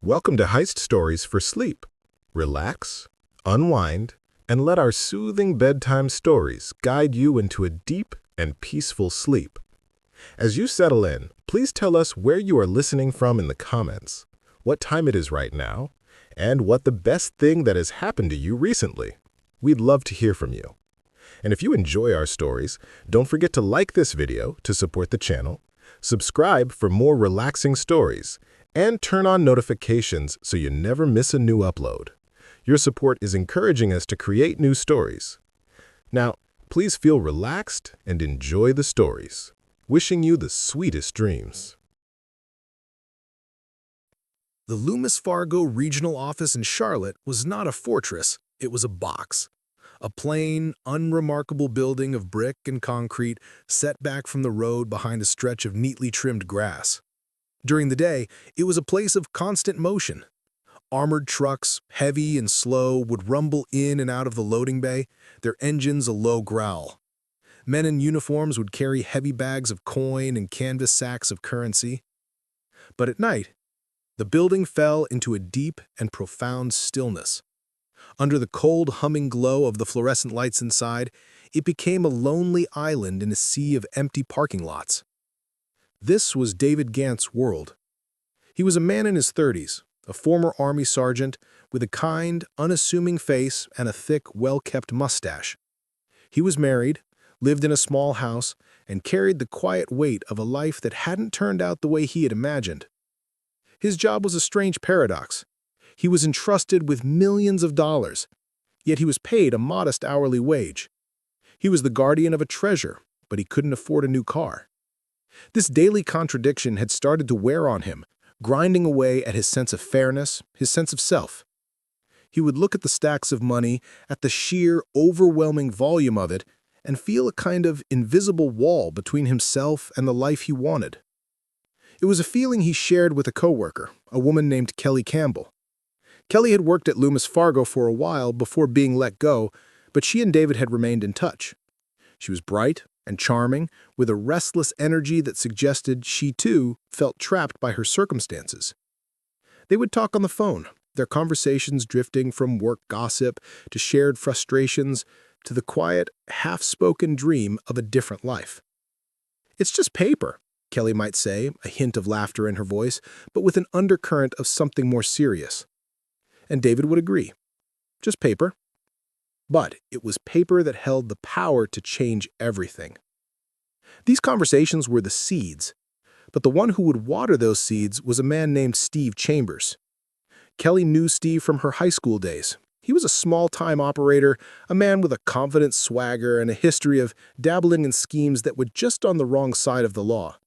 Welcome to Heist Stories for Sleep. Relax, unwind, and let our soothing bedtime stories guide you into a deep and peaceful sleep. As you settle in, please tell us where you are listening from in the comments, what time it is right now, and what the best thing that has happened to you recently. We'd love to hear from you. And if you enjoy our stories, don't forget to like this video to support the channel, subscribe for more relaxing stories, and turn on notifications so you never miss a new upload. Your support is encouraging us to create new stories. Now, please feel relaxed and enjoy the stories. Wishing you the sweetest dreams. The Loomis Fargo regional office in Charlotte was not a fortress, it was a box. A plain, unremarkable building of brick and concrete set back from the road behind a stretch of neatly trimmed grass. During the day, it was a place of constant motion. Armored trucks, heavy and slow, would rumble in and out of the loading bay, their engines a low growl. Men in uniforms would carry heavy bags of coin and canvas sacks of currency. But at night, the building fell into a deep and profound stillness. Under the cold, humming glow of the fluorescent lights inside, it became a lonely island in a sea of empty parking lots. This was David Gant's world. He was a man in his 30s, a former Army sergeant with a kind, unassuming face and a thick, well-kept mustache. He was married, lived in a small house, and carried the quiet weight of a life that hadn't turned out the way he had imagined. His job was a strange paradox. He was entrusted with millions of dollars, yet he was paid a modest hourly wage. He was the guardian of a treasure, but he couldn't afford a new car. This daily contradiction had started to wear on him, grinding away at his sense of fairness, his sense of self. He would look at the stacks of money, at the sheer, overwhelming volume of it, and feel a kind of invisible wall between himself and the life he wanted. It was a feeling he shared with a coworker, a woman named Kelly Campbell. Kelly had worked at Loomis Fargo for a while before being let go, but she and David had remained in touch. She was bright and charming, with a restless energy that suggested she, too, felt trapped by her circumstances. They would talk on the phone, their conversations drifting from work gossip to shared frustrations to the quiet, half-spoken dream of a different life. "It's just paper," Kelly might say, a hint of laughter in her voice, but with an undercurrent of something more serious. And David would agree. Just paper. But it was paper that held the power to change everything. These conversations were the seeds, but the one who would water those seeds was a man named Steve Chambers. Kelly knew Steve from her high school days. He was a small-time operator, a man with a confident swagger and a history of dabbling in schemes that were just on the wrong side of the law.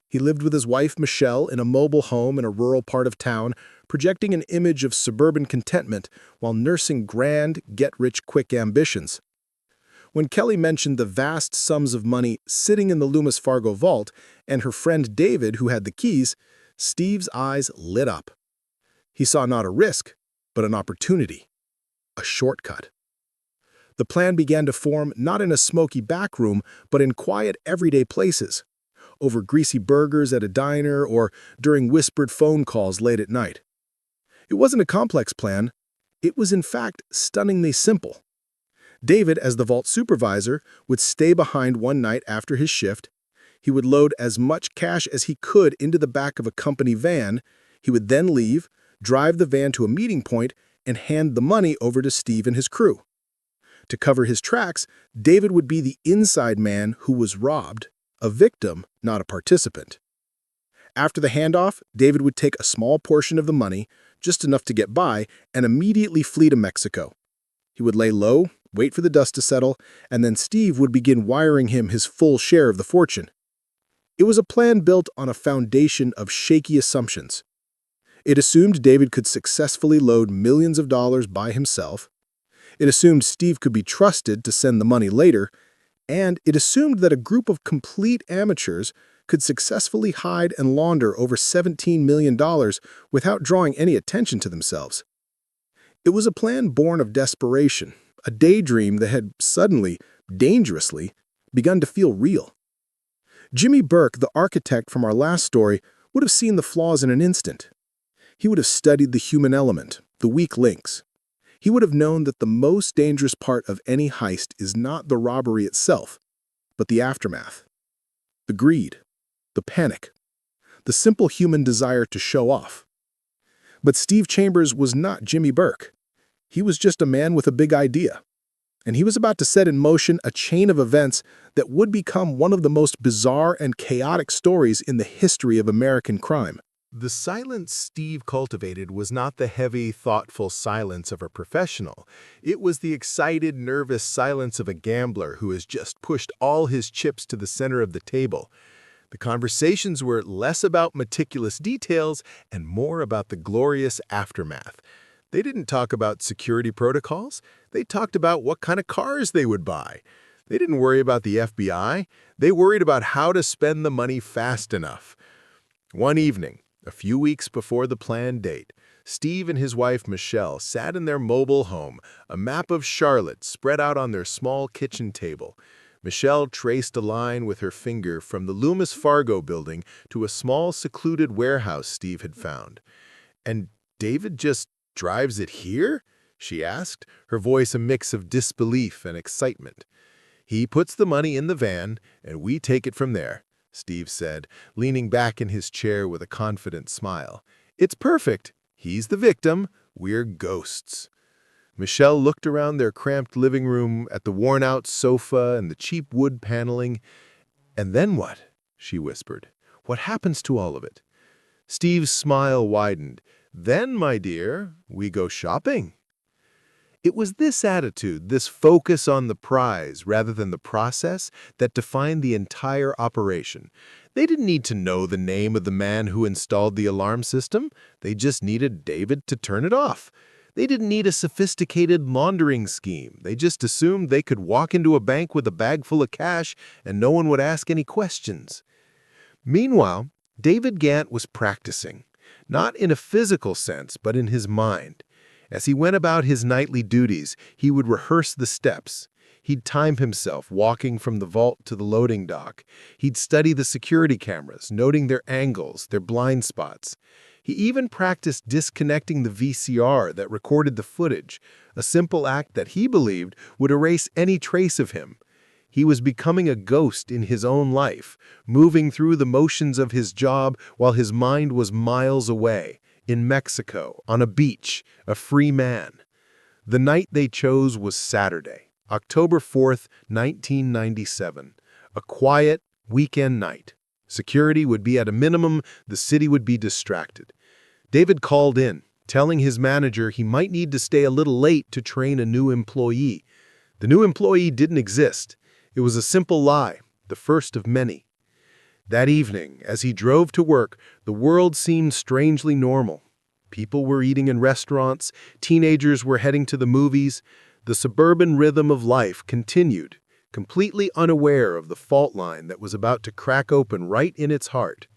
He lived with his wife, Michelle, in a mobile home in a rural part of town, projecting an image of suburban contentment while nursing grand, get-rich-quick ambitions. When Kelly mentioned the vast sums of money sitting in the Loomis Fargo vault and her friend David, who had the keys, Steve's eyes lit up. He saw not a risk, but an opportunity, a shortcut. The plan began to form not in a smoky back room, but in quiet, everyday places, over greasy burgers at a diner or during whispered phone calls late at night. It wasn't a complex plan. It was, in fact, stunningly simple. David, as the vault supervisor, would stay behind one night after his shift. He would load as much cash as he could into the back of a company van. He would then leave, drive the van to a meeting point, and hand the money over to Steve and his crew. To cover his tracks, David would be the inside man who was robbed, a victim, not a participant. After the handoff, David would take a small portion of the money, just enough to get by, and immediately flee to Mexico. He would lay low, wait for the dust to settle, and then Steve would begin wiring him his full share of the fortune. It was a plan built on a foundation of shaky assumptions. It assumed David could successfully load millions of dollars by himself. It assumed Steve could be trusted to send the money later, and it assumed that a group of complete amateurs could successfully hide and launder over $17 million without drawing any attention to themselves. It was a plan born of desperation, a daydream that had suddenly, dangerously, begun to feel real. Jimmy Burke, the architect from our last story, would have seen the flaws in an instant. He would have studied the human element, the weak links. He would have known that the most dangerous part of any heist is not the robbery itself, but the aftermath. The greed, the panic, the simple human desire to show off. But Steve Chambers was not Jimmy Burke. He was just a man with a big idea. And he was about to set in motion a chain of events that would become one of the most bizarre and chaotic stories in the history of American crime. The silence Steve cultivated was not the heavy, thoughtful silence of a professional. It was the excited, nervous silence of a gambler who has just pushed all his chips to the center of the table. The conversations were less about meticulous details and more about the glorious aftermath. They didn't talk about security protocols. They talked about what kind of cars they would buy. They didn't worry about the FBI. They worried about how to spend the money fast enough. One evening, a few weeks before the planned date, Steve and his wife Michelle sat in their mobile home, a map of Charlotte spread out on their small kitchen table. Michelle traced a line with her finger from the Loomis Fargo building to a small secluded warehouse Steve had found. "And David just drives it here?" she asked, her voice a mix of disbelief and excitement. "He puts the money in the van, and we take it from there," Steve said, leaning back in his chair with a confident smile. "It's perfect. He's the victim. We're ghosts." Michelle looked around their cramped living room at the worn-out sofa and the cheap wood paneling. "And then what?" she whispered. "What happens to all of it?" Steve's smile widened. "Then, my dear, we go shopping." It was this attitude, this focus on the prize rather than the process, that defined the entire operation. They didn't need to know the name of the man who installed the alarm system. They just needed David to turn it off. They didn't need a sophisticated laundering scheme. They just assumed they could walk into a bank with a bag full of cash and no one would ask any questions. Meanwhile, David Gant was practicing, not in a physical sense, but in his mind. As he went about his nightly duties, he would rehearse the steps. He'd time himself walking from the vault to the loading dock. He'd study the security cameras, noting their angles, their blind spots. He even practiced disconnecting the VCR that recorded the footage, a simple act that he believed would erase any trace of him. He was becoming a ghost in his own life, moving through the motions of his job while his mind was miles away, in Mexico, on a beach, a free man. The night they chose was Saturday, October 4th, 1997, a quiet weekend night. Security would be at a minimum, the city would be distracted. David called in, telling his manager he might need to stay a little late to train a new employee. The new employee didn't exist. It was a simple lie, the first of many. That evening, as he drove to work, the world seemed strangely normal. People were eating in restaurants, teenagers were heading to the movies. The suburban rhythm of life continued, completely unaware of the fault line that was about to crack open right in its heart.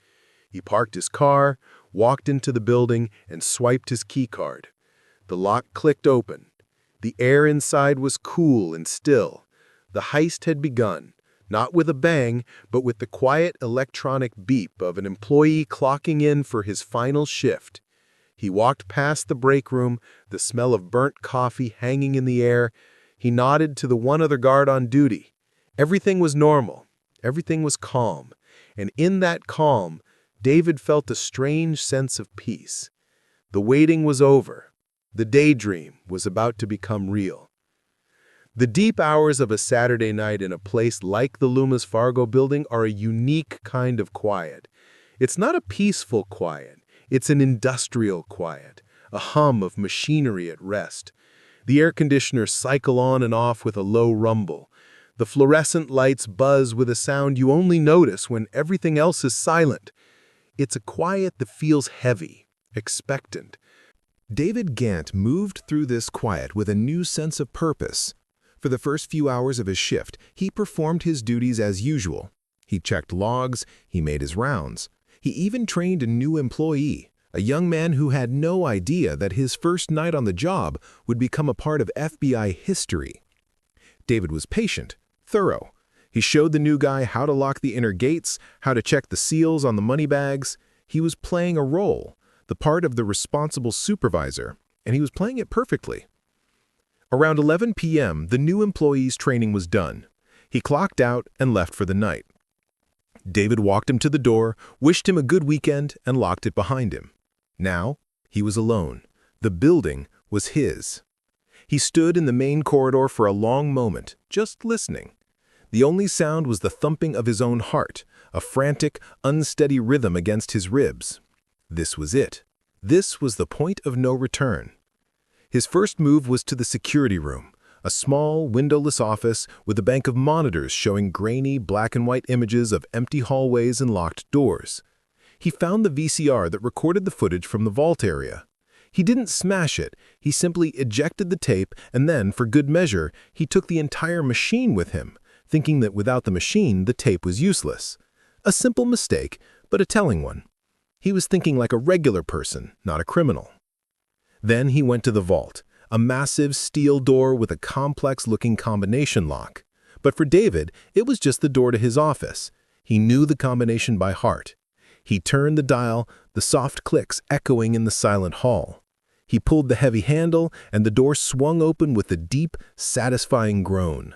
He parked his car, walked into the building, and swiped his keycard. The lock clicked open. The air inside was cool and still. The heist had begun, not with a bang, but with the quiet electronic beep of an employee clocking in for his final shift. He walked past the break room, the smell of burnt coffee hanging in the air. He nodded to the one other guard on duty. Everything was normal. Everything was calm. And in that calm, David felt a strange sense of peace. The waiting was over. The daydream was about to become real. The deep hours of a Saturday night in a place like the Loomis Fargo building are a unique kind of quiet. It's not a peaceful quiet. It's an industrial quiet, a hum of machinery at rest. The air conditioners cycle on and off with a low rumble. The fluorescent lights buzz with a sound you only notice when everything else is silent. It's a quiet that feels heavy, expectant. David Gant moved through this quiet with a new sense of purpose. For the first few hours of his shift, he performed his duties as usual. He checked logs, he made his rounds. He even trained a new employee, a young man who had no idea that his first night on the job would become a part of FBI history. David was patient, thorough. He showed the new guy how to lock the inner gates, how to check the seals on the money bags. He was playing a role, the part of the responsible supervisor, and he was playing it perfectly. Around 11 p.m., the new employee's training was done. He clocked out and left for the night. David walked him to the door, wished him a good weekend, and locked it behind him. Now, he was alone. The building was his. He stood in the main corridor for a long moment, just listening. The only sound was the thumping of his own heart, a frantic, unsteady rhythm against his ribs. This was it. This was the point of no return. His first move was to the security room, a small, windowless office with a bank of monitors showing grainy, black-and-white images of empty hallways and locked doors. He found the VCR that recorded the footage from the vault area. He didn't smash it, he simply ejected the tape, and then, for good measure, he took the entire machine with him, thinking that without the machine, the tape was useless. A simple mistake, but a telling one. He was thinking like a regular person, not a criminal. Then he went to the vault, a massive steel door with a complex-looking combination lock. But for David, it was just the door to his office. He knew the combination by heart. He turned the dial, the soft clicks echoing in the silent hall. He pulled the heavy handle, and the door swung open with a deep, satisfying groan.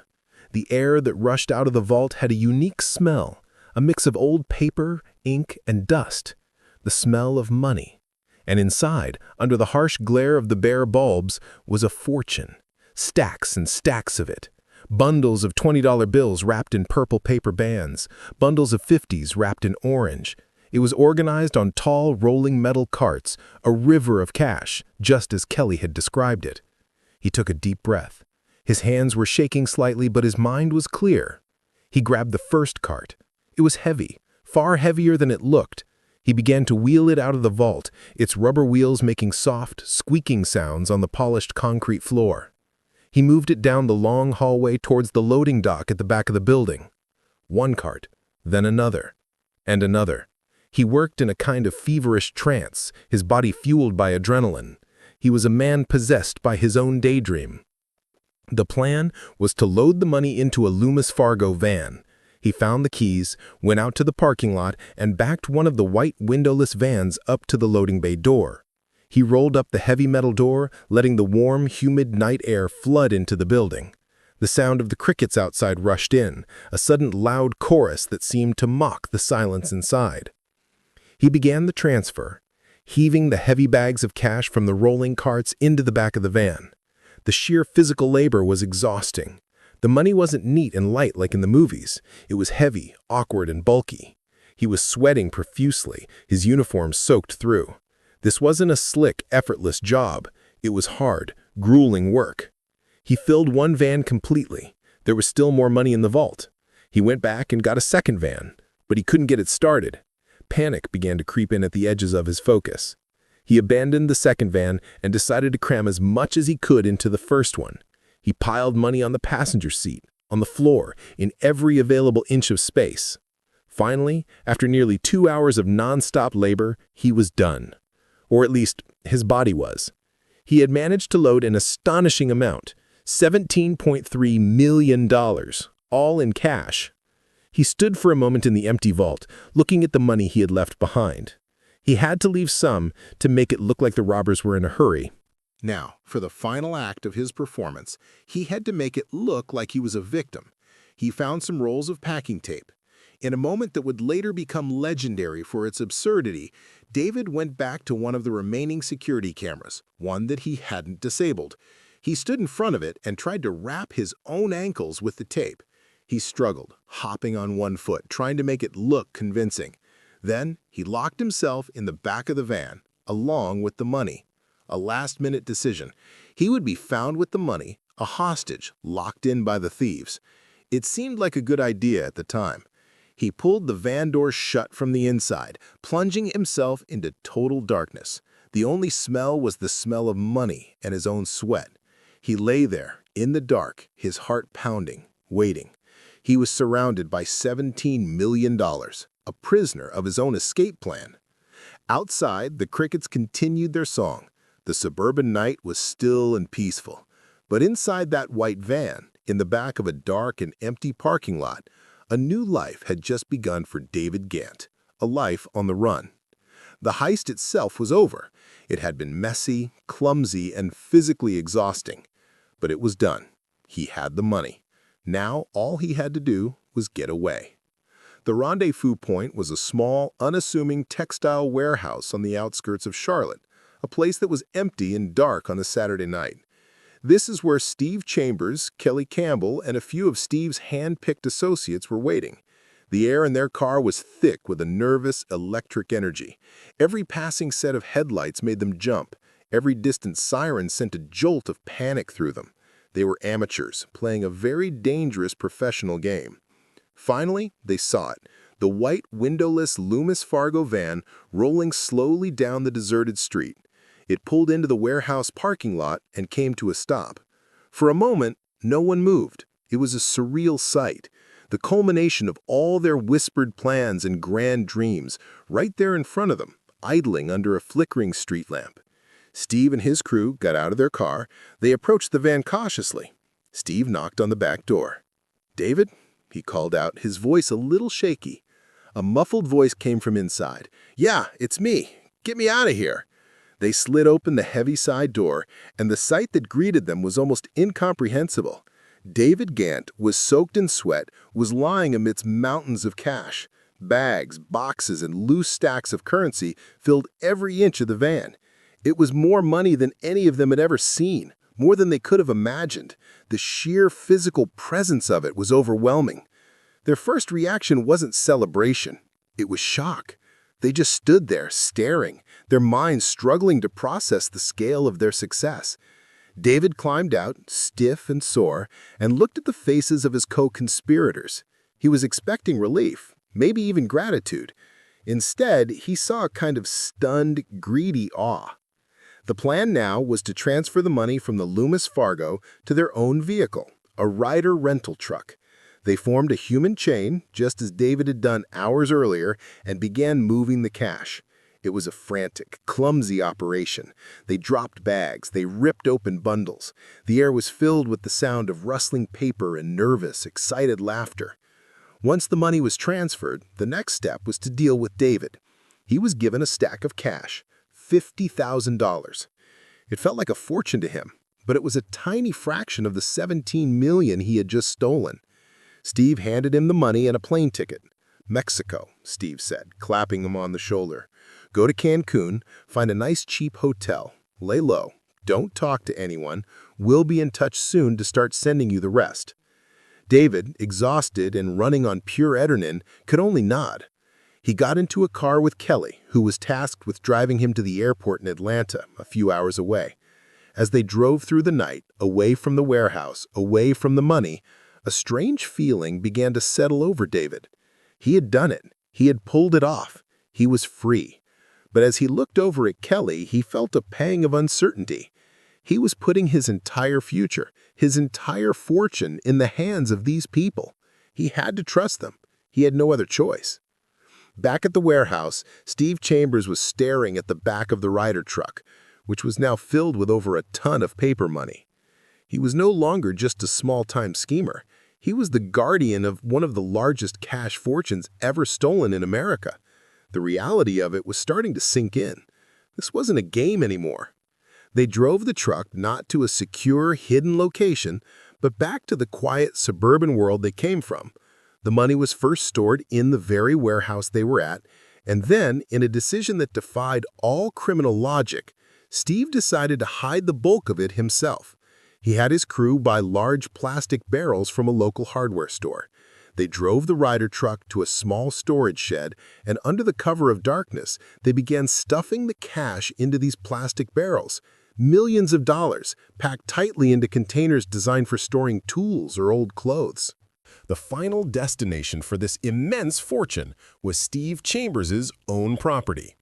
The air that rushed out of the vault had a unique smell, a mix of old paper, ink, and dust. The smell of money. And inside, under the harsh glare of the bare bulbs, was a fortune. Stacks and stacks of it. Bundles of $20 bills wrapped in purple paper bands. Bundles of 50s wrapped in orange. It was organized on tall, rolling metal carts, a river of cash, just as Kelly had described it. He took a deep breath. His hands were shaking slightly, but his mind was clear. He grabbed the first cart. It was heavy, far heavier than it looked. He began to wheel it out of the vault, its rubber wheels making soft, squeaking sounds on the polished concrete floor. He moved it down the long hallway towards the loading dock at the back of the building. One cart, then another, and another. He worked in a kind of feverish trance, his body fueled by adrenaline. He was a man possessed by his own daydream. The plan was to load the money into a Loomis Fargo van. He found the keys, went out to the parking lot, and backed one of the white windowless vans up to the loading bay door. He rolled up the heavy metal door, letting the warm, humid night air flood into the building. The sound of the crickets outside rushed in, a sudden loud chorus that seemed to mock the silence inside. He began the transfer, heaving the heavy bags of cash from the rolling carts into the back of the van. The sheer physical labor was exhausting. The money wasn't neat and light like in the movies. It was heavy, awkward, and bulky. He was sweating profusely, his uniform soaked through. This wasn't a slick, effortless job. It was hard, grueling work. He filled one van completely. There was still more money in the vault. He went back and got a second van, but he couldn't get it started. Panic began to creep in at the edges of his focus. He abandoned the second van and decided to cram as much as he could into the first one. He piled money on the passenger seat, on the floor, in every available inch of space. Finally, after nearly 2 hours of non-stop labor, he was done. Or at least, his body was. He had managed to load an astonishing amount, $17.3 million, all in cash. He stood for a moment in the empty vault, looking at the money he had left behind. He had to leave some to make it look like the robbers were in a hurry. Now, for the final act of his performance, he had to make it look like he was a victim. He found some rolls of packing tape. In a moment that would later become legendary for its absurdity, David went back to one of the remaining security cameras, one that he hadn't disabled. He stood in front of it and tried to wrap his own ankles with the tape. He struggled, hopping on one foot, trying to make it look convincing. Then he locked himself in the back of the van, along with the money. A last-minute decision. He would be found with the money, a hostage, locked in by the thieves. It seemed like a good idea at the time. He pulled the van door shut from the inside, plunging himself into total darkness. The only smell was the smell of money and his own sweat. He lay there, in the dark, his heart pounding, waiting. He was surrounded by $17 million, a prisoner of his own escape plan. Outside, the crickets continued their song. The suburban night was still and peaceful. But inside that white van, in the back of a dark and empty parking lot, a new life had just begun for David Gant, a life on the run. The heist itself was over. It had been messy, clumsy, and physically exhausting. But it was done. He had the money. Now all he had to do was get away. The rendezvous point was a small, unassuming textile warehouse on the outskirts of Charlotte, a place that was empty and dark on a Saturday night. This is where Steve Chambers, Kelly Campbell, and a few of Steve's hand-picked associates were waiting. The air in their car was thick with a nervous, electric energy. Every passing set of headlights made them jump. Every distant siren sent a jolt of panic through them. They were amateurs, playing a very dangerous professional game. Finally, they saw it, the white, windowless Loomis Fargo van rolling slowly down the deserted street. It pulled into the warehouse parking lot and came to a stop. For a moment, no one moved. It was a surreal sight, the culmination of all their whispered plans and grand dreams, right there in front of them, idling under a flickering street lamp. Steve and his crew got out of their car. They approached the van cautiously. Steve knocked on the back door. "David?" he called out, his voice a little shaky. A muffled voice came from inside. "Yeah, it's me. Get me out of here." They slid open the heavy side door, and the sight that greeted them was almost incomprehensible. David Gant was soaked in sweat, was lying amidst mountains of cash. Bags, boxes, and loose stacks of currency filled every inch of the van. It was more money than any of them had ever seen, more than they could have imagined. The sheer physical presence of it was overwhelming. Their first reaction wasn't celebration. It was shock. They just stood there, staring, their minds struggling to process the scale of their success. David climbed out, stiff and sore, and looked at the faces of his co-conspirators. He was expecting relief, maybe even gratitude. Instead, he saw a kind of stunned, greedy awe. The plan now was to transfer the money from the Loomis Fargo to their own vehicle, a Ryder rental truck. They formed a human chain, just as David had done hours earlier, and began moving the cash. It was a frantic, clumsy operation. They dropped bags, they ripped open bundles. The air was filled with the sound of rustling paper and nervous, excited laughter. Once the money was transferred, the next step was to deal with David. He was given a stack of cash, $50,000. It felt like a fortune to him, but it was a tiny fraction of the $17 million he had just stolen. Steve handed him the money and a plane ticket. "Mexico," Steve said, clapping him on the shoulder. "Go to Cancun, find a nice cheap hotel. Lay low. Don't talk to anyone. We'll be in touch soon to start sending you the rest." David, exhausted and running on pure adrenaline, could only nod. He got into a car with Kelly, who was tasked with driving him to the airport in Atlanta, a few hours away. As they drove through the night, away from the warehouse, away from the money, a strange feeling began to settle over David. He had done it. He had pulled it off. He was free. But as he looked over at Kelly, he felt a pang of uncertainty. He was putting his entire future, his entire fortune in the hands of these people. He had to trust them. He had no other choice. Back at the warehouse, Steve Chambers was staring at the back of the Ryder truck, which was now filled with over a ton of paper money. He was no longer just a small-time schemer. He was the guardian of one of the largest cash fortunes ever stolen in America. The reality of it was starting to sink in. This wasn't a game anymore. They drove the truck not to a secure, hidden location, but back to the quiet suburban world they came from. The money was first stored in the very warehouse they were at, and then, in a decision that defied all criminal logic, Steve decided to hide the bulk of it himself. He had his crew buy large plastic barrels from a local hardware store. They drove the Ryder truck to a small storage shed, and under the cover of darkness, they began stuffing the cash into these plastic barrels. Millions of dollars, packed tightly into containers designed for storing tools or old clothes. The final destination for this immense fortune was Steve Chambers' own property.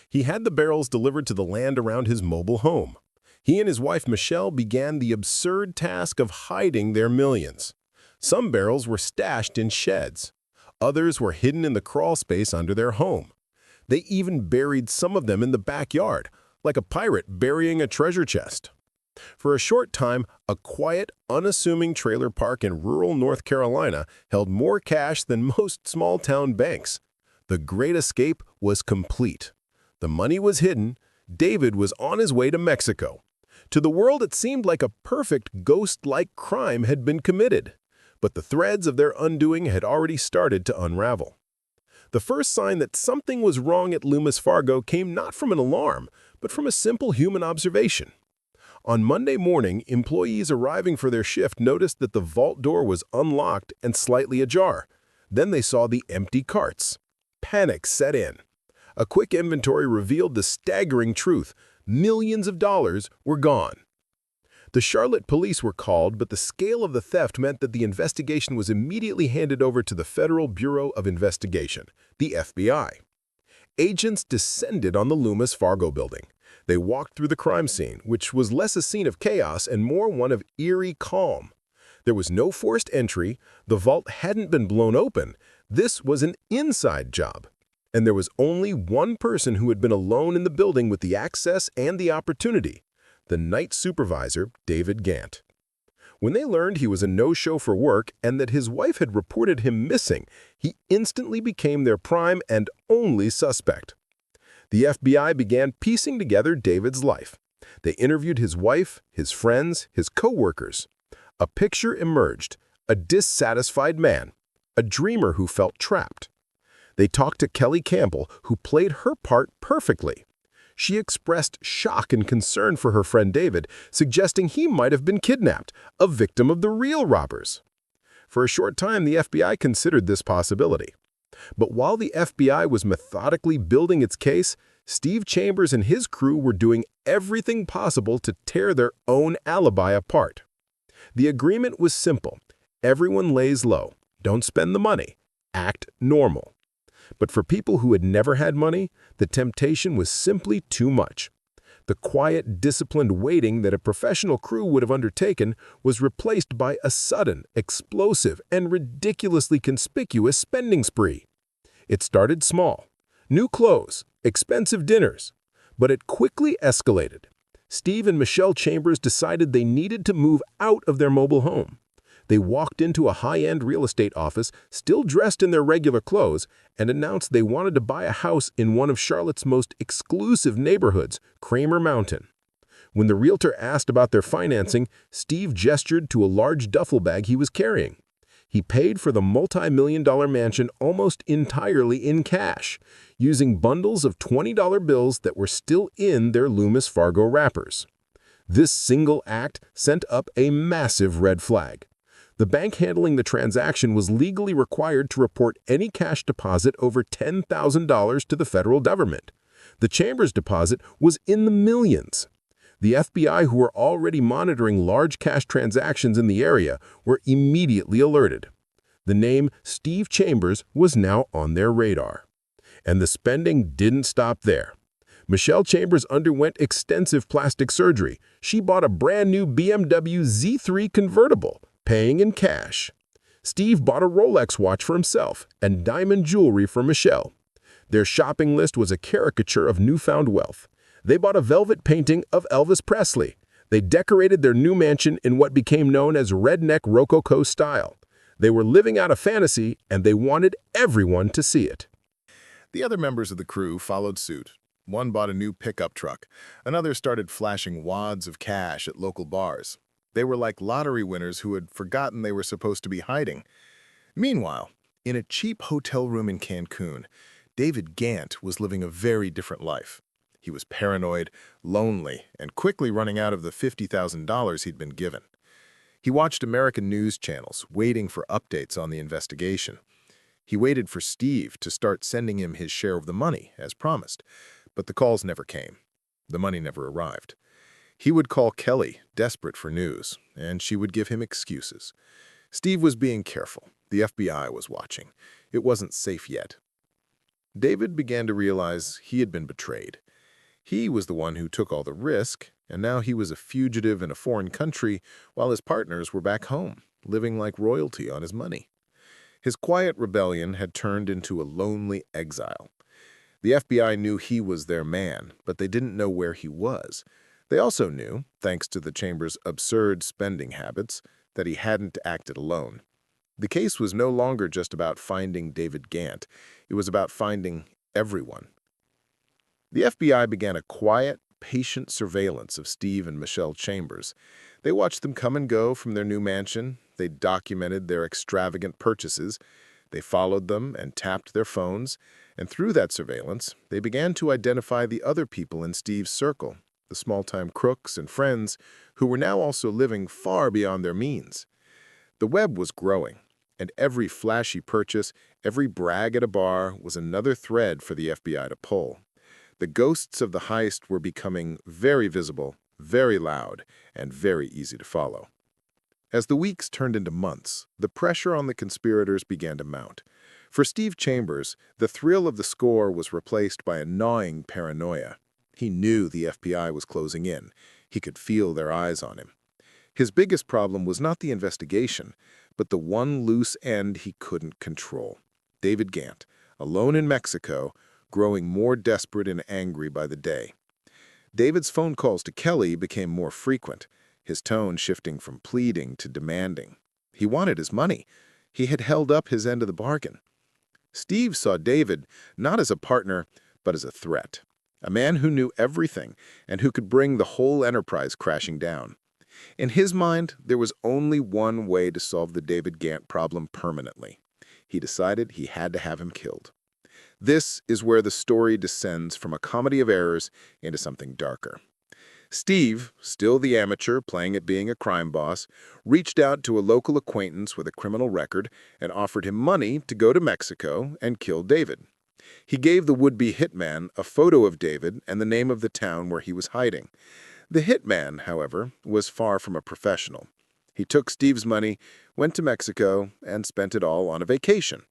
He had the barrels delivered to the land around his mobile home. He and his wife Michelle began the absurd task of hiding their millions. Some barrels were stashed in sheds. Others were hidden in the crawl space under their home. They even buried some of them in the backyard, like a pirate burying a treasure chest. For a short time, a quiet, unassuming trailer park in rural North Carolina held more cash than most small-town banks. The great escape was complete. The money was hidden. David was on his way to Mexico. To the world, it seemed like a perfect ghost-like crime had been committed. But the threads of their undoing had already started to unravel. The first sign that something was wrong at Loomis Fargo came not from an alarm, but from a simple human observation. On Monday morning, employees arriving for their shift noticed that the vault door was unlocked and slightly ajar. Then they saw the empty carts. Panic set in. A quick inventory revealed the staggering truth: millions of dollars were gone. The Charlotte police were called, but the scale of the theft meant that the investigation was immediately handed over to the Federal Bureau of Investigation, the FBI. Agents descended on the Loomis Fargo building. They walked through the crime scene, which was less a scene of chaos and more one of eerie calm. There was no forced entry. The vault hadn't been blown open. This was an inside job. And there was only one person who had been alone in the building with the access and the opportunity: the night supervisor, David Gant. When they learned he was a no-show for work and that his wife had reported him missing, he instantly became their prime and only suspect. The FBI began piecing together David's life. They interviewed his wife, his friends, his co-workers. A picture emerged: a dissatisfied man, a dreamer who felt trapped. They talked to Kelly Campbell, who played her part perfectly. She expressed shock and concern for her friend David, suggesting he might have been kidnapped, a victim of the real robbers. For a short time, the FBI considered this possibility. But while the FBI was methodically building its case, Steve Chambers and his crew were doing everything possible to tear their own alibi apart. The agreement was simple: everyone lays low, don't spend the money, act normal. But for people who had never had money, the temptation was simply too much. The quiet, disciplined waiting that a professional crew would have undertaken was replaced by a sudden, explosive, and ridiculously conspicuous spending spree. It started small: new clothes, expensive dinners. But it quickly escalated. Steve and Michelle Chambers decided they needed to move out of their mobile home. They walked into a high-end real estate office, still dressed in their regular clothes, and announced they wanted to buy a house in one of Charlotte's most exclusive neighborhoods, Kramer Mountain. When the realtor asked about their financing, Steve gestured to a large duffel bag he was carrying. He paid for the multi-million-dollar mansion almost entirely in cash, using bundles of $20 bills that were still in their Loomis Fargo wrappers. This single act sent up a massive red flag. The bank handling the transaction was legally required to report any cash deposit over $10,000 to the federal government. The Chambers deposit was in the millions. The FBI, who were already monitoring large cash transactions in the area, were immediately alerted. The name Steve Chambers was now on their radar. And the spending didn't stop there. Michelle Chambers underwent extensive plastic surgery. She bought a brand new BMW Z3 convertible, paying in cash. Steve bought a Rolex watch for himself and diamond jewelry for Michelle. Their shopping list was a caricature of newfound wealth. They bought a velvet painting of Elvis Presley. They decorated their new mansion in what became known as redneck Rococo style. They were living out a fantasy, and they wanted everyone to see it. The other members of the crew followed suit. One bought a new pickup truck. Another started flashing wads of cash at local bars. They were like lottery winners who had forgotten they were supposed to be hiding. Meanwhile, in a cheap hotel room in Cancun, David Gant was living a very different life. He was paranoid, lonely, and quickly running out of the $50,000 he'd been given. He watched American news channels, waiting for updates on the investigation. He waited for Steve to start sending him his share of the money, as promised, but the calls never came. The money never arrived. He would call Kelly, desperate for news, and she would give him excuses. Steve was being careful. The FBI was watching. It wasn't safe yet. David began to realize he had been betrayed. He was the one who took all the risk, and now he was a fugitive in a foreign country while his partners were back home, living like royalty on his money. His quiet rebellion had turned into a lonely exile. The FBI knew he was their man, but they didn't know where he was. They also knew, thanks to the Chambers' absurd spending habits, that he hadn't acted alone. The case was no longer just about finding David Gant. It was about finding everyone. The FBI began a quiet, patient surveillance of Steve and Michelle Chambers. They watched them come and go from their new mansion. They documented their extravagant purchases. They followed them and tapped their phones. And through that surveillance, they began to identify the other people in Steve's circle, the small-time crooks and friends who were now also living far beyond their means. The web was growing, and every flashy purchase, every brag at a bar was another thread for the FBI to pull. The ghosts of the heist were becoming very visible, very loud, and very easy to follow. As the weeks turned into months, the pressure on the conspirators began to mount. For Steve Chambers, the thrill of the score was replaced by a gnawing paranoia. He knew the FBI was closing in. He could feel their eyes on him. His biggest problem was not the investigation, but the one loose end he couldn't control. David Gant, alone in Mexico, growing more desperate and angry by the day. David's phone calls to Kelly became more frequent, his tone shifting from pleading to demanding. He wanted his money. He had held up his end of the bargain. Steve saw David not as a partner, but as a threat, a man who knew everything and who could bring the whole enterprise crashing down. In his mind, there was only one way to solve the David Gant problem permanently. He decided he had to have him killed. This is where the story descends from a comedy of errors into something darker. Steve, still the amateur playing at being a crime boss, reached out to a local acquaintance with a criminal record and offered him money to go to Mexico and kill David. He gave the would-be hitman a photo of David and the name of the town where he was hiding. The hitman, however, was far from a professional. He took Steve's money, went to Mexico, and spent it all on a vacation.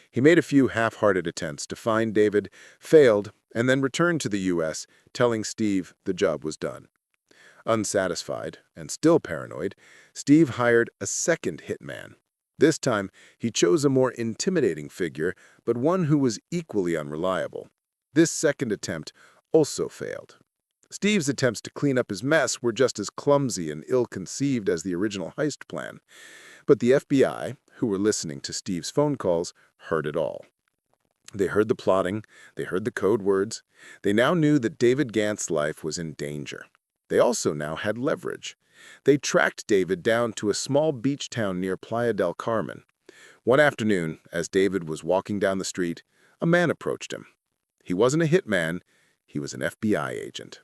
He made a few half-hearted attempts to find David, failed, and then returned to the U.S., telling Steve the job was done. Unsatisfied, and still paranoid, Steve hired a second hitman. This time, he chose a more intimidating figure, but one who was equally unreliable. This second attempt also failed. Steve's attempts to clean up his mess were just as clumsy and ill-conceived as the original heist plan. But the FBI, who were listening to Steve's phone calls, heard it all. They heard the plotting, they heard the code words. They now knew that David Gant's life was in danger. They also now had leverage. They tracked David down to a small beach town near Playa del Carmen. One afternoon, as David was walking down the street, a man approached him. He wasn't a hitman, he was an FBI agent.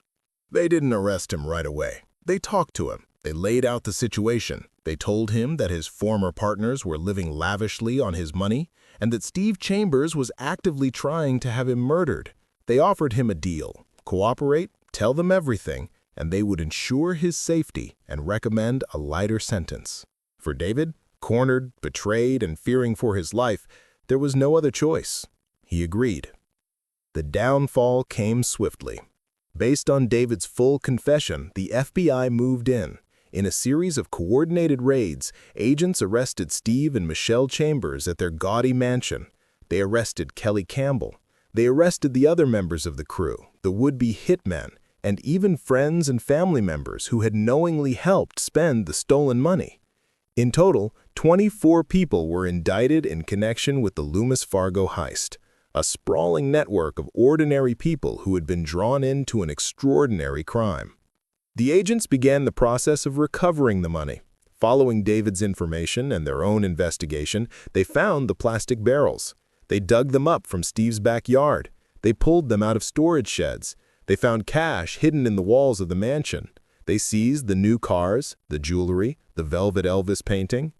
They didn't arrest him right away. They talked to him. They laid out the situation. They told him that his former partners were living lavishly on his money and that Steve Chambers was actively trying to have him murdered. They offered him a deal: cooperate, tell them everything, and they would ensure his safety and recommend a lighter sentence. For David, cornered, betrayed, and fearing for his life, there was no other choice. He agreed. The downfall came swiftly. Based on David's full confession, the FBI moved in. In a series of coordinated raids, agents arrested Steve and Michelle Chambers at their gaudy mansion. They arrested Kelly Campbell. They arrested the other members of the crew, the would-be hitmen, and even friends and family members who had knowingly helped spend the stolen money. In total, 24 people were indicted in connection with the Loomis Fargo heist, a sprawling network of ordinary people who had been drawn into an extraordinary crime. The agents began the process of recovering the money. Following David's information and their own investigation, they found the plastic barrels. They dug them up from Steve's backyard. They pulled them out of storage sheds. They found cash hidden in the walls of the mansion. They seized the new cars, the jewelry, the Velvet Elvis painting.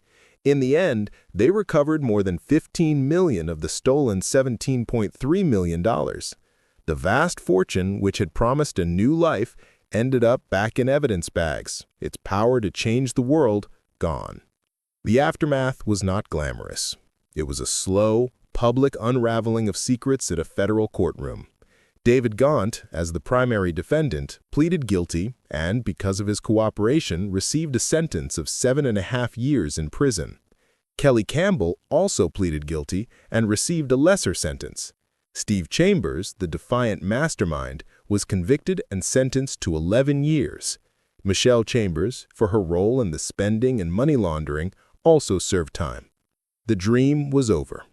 In the end, they recovered more than $15 million of the stolen $17.3 million. The vast fortune, which had promised a new life, ended up back in evidence bags, its power to change the world gone. The aftermath was not glamorous. It was a slow, public unraveling of secrets at a federal courtroom. David Gant, as the primary defendant, pleaded guilty and, because of his cooperation, received a sentence of 7.5 years in prison. Kelly Campbell also pleaded guilty and received a lesser sentence. Steve Chambers, the defiant mastermind, was convicted and sentenced to 11 years. Michelle Chambers, for her role in the spending and money laundering, also served time. The dream was over.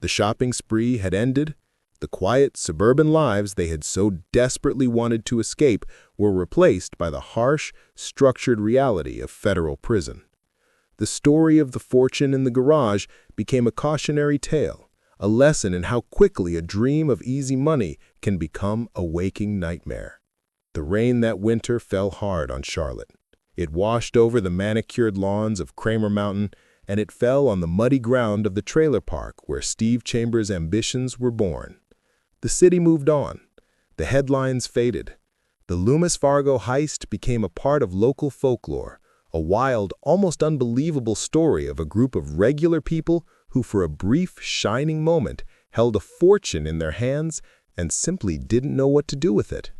The shopping spree had ended. The quiet, suburban lives they had so desperately wanted to escape were replaced by the harsh, structured reality of federal prison. The story of the fortune in the garage became a cautionary tale, a lesson in how quickly a dream of easy money can become a waking nightmare. The rain that winter fell hard on Charlotte. It washed over the manicured lawns of Kramer Mountain, and it fell on the muddy ground of the trailer park where Steve Chambers' ambitions were born. The city moved on. The headlines faded. The Loomis Fargo heist became a part of local folklore, a wild, almost unbelievable story of a group of regular people who for a brief, shining moment held a fortune in their hands and simply didn't know what to do with it.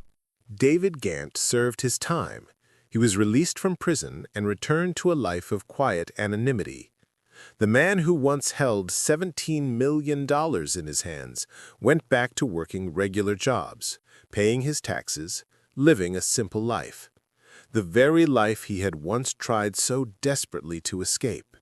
David Gant served his time. He was released from prison and returned to a life of quiet anonymity. The man who once held $17 million in his hands went back to working regular jobs, paying his taxes, living a simple life. The very life he had once tried so desperately to escape.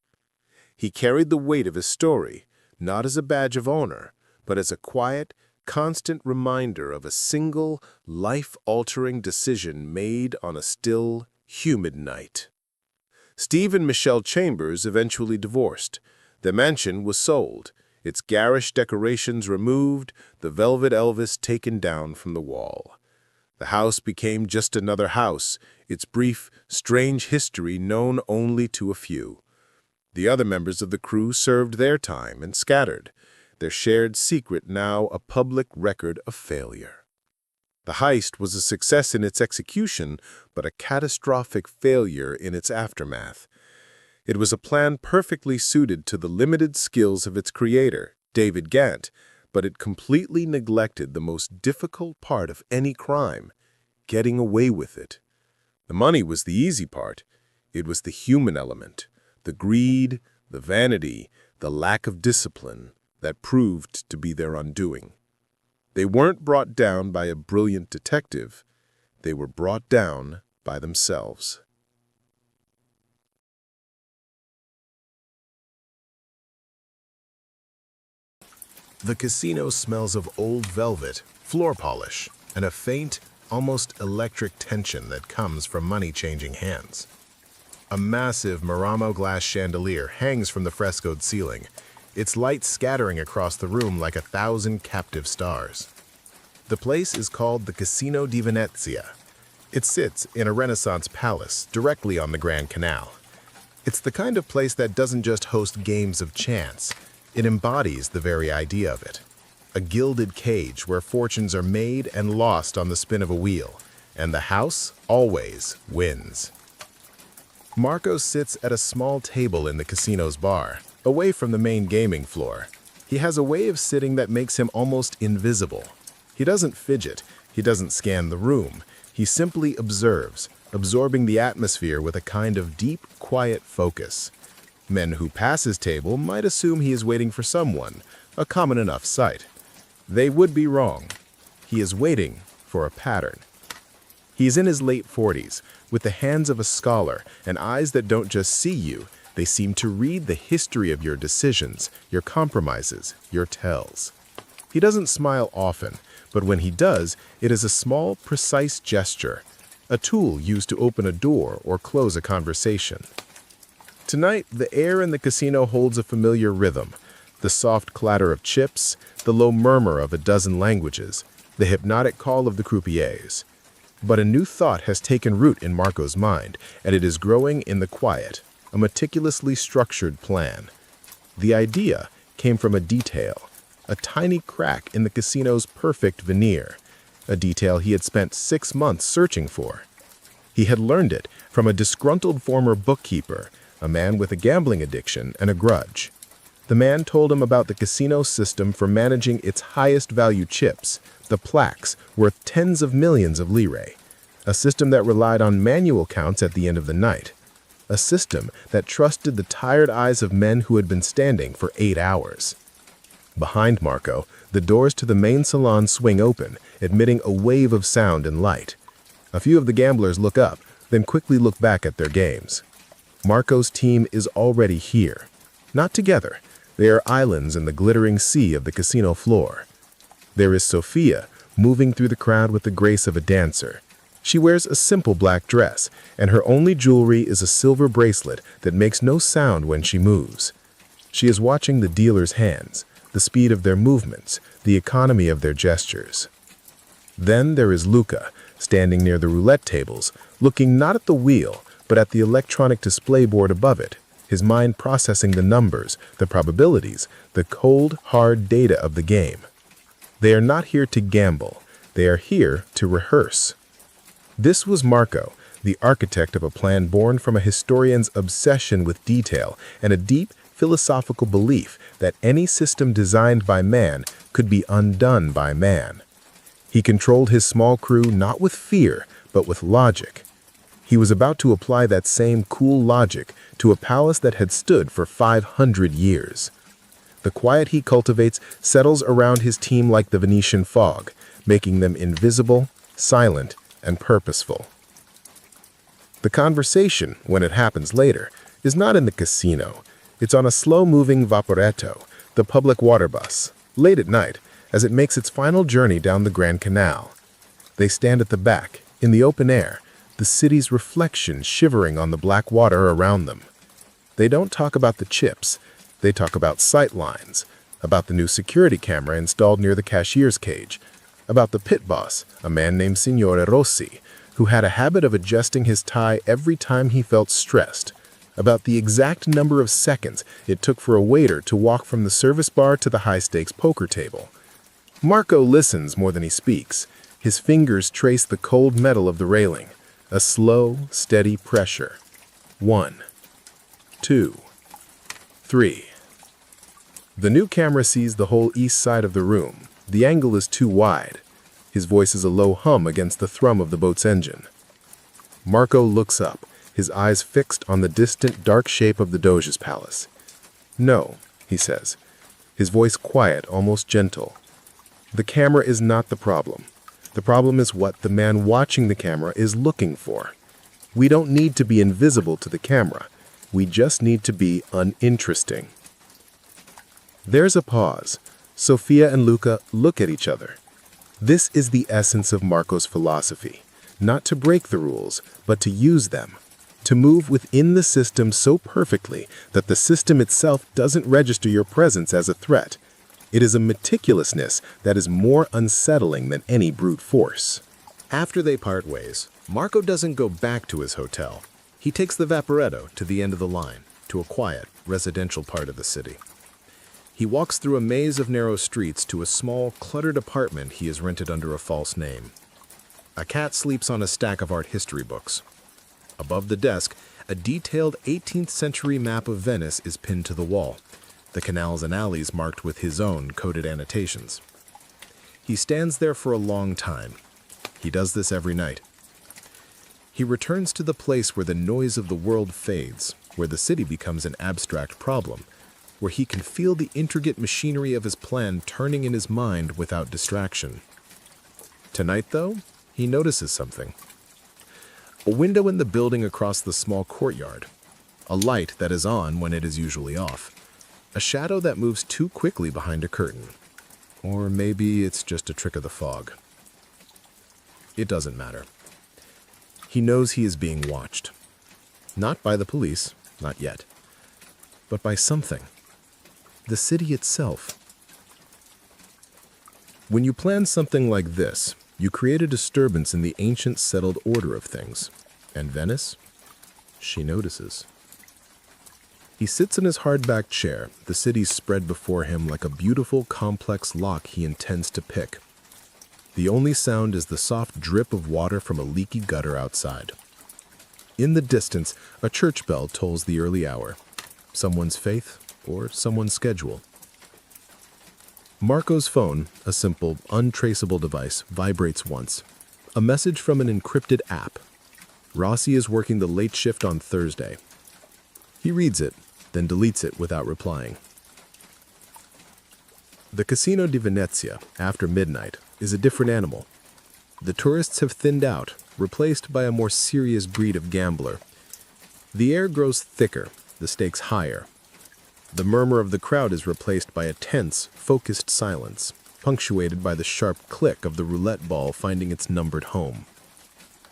He carried the weight of his story, not as a badge of honor, but as a quiet, constant reminder of a single, life-altering decision made on a still, humid night. Steve and Michelle Chambers eventually divorced. The mansion was sold, its garish decorations removed, the velvet Elvis taken down from the wall. The house became just another house, its brief, strange history known only to a few. The other members of the crew served their time and scattered, their shared secret now a public record of failure. The heist was a success in its execution, but a catastrophic failure in its aftermath. It was a plan perfectly suited to the limited skills of its creator, David Gant, but it completely neglected the most difficult part of any crime, getting away with it. The money was the easy part. It was the human element, the greed, the vanity, the lack of discipline that proved to be their undoing. They weren't brought down by a brilliant detective. They were brought down by themselves. The casino smells of old velvet, floor polish, and a faint, almost electric tension that comes from money-changing hands. A massive Murano glass chandelier hangs from the frescoed ceiling, its light scattering across the room like 1,000 captive stars. The place is called the Casino di Venezia. It sits in a Renaissance palace directly on the Grand Canal. It's the kind of place that doesn't just host games of chance, it embodies the very idea of it. A gilded cage where fortunes are made and lost on the spin of a wheel, and the house always wins. Marco sits at a small table in the casino's bar, away from the main gaming floor. He has a way of sitting that makes him almost invisible. He doesn't fidget, he doesn't scan the room. He simply observes, absorbing the atmosphere with a kind of deep, quiet focus. Men who pass his table might assume he is waiting for someone, a common enough sight. They would be wrong. He is waiting for a pattern. He is in his late 40s, with the hands of a scholar and eyes that don't just see you, they seem to read the history of your decisions, your compromises, your tells. He doesn't smile often, but when he does, it is a small, precise gesture, a tool used to open a door or close a conversation. Tonight, the air in the casino holds a familiar rhythm, the soft clatter of chips, the low murmur of a dozen languages, the hypnotic call of the croupiers. But a new thought has taken root in Marco's mind, and it is growing in the quiet, a meticulously structured plan. The idea came from a detail, a tiny crack in the casino's perfect veneer, a detail he had spent 6 months searching for. He had learned it from a disgruntled former bookkeeper, a man with a gambling addiction and a grudge. The man told him about the casino system for managing its highest value chips, the plaques, worth tens of millions of lire, a system that relied on manual counts at the end of the night, a system that trusted the tired eyes of men who had been standing for 8 hours. Behind Marco, the doors to the main salon swing open, admitting a wave of sound and light. A few of the gamblers look up, then quickly look back at their games. Marco's team is already here. Not together. They are islands in the glittering sea of the casino floor. There is Sophia, moving through the crowd with the grace of a dancer. She wears a simple black dress, and her only jewelry is a silver bracelet that makes no sound when she moves. She is watching the dealer's hands, the speed of their movements, the economy of their gestures. Then there is Luca, standing near the roulette tables, looking not at the wheel, but at the electronic display board above it, his mind processing the numbers, the probabilities, the cold, hard data of the game. They are not here to gamble. They are here to rehearse. This was Marco, the architect of a plan born from a historian's obsession with detail and a deep philosophical belief that any system designed by man could be undone by man. He controlled his small crew not with fear, but with logic. He was about to apply that same cool logic to a palace that had stood for 500 years. The quiet he cultivates settles around his team like the Venetian fog, making them invisible, silent, and purposeful. The conversation, when it happens later, is not in the casino. It's on a slow-moving vaporetto, the public water bus, late at night, as it makes its final journey down the Grand Canal. They stand at the back, in the open air, the city's reflection shivering on the black water around them. They don't talk about the chips. They talk about sight lines, about the new security camera installed near the cashier's cage, about the pit boss, a man named Signore Rossi, who had a habit of adjusting his tie every time he felt stressed, about the exact number of seconds it took for a waiter to walk from the service bar to the high-stakes poker table. Marco listens more than he speaks. His fingers trace the cold metal of the railing, a slow, steady pressure. 1, 2, 3. The new camera sees the whole east side of the room. The angle is too wide. His voice is a low hum against the thrum of the boat's engine. Marco looks up, his eyes fixed on the distant dark shape of the Doge's palace. "No," he says, his voice quiet, almost gentle. "The camera is not the problem. The problem is what the man watching the camera is looking for. We don't need to be invisible to the camera. We just need to be uninteresting." There's a pause. Sophia and Luca look at each other. This is the essence of Marco's philosophy. Not to break the rules, but to use them. To move within the system so perfectly that the system itself doesn't register your presence as a threat. It is a meticulousness that is more unsettling than any brute force. After they part ways, Marco doesn't go back to his hotel. He takes the Vaporetto to the end of the line, to a quiet, residential part of the city. He walks through a maze of narrow streets to a small, cluttered apartment he has rented under a false name. A cat sleeps on a stack of art history books. Above the desk, a detailed 18th century map of Venice is pinned to the wall, the canals and alleys marked with his own coded annotations. He stands there for a long time. He does this every night. He returns to the place where the noise of the world fades, where the city becomes an abstract problem, where he can feel the intricate machinery of his plan turning in his mind without distraction. Tonight, though, he notices something. A window in the building across the small courtyard. A light that is on when it is usually off. A shadow that moves too quickly behind a curtain. Or maybe it's just a trick of the fog. It doesn't matter. He knows he is being watched. Not by the police, not yet, but by something. The city itself. When you plan something like this, you create a disturbance in the ancient settled order of things. And Venice? She notices. He sits in his hardback chair, the city spread before him like a beautiful, complex lock he intends to pick. The only sound is the soft drip of water from a leaky gutter outside. In the distance, a church bell tolls the early hour. Someone's faith or someone's schedule. Marco's phone, a simple, untraceable device, vibrates once. A message from an encrypted app. Rossi is working the late shift on Thursday. He reads it, then deletes it without replying. The Casino di Venezia, after midnight, is a different animal. The tourists have thinned out, replaced by a more serious breed of gambler. The air grows thicker, the stakes higher. The murmur of the crowd is replaced by a tense, focused silence. punctuated by the sharp click of the roulette ball finding its numbered home.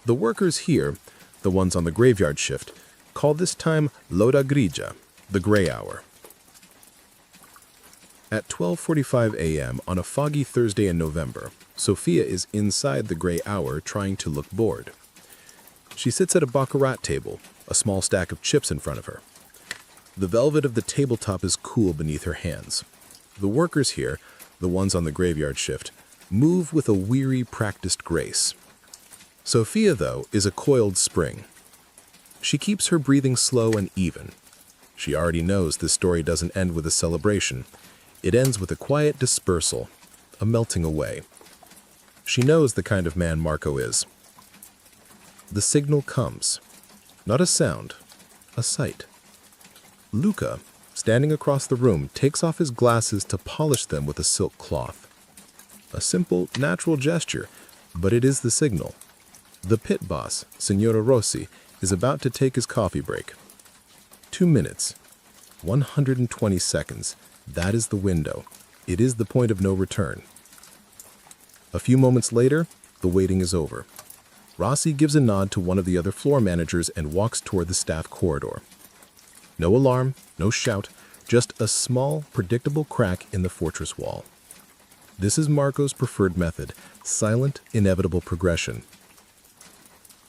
The workers here, the ones on the graveyard shift, call this time l'ora grigia, the gray hour. At 12:45 a.m. on a foggy Thursday in November, Sophia is inside the gray hour trying to look bored. She sits at a baccarat table, a small stack of chips in front of her. The velvet of the tabletop is cool beneath her hands. The workers here, the ones on the graveyard shift, move with a weary, practiced grace. Sophia, though, is a coiled spring. She keeps her breathing slow and even. She already knows this story doesn't end with a celebration. It ends with a quiet dispersal, a melting away. She knows the kind of man Marco is. The signal comes. Not a sound, a sight. Luca, standing across the room, takes off his glasses to polish them with a silk cloth. A simple, natural gesture, but it is the signal. The pit boss, Signora Rossi, is about to take his coffee break. 2 minutes, 120 seconds. That is the window. It is the point of no return. A few moments later, the waiting is over. Rossi gives a nod to one of the other floor managers and walks toward the staff corridor. No alarm, no shout, just a small, predictable crack in the fortress wall. This is Marco's preferred method, silent, inevitable progression.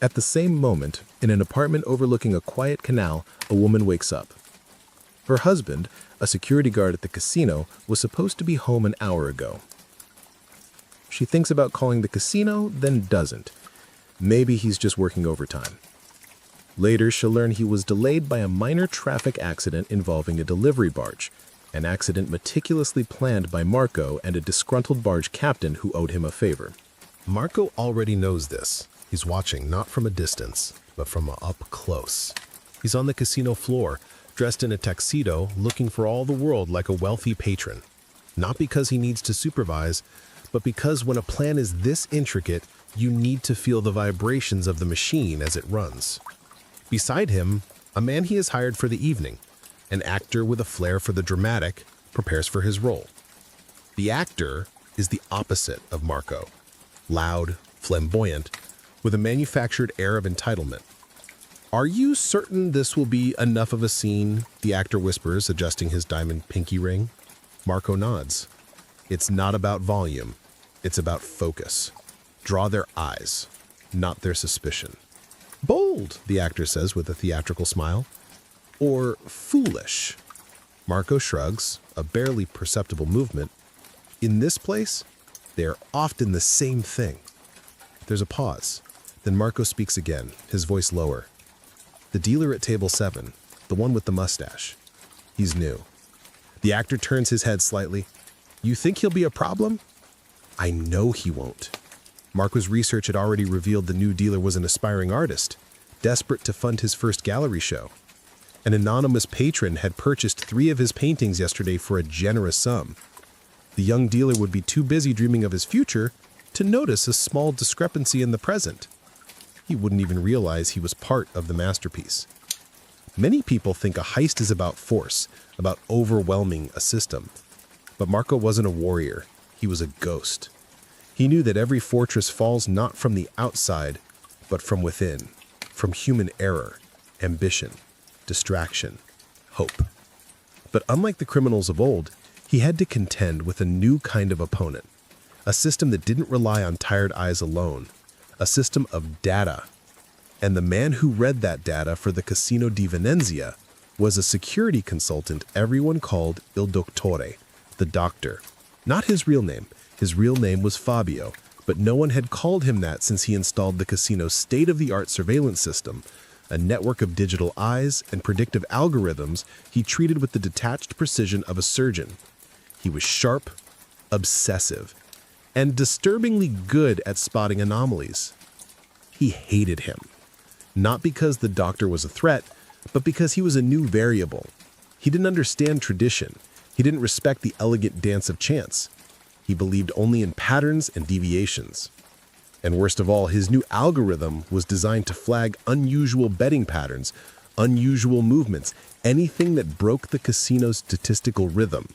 At the same moment, in an apartment overlooking a quiet canal, a woman wakes up. Her husband, a security guard at the casino, was supposed to be home an hour ago. She thinks about calling the casino, then doesn't. Maybe he's just working overtime. Later, she'll learn he was delayed by a minor traffic accident involving a delivery barge, an accident meticulously planned by Marco and a disgruntled barge captain who owed him a favor. Marco already knows this. He's watching not from a distance, but from up close. He's on the casino floor, dressed in a tuxedo, looking for all the world like a wealthy patron. Not because he needs to supervise, but because when a plan is this intricate, you need to feel the vibrations of the machine as it runs. Beside him, a man he has hired for the evening, an actor with a flair for the dramatic, prepares for his role. The actor is the opposite of Marco. Loud, flamboyant, with a manufactured air of entitlement. "Are you certain this will be enough of a scene?" the actor whispers, adjusting his diamond pinky ring. Marco nods. It's not about volume. It's about focus. Draw their eyes, not their suspicion. "Bold," the actor says with a theatrical smile. "Or foolish." Marco shrugs, a barely perceptible movement. In this place, they are often the same thing. There's a pause. Then Marco speaks again, his voice lower. The dealer at table 7, the one with the mustache. He's new. The actor turns his head slightly. "You think he'll be a problem?" "I know he won't." Marco's research had already revealed the new dealer was an aspiring artist, desperate to fund his first gallery show. An anonymous patron had purchased 3 of his paintings yesterday for a generous sum. The young dealer would be too busy dreaming of his future to notice a small discrepancy in the present. He wouldn't even realize he was part of the masterpiece. Many people think a heist is about force, about overwhelming a system. But Marco wasn't a warrior. He was a ghost. He knew that every fortress falls not from the outside, but from within, from human error, ambition, distraction, hope. But unlike the criminals of old, he had to contend with a new kind of opponent, a system that didn't rely on tired eyes alone, a system of data. And the man who read that data for the Casino di Venezia was a security consultant everyone called Il Dottore, the doctor. Not his real name. His real name was Fabio, but no one had called him that since he installed the casino's state-of-the-art surveillance system, a network of digital eyes and predictive algorithms he treated with the detached precision of a surgeon. He was sharp, obsessive, and disturbingly good at spotting anomalies. He hated him, not because the doctor was a threat, but because he was a new variable. He didn't understand tradition. He didn't respect the elegant dance of chance. He believed only in patterns and deviations. And worst of all, his new algorithm was designed to flag unusual betting patterns, unusual movements, anything that broke the casino's statistical rhythm.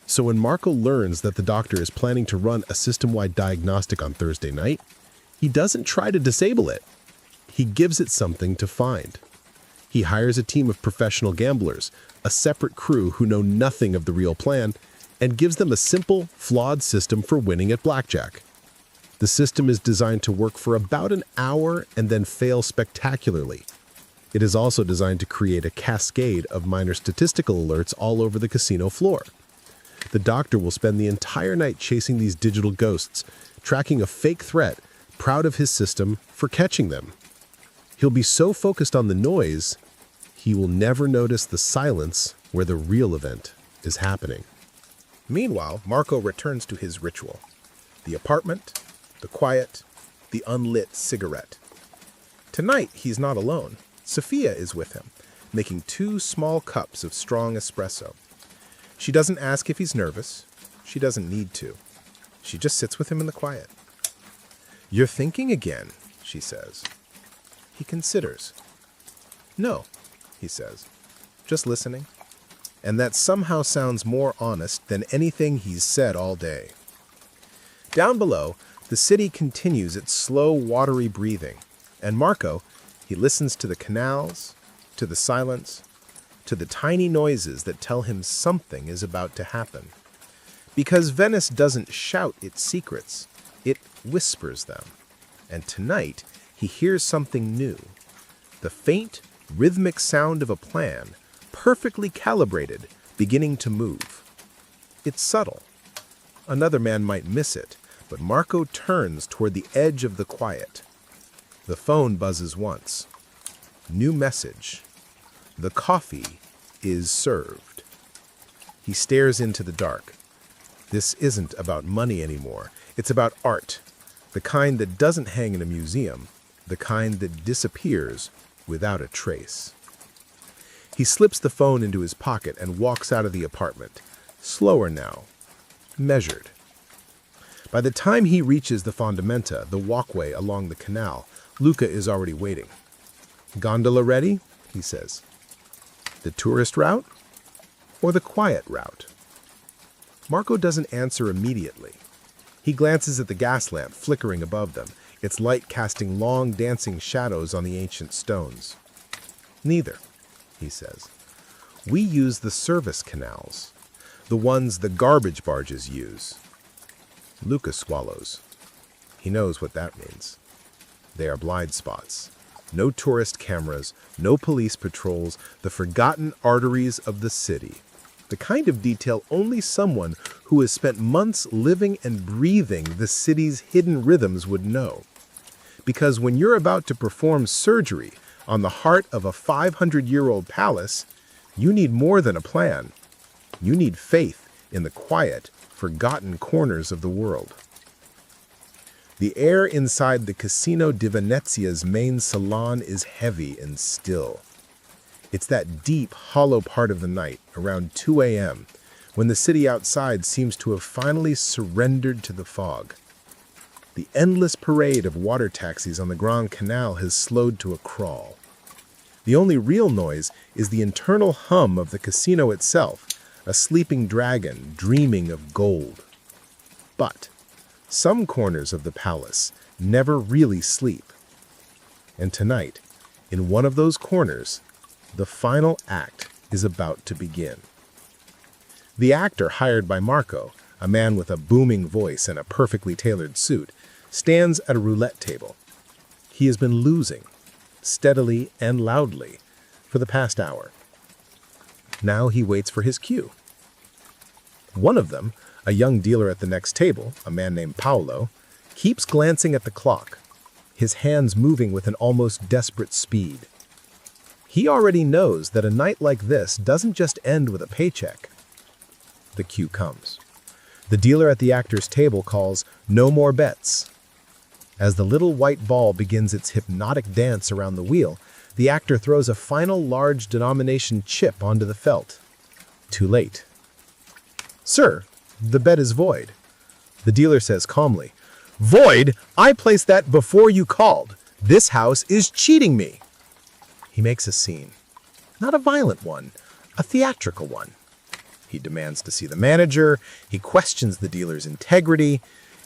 So when Marco learns that the doctor is planning to run a system-wide diagnostic on Thursday night, he doesn't try to disable it. He gives it something to find. He hires a team of professional gamblers, a separate crew who know nothing of the real plan, and gives them a simple, flawed system for winning at blackjack. The system is designed to work for about an hour and then fail spectacularly. It is also designed to create a cascade of minor statistical alerts all over the casino floor. The doctor will spend the entire night chasing these digital ghosts, tracking a fake threat, proud of his system for catching them. He'll be so focused on the noise, he will never notice the silence where the real event is happening. Meanwhile, Marco returns to his ritual. The apartment, the quiet, the unlit cigarette. Tonight, he's not alone. Sophia is with him, making 2 small cups of strong espresso. She doesn't ask if he's nervous. She doesn't need to. She just sits with him in the quiet. "You're thinking again," she says. He considers. "No," he says, "just listening." And that somehow sounds more honest than anything he's said all day. Down below, the city continues its slow, watery breathing, and Marco, he listens to the canals, to the silence, to the tiny noises that tell him something is about to happen. Because Venice doesn't shout its secrets, it whispers them. And tonight, he hears something new. The faint, rhythmic sound of a plan, perfectly calibrated, beginning to move. It's subtle. Another man might miss it, but Marco turns toward the edge of the quiet. The phone buzzes once. New message. The coffee is served. He stares into the dark. This isn't about money anymore. It's about art. The kind that doesn't hang in a museum. The kind that disappears without a trace. He slips the phone into his pocket and walks out of the apartment. Slower now. Measured. By the time he reaches the fondamenta, the walkway along the canal, Luca is already waiting. "Gondola ready?" he says. "The tourist route? Or the quiet route?" Marco doesn't answer immediately. He glances at the gas lamp flickering above them, its light casting long dancing shadows on the ancient stones. "Neither," he says. "We use the service canals, the ones the garbage barges use." Luca swallows. He knows what that means. They are blind spots. No tourist cameras, no police patrols, the forgotten arteries of the city. The kind of detail only someone who has spent months living and breathing the city's hidden rhythms would know. Because when you're about to perform surgery on the heart of a 500-year-old palace, you need more than a plan. You need faith in the quiet, forgotten corners of the world. The air inside the Casino di Venezia's main salon is heavy and still. It's that deep, hollow part of the night, around 2 a.m., when the city outside seems to have finally surrendered to the fog. The endless parade of water taxis on the Grand Canal has slowed to a crawl. The only real noise is the internal hum of the casino itself, a sleeping dragon dreaming of gold. But some corners of the palace never really sleep. And tonight, in one of those corners, the final act is about to begin. The actor hired by Marco, a man with a booming voice and a perfectly tailored suit, stands at a roulette table. He has been losing, steadily and loudly, for the past hour. Now he waits for his cue. One of them, a young dealer at the next table, a man named Paolo, keeps glancing at the clock, his hands moving with an almost desperate speed. He already knows that a night like this doesn't just end with a paycheck. The cue comes. The dealer at the actor's table calls, "No more bets." As the little white ball begins its hypnotic dance around the wheel, the actor throws a final large denomination chip onto the felt. Too late. "Sir, the bet is void." The dealer says calmly, "Void? I placed that before you called. This house is cheating me." He makes a scene. Not a violent one, a theatrical one. He demands to see the manager. He questions the dealer's integrity.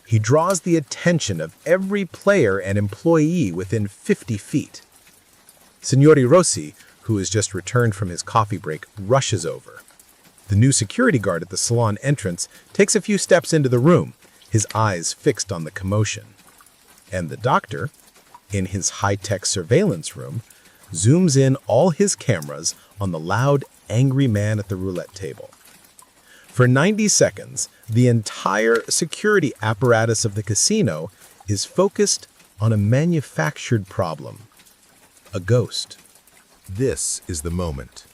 He draws the attention of every player and employee within 50 feet. Signori Rossi, who has just returned from his coffee break, rushes over. The new security guard at the salon entrance takes a few steps into the room, his eyes fixed on the commotion. And the doctor, in his high-tech surveillance room, zooms in all his cameras on the loud, angry man at the roulette table. For 90 seconds, the entire security apparatus of the casino is focused on a manufactured problem: a ghost. This is the moment.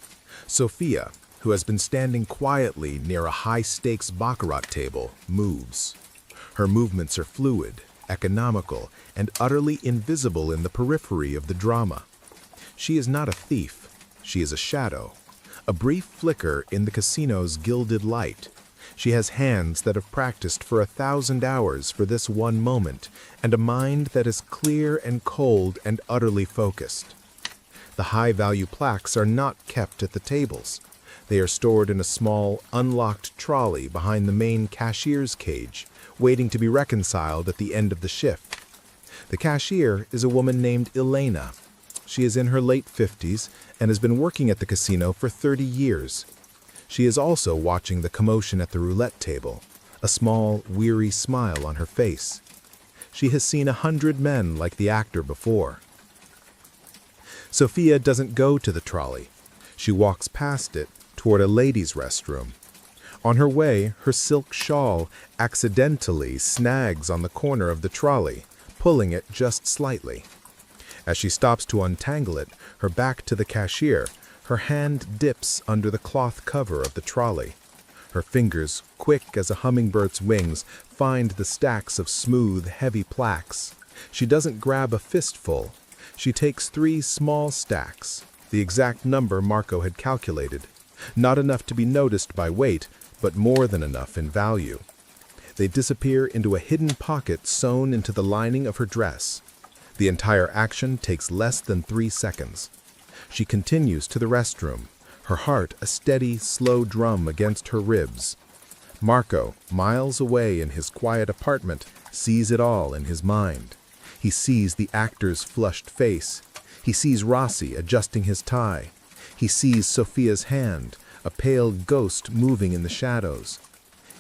Sophia, who has been standing quietly near a high-stakes baccarat table, moves. Her movements are fluid, economical, and utterly invisible in the periphery of the drama. She is not a thief. She is a shadow, a brief flicker in the casino's gilded light. She has hands that have practiced for 1,000 hours for this one moment, and a mind that is clear and cold and utterly focused. The high-value plaques are not kept at the tables. They are stored in a small, unlocked trolley behind the main cashier's cage, waiting to be reconciled at the end of the shift. The cashier is a woman named Elena. She is in her late 50s and has been working at the casino for 30 years. She is also watching the commotion at the roulette table, a small, weary smile on her face. She has seen 100 men like the actor before. Sophia doesn't go to the trolley. She walks past it toward a ladies' restroom. On her way, her silk shawl accidentally snags on the corner of the trolley, pulling it just slightly. As she stops to untangle it, her back to the cashier, her hand dips under the cloth cover of the trolley. Her fingers, quick as a hummingbird's wings, find the stacks of smooth, heavy plaques. She doesn't grab a fistful. She takes 3 small stacks, the exact number Marco had calculated. Not enough to be noticed by weight, but more than enough in value. They disappear into a hidden pocket sewn into the lining of her dress. The entire action takes less than 3 seconds. She continues to the restroom, her heart a steady, slow drum against her ribs. Marco, miles away in his quiet apartment, sees it all in his mind. He sees the actor's flushed face. He sees Rossi adjusting his tie. He sees Sophia's hand, a pale ghost moving in the shadows.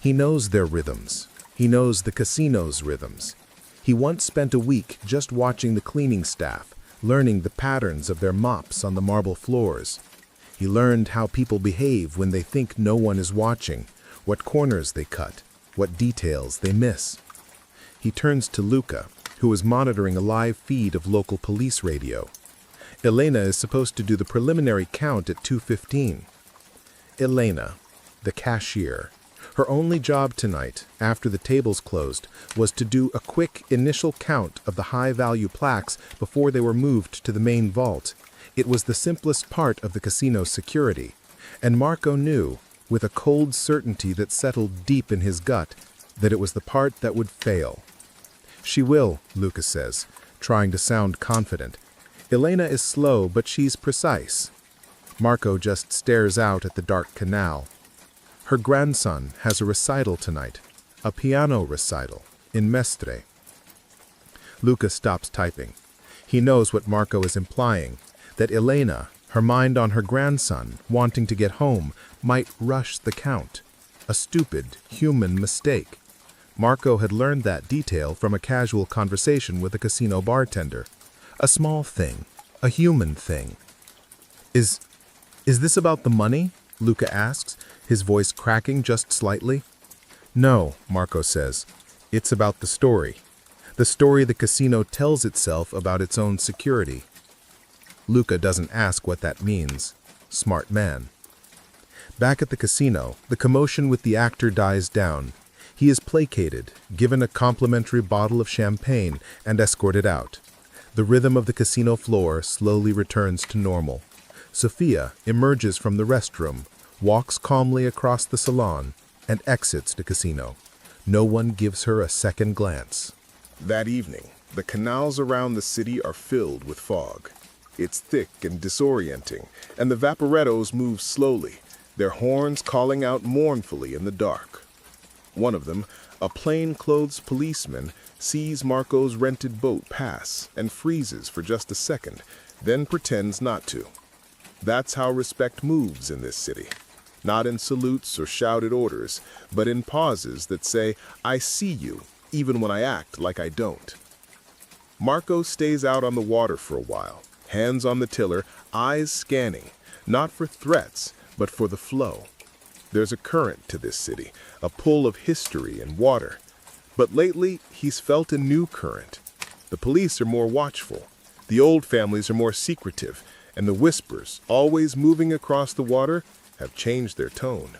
He knows their rhythms. He knows the casino's rhythms. He once spent a week just watching the cleaning staff, learning the patterns of their mops on the marble floors. He learned how people behave when they think no one is watching, what corners they cut, what details they miss. He turns to Luca, who is monitoring a live feed of local police radio. Elena is supposed to do the preliminary count at 2:15. Elena, the cashier. Her only job tonight, after the tables closed, was to do a quick initial count of the high-value plaques before they were moved to the main vault. It was the simplest part of the casino's security, and Marco knew, with a cold certainty that settled deep in his gut, that it was the part that would fail. She will, Lucas says, trying to sound confident. Elena is slow, but she's precise. Marco just stares out at the dark canal. Her grandson has a recital tonight, a piano recital, in Mestre. Lucas stops typing. He knows what Marco is implying, that Elena, her mind on her grandson, wanting to get home, might rush the count. A stupid, human mistake. Marco had learned that detail from a casual conversation with a casino bartender. A small thing, a human thing. Is this about the money? Luca asks, his voice cracking just slightly. No, Marco says. It's about the story. The story the casino tells itself about its own security. Luca doesn't ask what that means. Smart man. Back at the casino, the commotion with the actor dies down. He is placated, given a complimentary bottle of champagne, and escorted out. The rhythm of the casino floor slowly returns to normal. Sophia emerges from the restroom, walks calmly across the salon, and exits the casino. No one gives her a second glance. That evening, the canals around the city are filled with fog. It's thick and disorienting, and the vaporettos move slowly, their horns calling out mournfully in the dark. One of them, a plainclothes policeman, sees Marco's rented boat pass and freezes for just a second, then pretends not to. That's how respect moves in this city. Not in salutes or shouted orders, but in pauses that say, "I see you," even when I act like I don't. Marco stays out on the water for a while, hands on the tiller, eyes scanning, not for threats, but for the flow. There's a current to this city, a pull of history and water. But lately, he's felt a new current. The police are more watchful, the old families are more secretive, and the whispers, always moving across the water, have changed their tone.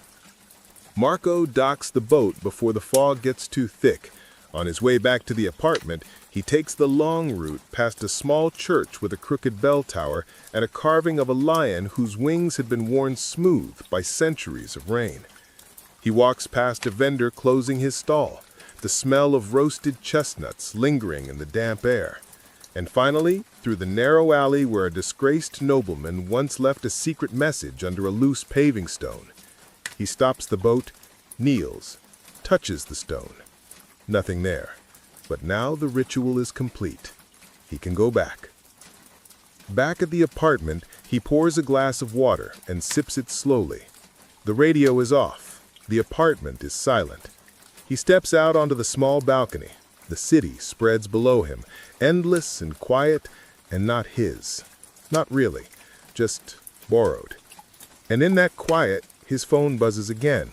Marco docks the boat before the fog gets too thick. On his way back to the apartment, he takes the long route past a small church with a crooked bell tower and a carving of a lion whose wings had been worn smooth by centuries of rain. He walks past a vendor closing his stall, the smell of roasted chestnuts lingering in the damp air. And finally, through the narrow alley where a disgraced nobleman once left a secret message under a loose paving stone. He stops the boat, kneels, touches the stone. Nothing there. But now the ritual is complete. He can go back. Back at the apartment, he pours a glass of water and sips it slowly. The radio is off. The apartment is silent. He steps out onto the small balcony. The city spreads below him, endless and quiet, and not his. Not really, just borrowed. And in that quiet, his phone buzzes again.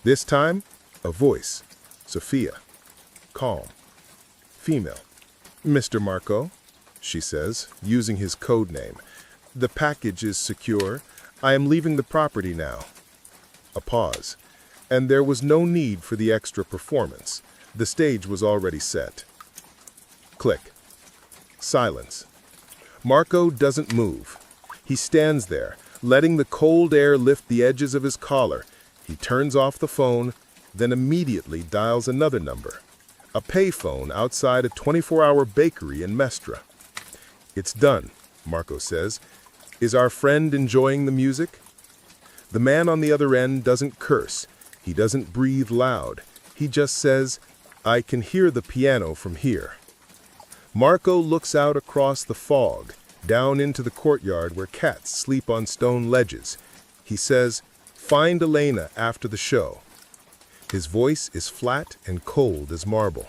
This time, a voice. Sophia. Calm. Female. "Mr. Marco," she says, using his code name. "The package is secure. I am leaving the property now." A pause. And there was no need for the extra performance. The stage was already set. Click. Silence. Marco doesn't move. He stands there, letting the cold air lift the edges of his collar. He turns off the phone, then immediately dials another number. A payphone outside a 24-hour bakery in Mestre. "It's done," Marco says. "Is our friend enjoying the music?" The man on the other end doesn't curse. He doesn't breathe loud. He just says, "I can hear the piano from here." Marco looks out across the fog, down into the courtyard where cats sleep on stone ledges. He says, "Find Elena after the show." His voice is flat and cold as marble.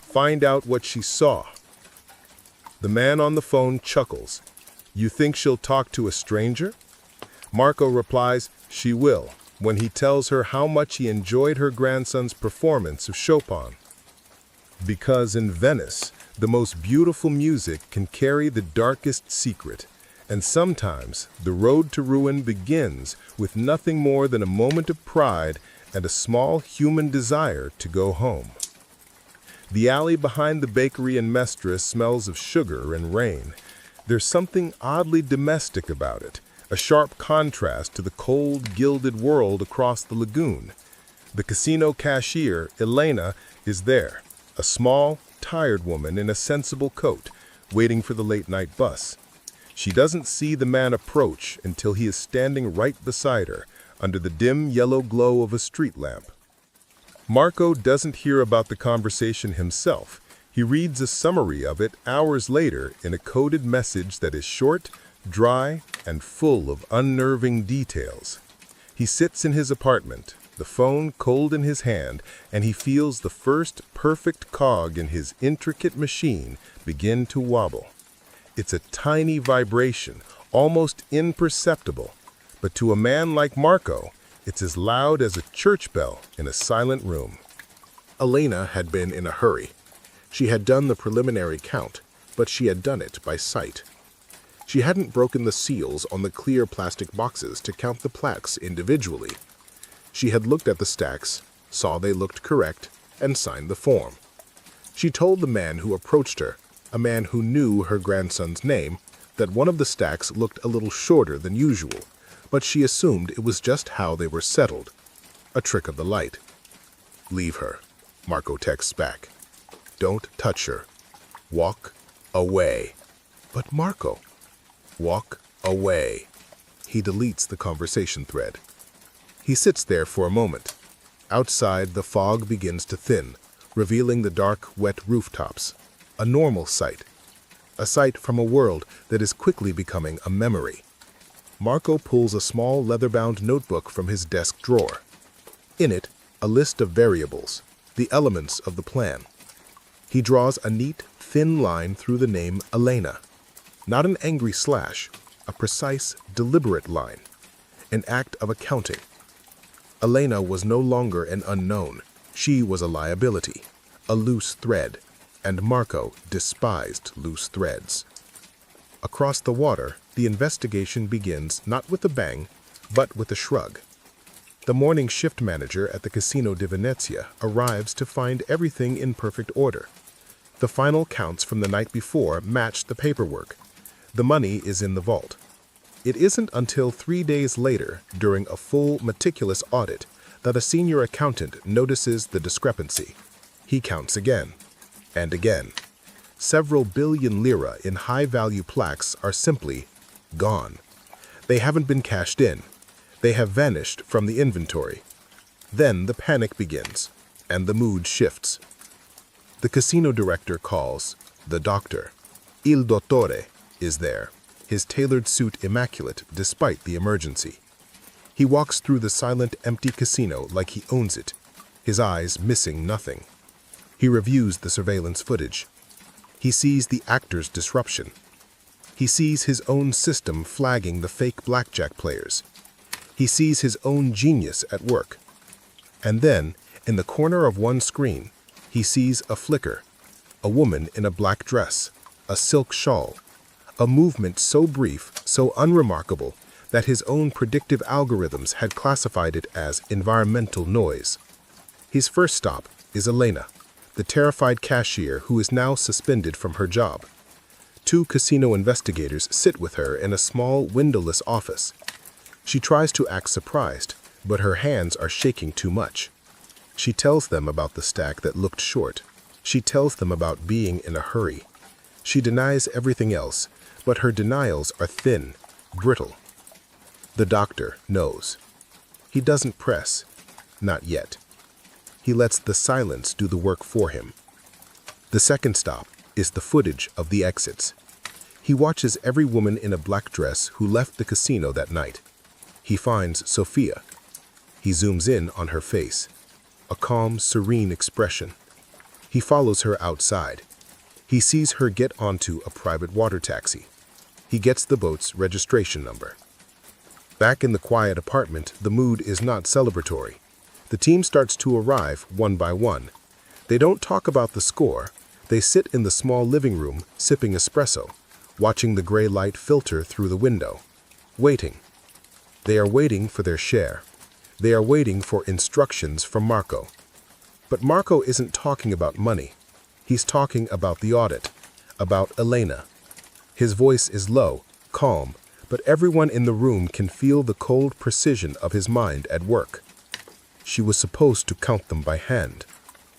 "Find out what she saw." The man on the phone chuckles. "You think she'll talk to a stranger?" Marco replies, "She will," when he tells her how much he enjoyed her grandson's performance of Chopin. Because in Venice, the most beautiful music can carry the darkest secret, and sometimes the road to ruin begins with nothing more than a moment of pride and a small human desire to go home. The alley behind the bakery in Mestre smells of sugar and rain. There's something oddly domestic about it, a sharp contrast to the cold, gilded world across the lagoon. The casino cashier, Elena, is there, a small, tired woman in a sensible coat, waiting for the late-night bus. She doesn't see the man approach until he is standing right beside her, under the dim yellow glow of a street lamp. Marco doesn't hear about the conversation himself. He reads a summary of it hours later in a coded message that is short, dry, and full of unnerving details. He sits in his apartment, the phone cold in his hand, and he feels the first perfect cog in his intricate machine begin to wobble. It's a tiny vibration, almost imperceptible, but to a man like Marco, it's as loud as a church bell in a silent room. Elena had been in a hurry. She had done the preliminary count, but she had done it by sight. She hadn't broken the seals on the clear plastic boxes to count the plaques individually. She had looked at the stacks, saw they looked correct, and signed the form. She told the man who approached her, a man who knew her grandson's name, that one of the stacks looked a little shorter than usual, but she assumed it was just how they were settled. A trick of the light. "Leave her," Marco texts back. "Don't touch her. Walk away." "But Marco..." "Walk away." He deletes the conversation thread. He sits there for a moment. Outside, the fog begins to thin, revealing the dark, wet rooftops. A normal sight. A sight from a world that is quickly becoming a memory. Marco pulls a small leather-bound notebook from his desk drawer. In it, a list of variables, the elements of the plan. He draws a neat, thin line through the name Elena. Not an angry slash, a precise, deliberate line. An act of accounting. Elena was no longer an unknown. She was a liability, a loose thread, and Marco despised loose threads. Across the water, the investigation begins not with a bang, but with a shrug. The morning shift manager at the Casino di Venezia arrives to find everything in perfect order. The final counts from the night before match the paperwork. The money is in the vault. It isn't until 3 days later, during a full, meticulous audit, that a senior accountant notices the discrepancy. He counts again, and again. Several billion lira in high-value plaques are simply gone. They haven't been cashed in. They have vanished from the inventory. Then the panic begins, and the mood shifts. The casino director calls. The doctor, Il Dottore, is there, his tailored suit immaculate despite the emergency. He walks through the silent, empty casino like he owns it, his eyes missing nothing. He reviews the surveillance footage. He sees the actor's disruption. He sees his own system flagging the fake blackjack players. He sees his own genius at work. And then, in the corner of one screen, he sees a flicker, a woman in a black dress, a silk shawl, a movement so brief, so unremarkable, that his own predictive algorithms had classified it as environmental noise. His first stop is Elena, the terrified cashier who is now suspended from her job. 2 casino investigators sit with her in a small, windowless office. She tries to act surprised, but her hands are shaking too much. She tells them about the stack that looked short. She tells them about being in a hurry. She denies everything else, but her denials are thin, brittle. The doctor knows. He doesn't press, not yet. He lets the silence do the work for him. The second stop is the footage of the exits. He watches every woman in a black dress who left the casino that night. He finds Sophia. He zooms in on her face. A calm, serene expression. He follows her outside. He sees her get onto a private water taxi. He gets the boat's registration number. Back in the quiet apartment, the mood is not celebratory. The team starts to arrive one by one. They don't talk about the score. They sit in the small living room, sipping espresso, watching the gray light filter through the window, waiting. They are waiting for their share. They are waiting for instructions from Marco. But Marco isn't talking about money. He's talking about the audit, about Elena. His voice is low, calm, but everyone in the room can feel the cold precision of his mind at work. She was supposed to count them by hand,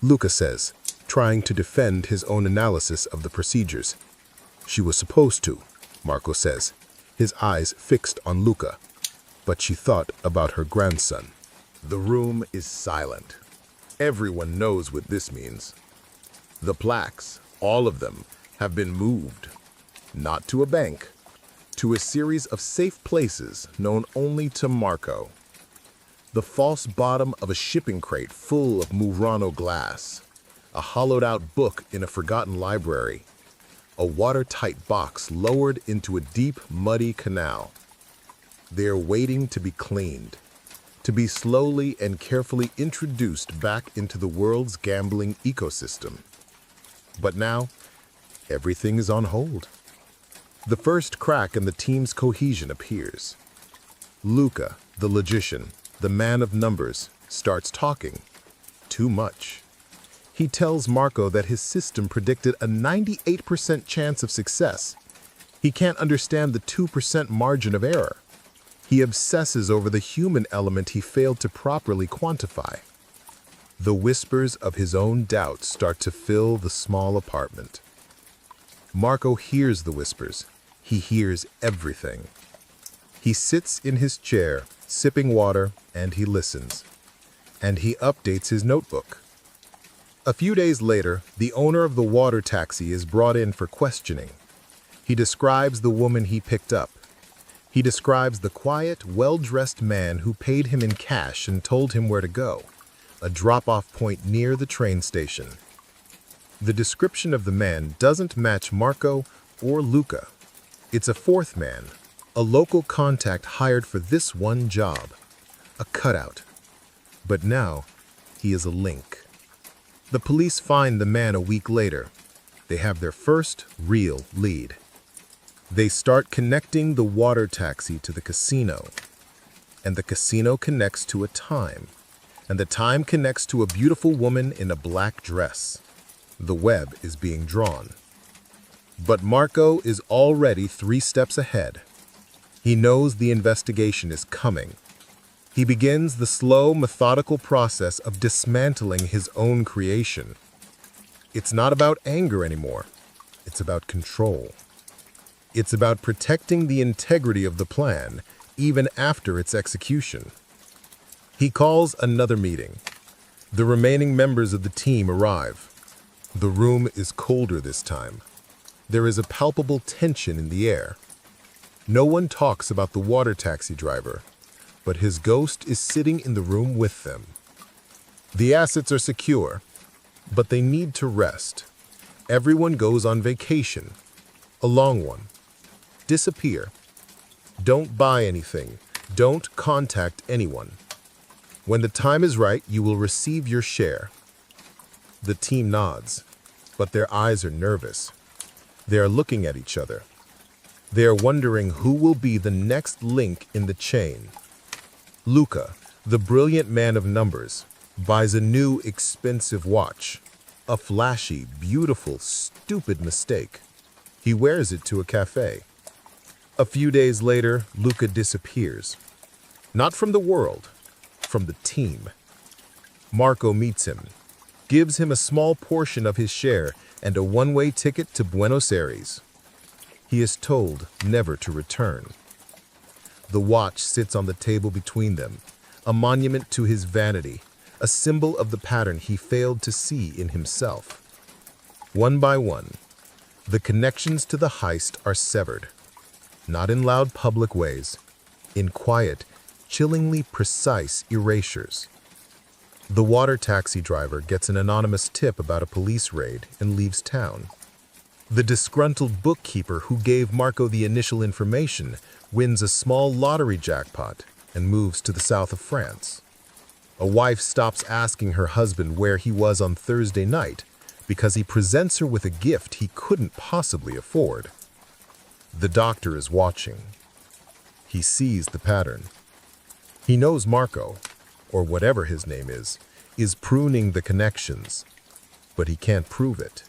Luca says, trying to defend his own analysis of the procedures. She was supposed to, Marco says, his eyes fixed on Luca. But she thought about her grandson. The room is silent. Everyone knows what this means. The plaques, all of them, have been moved. Not to a bank, to a series of safe places known only to Marco. The false bottom of a shipping crate full of Murano glass. A hollowed-out book in a forgotten library. A watertight box lowered into a deep, muddy canal. They are waiting to be cleaned, to be slowly and carefully introduced back into the world's gambling ecosystem. But now, everything is on hold. The first crack in the team's cohesion appears. Luca, the logician, the man of numbers, starts talking. Too much. He tells Marco that his system predicted a 98% chance of success. He can't understand the 2% margin of error. He obsesses over the human element he failed to properly quantify. The whispers of his own doubts start to fill the small apartment. Marco hears the whispers. He hears everything. He sits in his chair, sipping water, and he listens. And he updates his notebook. A few days later, the owner of the water taxi is brought in for questioning. He describes the woman he picked up. He describes the quiet, well-dressed man who paid him in cash and told him where to go, a drop-off point near the train station. The description of the man doesn't match Marco or Luca. It's a fourth man, a local contact hired for this one job, a cutout. But now, he is a link. The police find the man a week later. They have their first real lead. They start connecting the water taxi to the casino. And the casino connects to a time. And the time connects to a beautiful woman in a black dress. The web is being drawn. But Marco is already 3 steps ahead. He knows the investigation is coming. He begins the slow, methodical process of dismantling his own creation. It's not about anger anymore. It's about control. It's about protecting the integrity of the plan, even after its execution. He calls another meeting. The remaining members of the team arrive. The room is colder this time. There is a palpable tension in the air. No one talks about the water taxi driver, but his ghost is sitting in the room with them. The assets are secure, but they need to rest. Everyone goes on vacation, a long one. Disappear. Don't buy anything. Don't contact anyone. When the time is right, you will receive your share. The team nods, but their eyes are nervous. They are looking at each other. They are wondering who will be the next link in the chain. Luca, the brilliant man of numbers, buys a new expensive watch. A flashy, beautiful, stupid mistake. He wears it to a cafe. A few days later, Luca disappears. Not from the world, from the team. Marco meets him, gives him a small portion of his share and a one-way ticket to Buenos Aires. He is told never to return. The watch sits on the table between them, a monument to his vanity, a symbol of the pattern he failed to see in himself. One by one, the connections to the heist are severed. Not in loud public ways, in quiet, chillingly precise erasures. The water taxi driver gets an anonymous tip about a police raid and leaves town. The disgruntled bookkeeper who gave Marco the initial information wins a small lottery jackpot and moves to the south of France. A wife stops asking her husband where he was on Thursday night because he presents her with a gift he couldn't possibly afford. The doctor is watching. He sees the pattern. He knows Marco, or whatever his name is pruning the connections, but he can't prove it.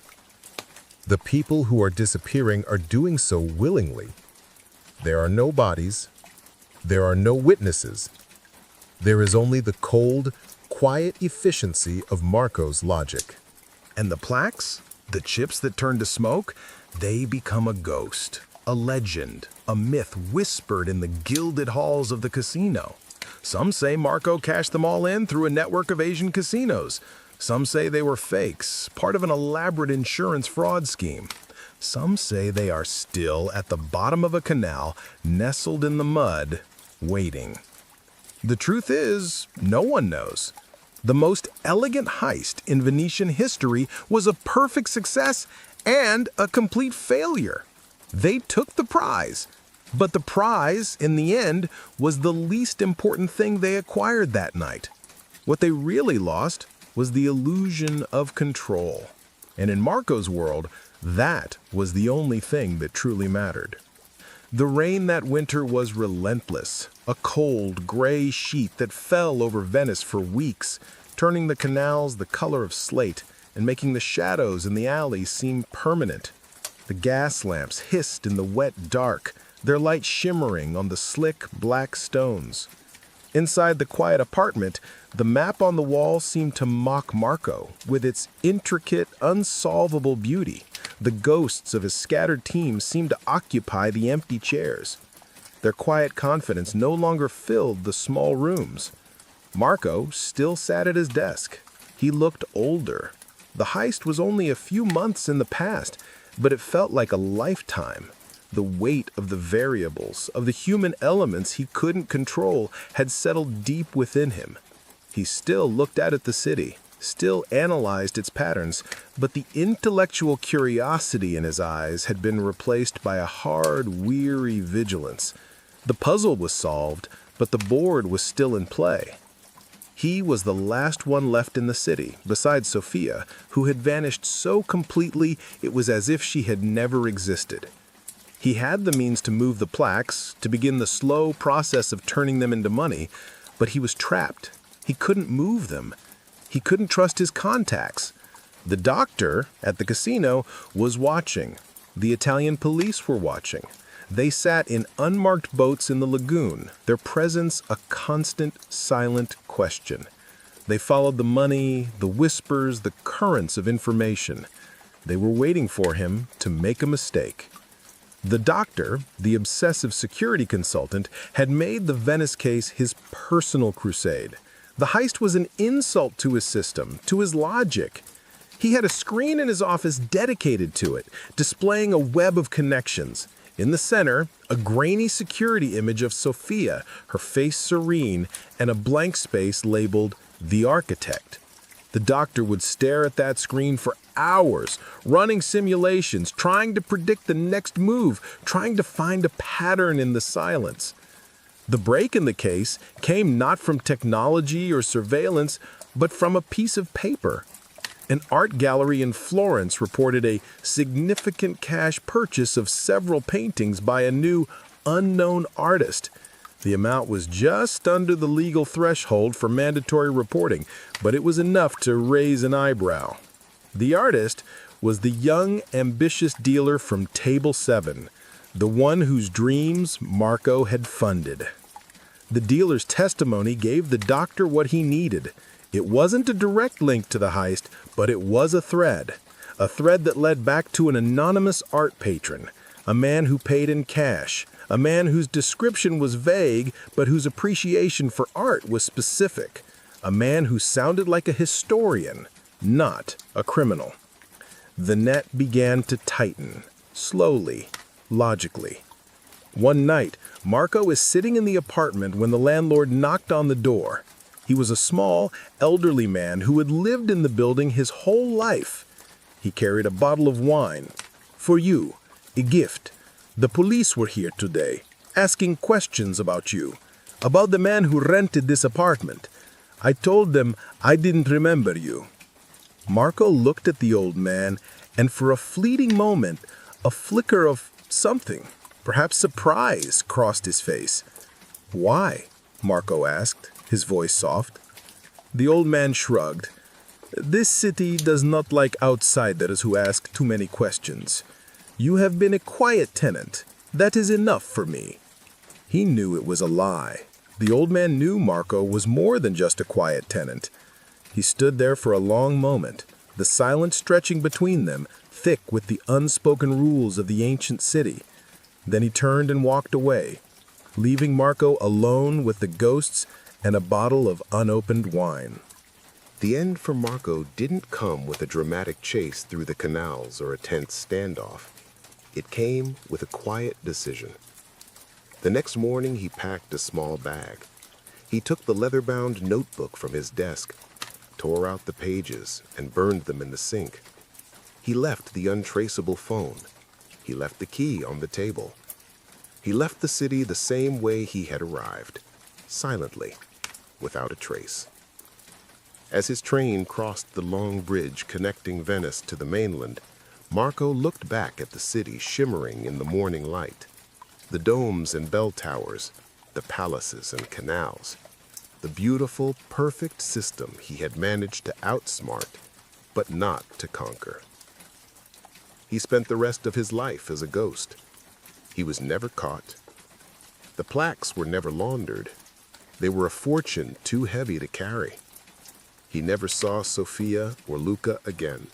The people who are disappearing are doing so willingly. There are no bodies. There are no witnesses. There is only the cold, quiet efficiency of Marco's logic. And the plaques, the chips that turn to smoke, they become a ghost, a legend, a myth whispered in the gilded halls of the casino. Some say Marco cashed them all in through a network of Asian casinos. Some say they were fakes, part of an elaborate insurance fraud scheme. Some say they are still at the bottom of a canal, nestled in the mud, waiting. The truth is, no one knows. The most elegant heist in Venetian history was a perfect success and a complete failure. They took the prize, but the prize, in the end, was the least important thing they acquired that night. What they really lost was the illusion of control. And in Marco's world, that was the only thing that truly mattered. The rain that winter was relentless, a cold, gray sheet that fell over Venice for weeks, turning the canals the color of slate and making the shadows in the alleys seem permanent. The gas lamps hissed in the wet dark, their light shimmering on the slick, black stones. Inside the quiet apartment, the map on the wall seemed to mock Marco with its intricate, unsolvable beauty. The ghosts of his scattered team seemed to occupy the empty chairs. Their quiet confidence no longer filled the small rooms. Marco still sat at his desk. He looked older. The heist was only a few months in the past, but it felt like a lifetime. The weight of the variables, of the human elements he couldn't control, had settled deep within him. He still looked out at the city, still analyzed its patterns, but the intellectual curiosity in his eyes had been replaced by a hard, weary vigilance. The puzzle was solved, but the board was still in play. He was the last one left in the city, besides Sophia, who had vanished so completely it was as if she had never existed. He had the means to move the plaques, to begin the slow process of turning them into money, but he was trapped. He couldn't move them. He couldn't trust his contacts. The doctor at the casino was watching. The Italian police were watching. They sat in unmarked boats in the lagoon, their presence a constant, silent question. They followed the money, the whispers, the currents of information. They were waiting for him to make a mistake. The doctor, the obsessive security consultant, had made the Venice case his personal crusade. The heist was an insult to his system, to his logic. He had a screen in his office dedicated to it, displaying a web of connections. In the center, a grainy security image of Sophia, her face serene, and a blank space labeled The Architect. The doctor would stare at that screen for hours, running simulations, trying to predict the next move, trying to find a pattern in the silence. The break in the case came not from technology or surveillance, but from a piece of paper. An art gallery in Florence reported a significant cash purchase of several paintings by a new, unknown artist. The amount was just under the legal threshold for mandatory reporting, but it was enough to raise an eyebrow. The artist was the young, ambitious dealer from Table 7, the one whose dreams Marco had funded. The dealer's testimony gave the doctor what he needed. It wasn't a direct link to the heist, but it was a thread that led back to an anonymous art patron, a man who paid in cash, a man whose description was vague but whose appreciation for art was specific, a man who sounded like a historian, not a criminal. The net began to tighten, slowly, logically. One night, Marco is sitting in the apartment when the landlord knocked on the door. He was a small, elderly man who had lived in the building his whole life. He carried a bottle of wine. "For you, a gift. The police were here today, asking questions about you, about the man who rented this apartment. I told them I didn't remember you." Marco looked at the old man, and for a fleeting moment, a flicker of something, perhaps surprise, crossed his face. "Why?" Marco asked, his voice soft. The old man shrugged. "This city does not like outsiders who ask too many questions. You have been a quiet tenant. That is enough for me." He knew it was a lie. The old man knew Marco was more than just a quiet tenant. He stood there for a long moment, the silence stretching between them, thick with the unspoken rules of the ancient city. Then he turned and walked away, leaving Marco alone with the ghosts and a bottle of unopened wine. The end for Marco didn't come with a dramatic chase through the canals or a tense standoff. It came with a quiet decision. The next morning he packed a small bag. He took the leather-bound notebook from his desk, tore out the pages, and burned them in the sink. He left the untraceable phone. He left the key on the table. He left the city the same way he had arrived, silently, without a trace. As his train crossed the long bridge connecting Venice to the mainland, Marco looked back at the city shimmering in the morning light. The domes and bell towers, the palaces and canals, the beautiful, perfect system he had managed to outsmart, but not to conquer. He spent the rest of his life as a ghost. He was never caught. The plaques were never laundered. They were a fortune too heavy to carry. He never saw Sophia or Luca again.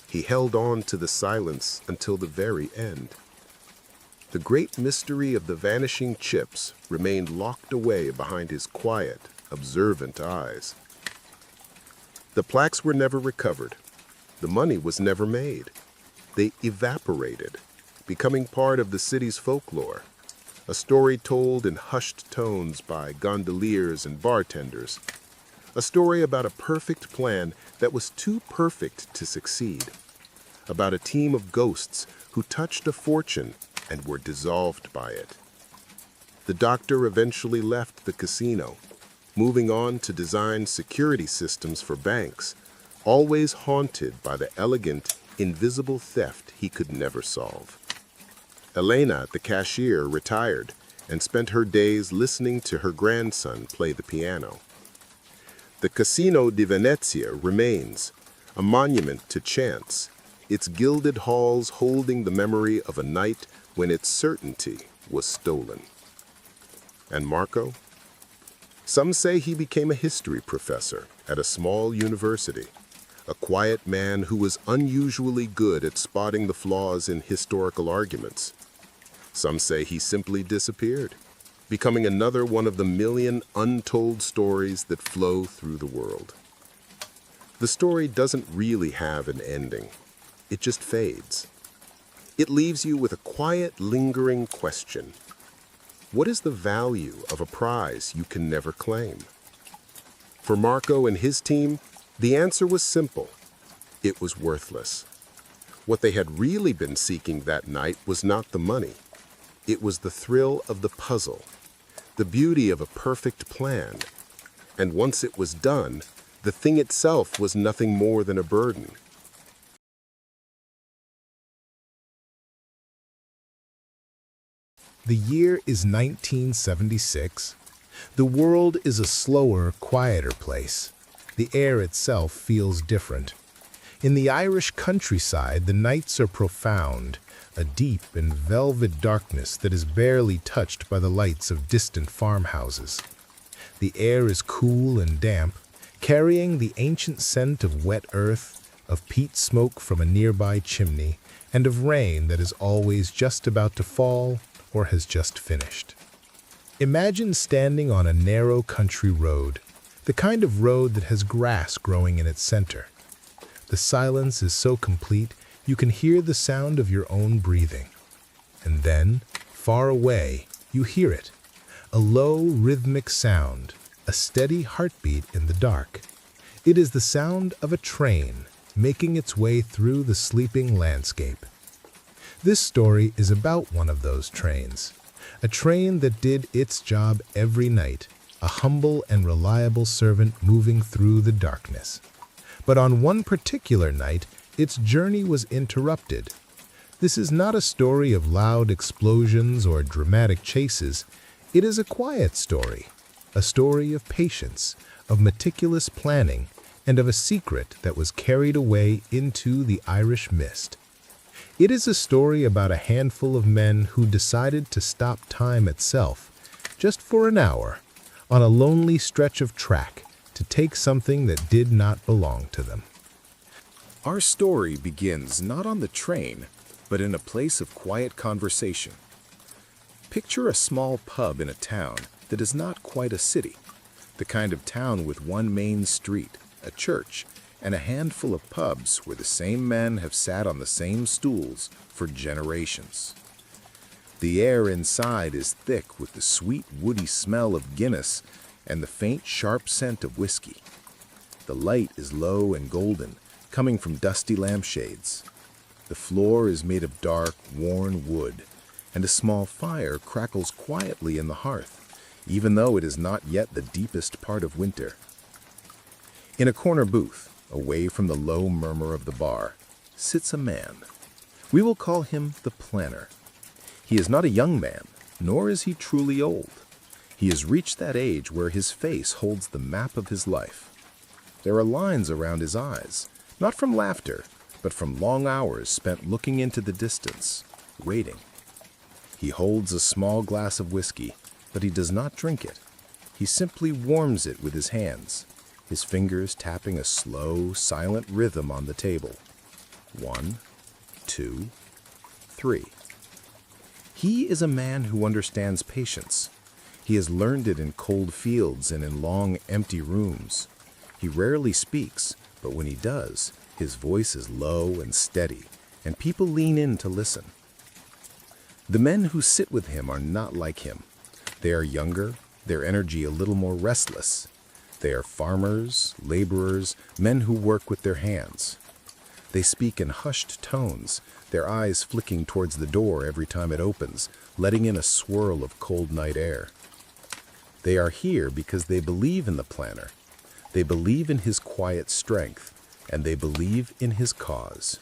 He held on to the silence until the very end. The great mystery of the vanishing chips remained locked away behind his quiet, observant eyes. The plaques were never recovered. The money was never made. They evaporated, becoming part of the city's folklore, a story told in hushed tones by gondoliers and bartenders, a story about a perfect plan that was too perfect to succeed, about a team of ghosts who touched a fortune and were dissolved by it. The doctor eventually left the casino, moving on to design security systems for banks, always haunted by the elegant, invisible theft he could never solve. Elena, the cashier, retired and spent her days listening to her grandson play the piano. The Casino di Venezia remains, a monument to chance, its gilded halls holding the memory of a night when its certainty was stolen. And Marco? Some say he became a history professor at a small university, a quiet man who was unusually good at spotting the flaws in historical arguments. Some say he simply disappeared, becoming another one of the million untold stories that flow through the world. The story doesn't really have an ending. It just fades. It leaves you with a quiet, lingering question. What is the value of a prize you can never claim? For Marco and his team, the answer was simple. It was worthless. What they had really been seeking that night was not the money. It was the thrill of the puzzle, the beauty of a perfect plan. And once it was done, the thing itself was nothing more than a burden. The year is 1976. The world is a slower, quieter place. The air itself feels different. In the Irish countryside, the nights are profound, a deep and velvet darkness that is barely touched by the lights of distant farmhouses. The air is cool and damp, carrying the ancient scent of wet earth, of peat smoke from a nearby chimney, and of rain that is always just about to fall or has just finished. Imagine standing on a narrow country road, the kind of road that has grass growing in its center. The silence is so complete you can hear the sound of your own breathing. And then, far away, you hear it, a low, rhythmic sound, a steady heartbeat in the dark. It is the sound of a train making its way through the sleeping landscape. This story is about one of those trains, a train that did its job every night, a humble and reliable servant moving through the darkness. But on one particular night, its journey was interrupted. This is not a story of loud explosions or dramatic chases. It is a quiet story, a story of patience, of meticulous planning, and of a secret that was carried away into the Irish mist. It is a story about a handful of men who decided to stop time itself, just for an hour, on a lonely stretch of track, to take something that did not belong to them. Our story begins not on the train, but in a place of quiet conversation. Picture a small pub in a town that is not quite a city, the kind of town with one main street, a church, and a handful of pubs where the same men have sat on the same stools for generations. The air inside is thick with the sweet, woody smell of Guinness and the faint, sharp scent of whiskey. The light is low and golden, coming from dusty lampshades. The floor is made of dark, worn wood, and a small fire crackles quietly in the hearth, even though it is not yet the deepest part of winter. In a corner booth, away from the low murmur of the bar, sits a man. We will call him the planner. He is not a young man, nor is he truly old. He has reached that age where his face holds the map of his life. There are lines around his eyes, not from laughter, but from long hours spent looking into the distance, waiting. He holds a small glass of whiskey, but he does not drink it. He simply warms it with his hands, his fingers tapping a slow, silent rhythm on the table. 1, 2, 3. He is a man who understands patience. He has learned it in cold fields and in long, empty rooms. He rarely speaks, but when he does, his voice is low and steady, and people lean in to listen. The men who sit with him are not like him. They are younger, their energy a little more restless. They are farmers, laborers, men who work with their hands. They speak in hushed tones, their eyes flicking towards the door every time it opens, letting in a swirl of cold night air. They are here because they believe in the planner. They believe in his quiet strength, and they believe in his cause.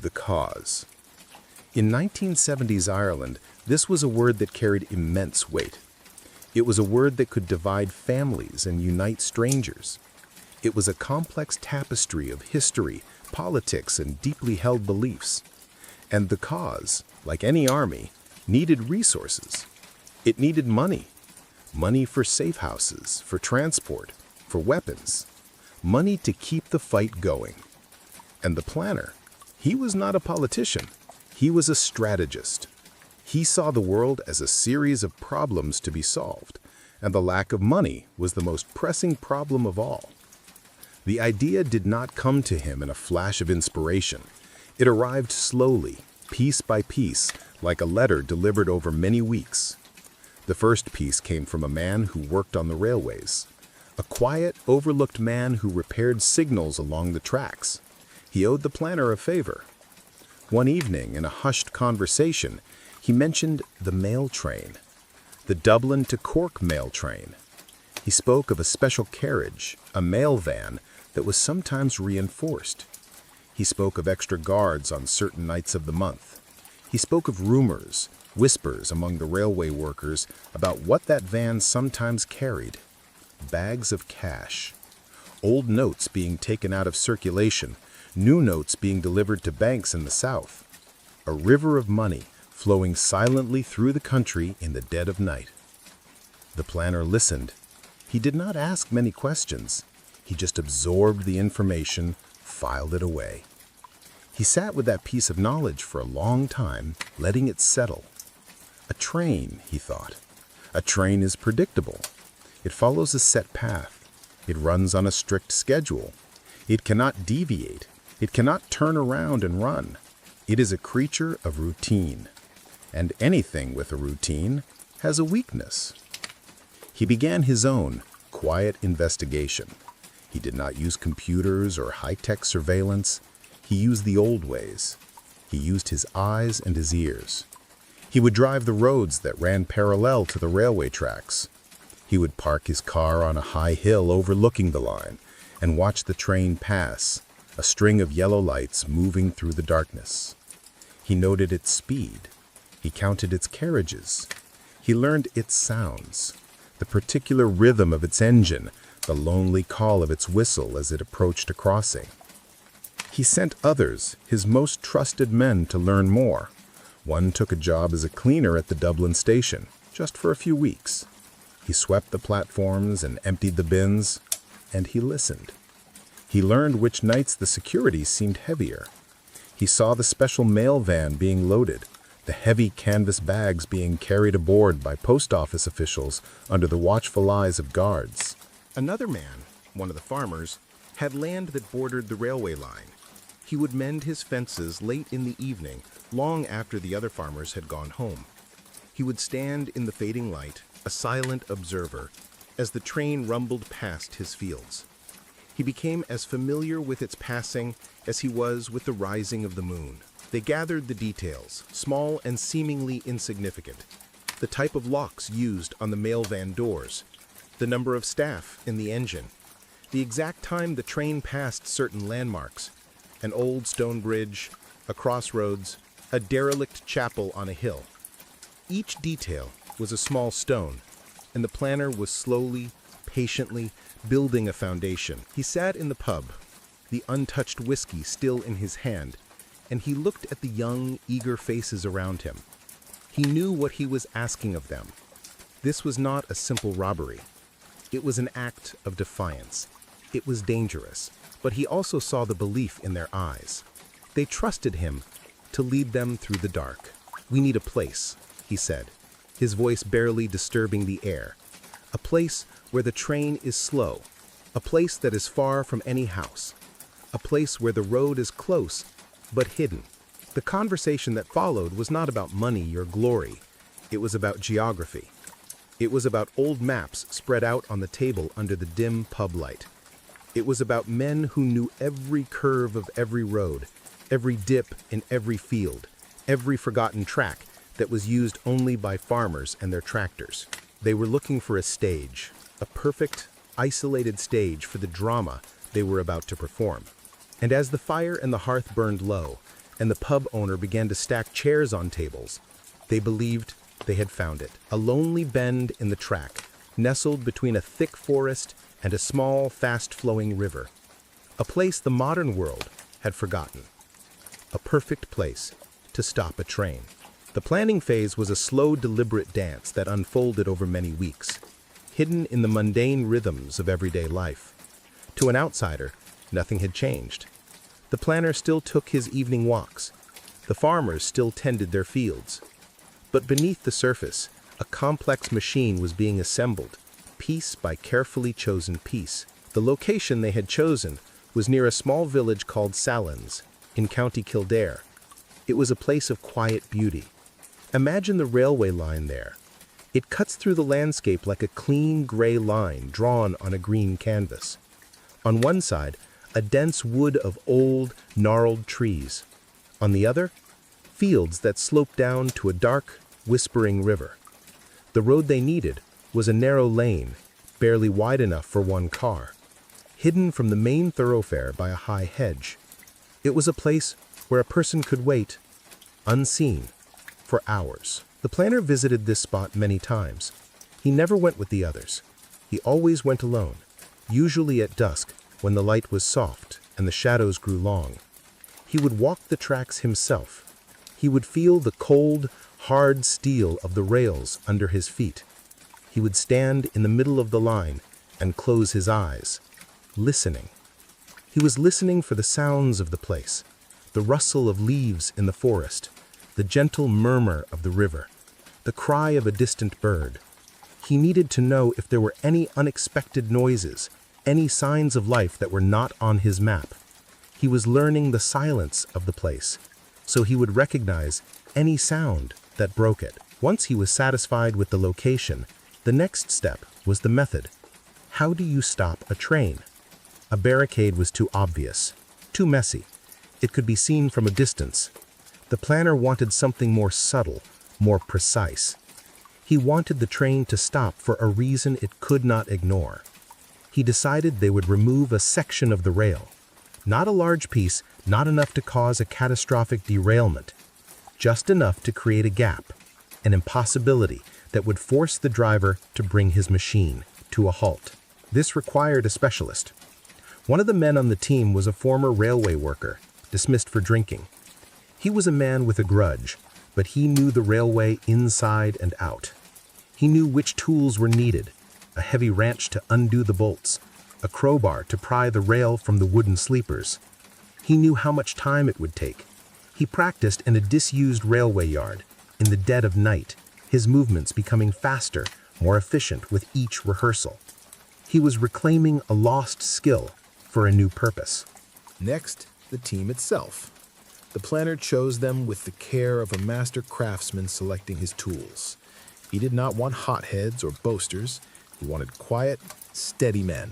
The cause. In 1970s Ireland, this was a word that carried immense weight. It was a word that could divide families and unite strangers. It was a complex tapestry of history, politics, and deeply held beliefs. And the cause, like any army, needed resources. It needed money. Money for safe houses, for transport, for weapons. Money to keep the fight going. And the planner, he was not a politician. He was a strategist. He saw the world as a series of problems to be solved, and the lack of money was the most pressing problem of all. The idea did not come to him in a flash of inspiration. It arrived slowly, piece by piece, like a letter delivered over many weeks. The first piece came from a man who worked on the railways, a quiet, overlooked man who repaired signals along the tracks. He owed the planner a favor. One evening, in a hushed conversation, he mentioned the mail train, the Dublin to Cork mail train. He spoke of a special carriage, a mail van, that was sometimes reinforced. He spoke of extra guards on certain nights of the month. He spoke of rumors, whispers among the railway workers about what that van sometimes carried. Bags of cash. Old notes being taken out of circulation, new notes being delivered to banks in the south. A river of money flowing silently through the country in the dead of night. The planner listened. He did not ask many questions. He just absorbed the information, filed it away. He sat with that piece of knowledge for a long time, letting it settle. A train, he thought. A train is predictable. It follows a set path. It runs on a strict schedule. It cannot deviate. It cannot turn around and run. It is a creature of routine. And anything with a routine has a weakness. He began his own quiet investigation. He did not use computers or high-tech surveillance. He used the old ways. He used his eyes and his ears. He would drive the roads that ran parallel to the railway tracks. He would park his car on a high hill overlooking the line and watch the train pass, a string of yellow lights moving through the darkness. He noted its speed. He counted its carriages. He learned its sounds, the particular rhythm of its engine, the lonely call of its whistle as it approached a crossing. He sent others, his most trusted men, to learn more. One took a job as a cleaner at the Dublin station, just for a few weeks. He swept the platforms and emptied the bins, and he listened. He learned which nights the security seemed heavier. He saw the special mail van being loaded, the heavy canvas bags being carried aboard by post office officials under the watchful eyes of guards. Another man, one of the farmers, had land that bordered the railway line. He would mend his fences late in the evening, long after the other farmers had gone home. He would stand in the fading light, a silent observer, as the train rumbled past his fields. He became as familiar with its passing as he was with the rising of the moon. They gathered the details, small and seemingly insignificant. The type of locks used on the mail van doors, the number of staff in the engine, the exact time the train passed certain landmarks, an old stone bridge, a crossroads, a derelict chapel on a hill. Each detail was a small stone, and the planner was slowly, patiently building a foundation. He sat in the pub, the untouched whiskey still in his hand, and he looked at the young, eager faces around him. He knew what he was asking of them. This was not a simple robbery. It was an act of defiance. It was dangerous, but he also saw the belief in their eyes. They trusted him to lead them through the dark. "We need a place," he said, his voice barely disturbing the air. "A place where the train is slow, a place that is far from any house, a place where the road is close but hidden." The conversation that followed was not about money or glory. It was about geography. It was about old maps spread out on the table under the dim pub light. It was about men who knew every curve of every road, every dip in every field, every forgotten track that was used only by farmers and their tractors. They were looking for a stage, a perfect, isolated stage for the drama they were about to perform. And as the fire and the hearth burned low, and the pub owner began to stack chairs on tables, they believed they had found it. A lonely bend in the track, nestled between a thick forest and a small, fast-flowing river. A place the modern world had forgotten. A perfect place to stop a train. The planning phase was a slow, deliberate dance that unfolded over many weeks, hidden in the mundane rhythms of everyday life. To an outsider, nothing had changed. The planner still took his evening walks. The farmers still tended their fields. But beneath the surface, a complex machine was being assembled, piece by carefully chosen piece. The location they had chosen was near a small village called Sallins, in County Kildare. It was a place of quiet beauty. Imagine the railway line there. It cuts through the landscape like a clean gray line drawn on a green canvas. On one side, a dense wood of old, gnarled trees. On the other, fields that sloped down to a dark, whispering river. The road they needed was a narrow lane, barely wide enough for one car, hidden from the main thoroughfare by a high hedge. It was a place where a person could wait, unseen, for hours. The planner visited this spot many times. He never went with the others. He always went alone, usually at dusk, when the light was soft and the shadows grew long. He would walk the tracks himself. He would feel the cold, hard steel of the rails under his feet. He would stand in the middle of the line and close his eyes, listening. He was listening for the sounds of the place, the rustle of leaves in the forest, the gentle murmur of the river, the cry of a distant bird. He needed to know if there were any unexpected noises, any signs of life that were not on his map. He was learning the silence of the place, so he would recognize any sound that broke it. Once he was satisfied with the location, the next step was the method. How do you stop a train? A barricade was too obvious, too messy. It could be seen from a distance. The planner wanted something more subtle, more precise. He wanted the train to stop for a reason it could not ignore. He decided they would remove a section of the rail. Not a large piece, not enough to cause a catastrophic derailment. Just enough to create a gap, an impossibility that would force the driver to bring his machine to a halt. This required a specialist. One of the men on the team was a former railway worker, dismissed for drinking. He was a man with a grudge, but he knew the railway inside and out. He knew which tools were needed, a heavy wrench to undo the bolts, a crowbar to pry the rail from the wooden sleepers. He knew how much time it would take. He practiced in a disused railway yard, in the dead of night, his movements becoming faster, more efficient with each rehearsal. He was reclaiming a lost skill for a new purpose. Next, the team itself. The planner chose them with the care of a master craftsman selecting his tools. He did not want hotheads or boasters. He wanted quiet, steady men.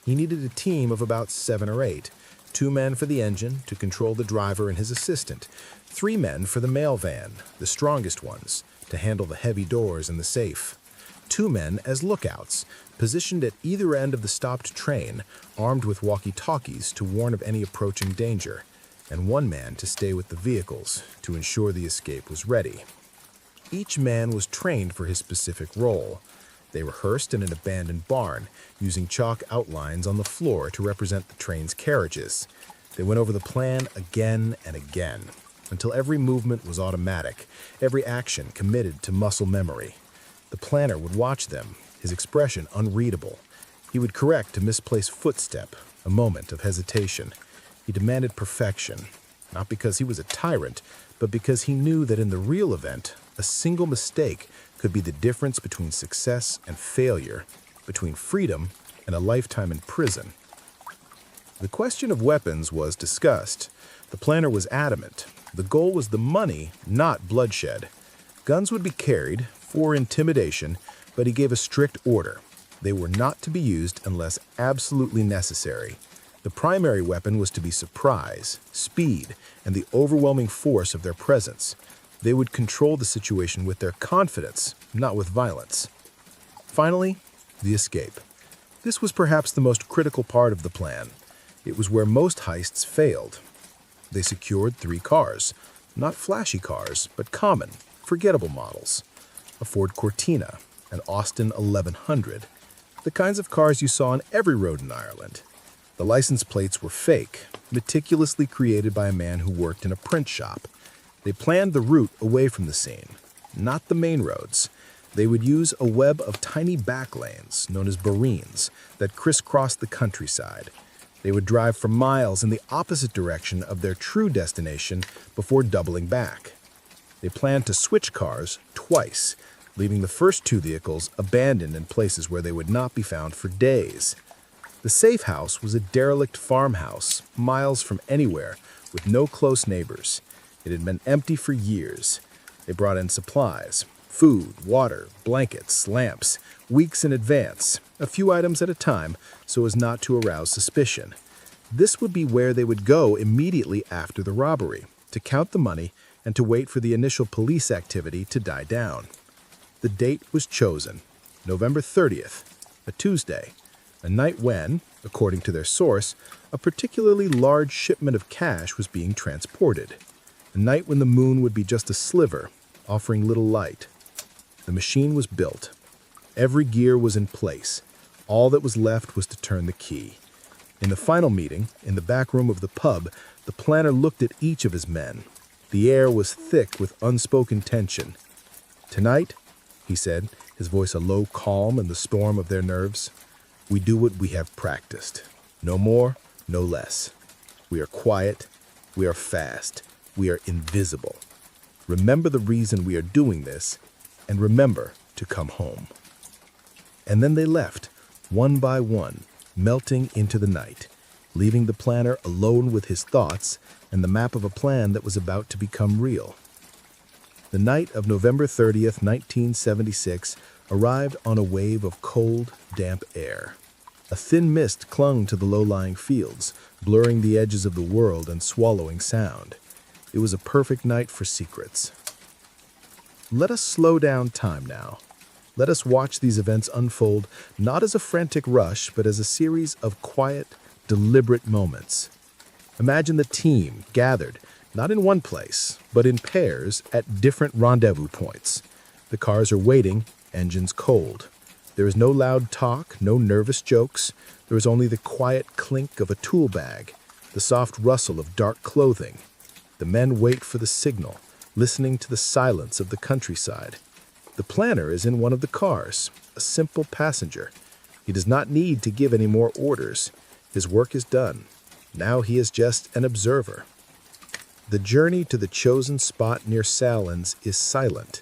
He needed a team of about 7 or 8. 2 men for the engine to control the driver and his assistant. 3 men for the mail van, the strongest ones, to handle the heavy doors and the safe. 2 men as lookouts, positioned at either end of the stopped train, armed with walkie-talkies to warn of any approaching danger, and 1 man to stay with the vehicles to ensure the escape was ready. Each man was trained for his specific role. They rehearsed in an abandoned barn, using chalk outlines on the floor to represent the train's carriages. They went over the plan again and again, until every movement was automatic, every action committed to muscle memory. The planner would watch them, his expression unreadable. He would correct a misplaced footstep, a moment of hesitation. He demanded perfection, not because he was a tyrant, but because he knew that in the real event, a single mistake could be the difference between success and failure, between freedom and a lifetime in prison. The question of weapons was discussed. The planner was adamant. The goal was the money, not bloodshed. Guns would be carried for intimidation, but he gave a strict order. They were not to be used unless absolutely necessary. The primary weapon was to be surprise, speed, and the overwhelming force of their presence. They would control the situation with their confidence, not with violence. Finally, the escape. This was perhaps the most critical part of the plan. It was where most heists failed. They secured 3 cars, not flashy cars, but common, forgettable models. A Ford Cortina, an Austin 1100, the kinds of cars you saw on every road in Ireland. The license plates were fake, meticulously created by a man who worked in a print shop. They planned the route away from the scene, not the main roads. They would use a web of tiny back lanes, known as barreens, that crisscrossed the countryside. They would drive for miles in the opposite direction of their true destination before doubling back. They planned to switch cars twice, leaving the first 2 vehicles abandoned in places where they would not be found for days. The safe house was a derelict farmhouse, miles from anywhere, with no close neighbors. It had been empty for years. They brought in supplies, food, water, blankets, lamps, weeks in advance, a few items at a time, so as not to arouse suspicion. This would be where they would go immediately after the robbery, to count the money and to wait for the initial police activity to die down. The date was chosen, November 30th, a Tuesday, a night when, according to their source, a particularly large shipment of cash was being transported. A night when the moon would be just a sliver, offering little light. The machine was built. Every gear was in place. All that was left was to turn the key. In the final meeting, in the back room of the pub, the planner looked at each of his men. The air was thick with unspoken tension. "Tonight," he said, his voice a low calm in the storm of their nerves, "we do what we have practiced. No more, no less. We are quiet. We are fast. We are invisible. Remember the reason we are doing this, and remember to come home." And then they left, one by one, melting into the night, leaving the planner alone with his thoughts and the map of a plan that was about to become real. The night of November 30th, 1976, arrived on a wave of cold, damp air. A thin mist clung to the low-lying fields, blurring the edges of the world and swallowing sound. It was a perfect night for secrets. Let us slow down time now. Let us watch these events unfold not as a frantic rush, but as a series of quiet, deliberate moments. Imagine the team gathered, not in one place, but in pairs at different rendezvous points. The cars are waiting, engines cold. There is no loud talk, no nervous jokes. There is only the quiet clink of a tool bag, the soft rustle of dark clothing. The men wait for the signal, listening to the silence of the countryside. The planner is in one of the cars, a simple passenger. He does not need to give any more orders. His work is done. Now he is just an observer. The journey to the chosen spot near Salins is silent.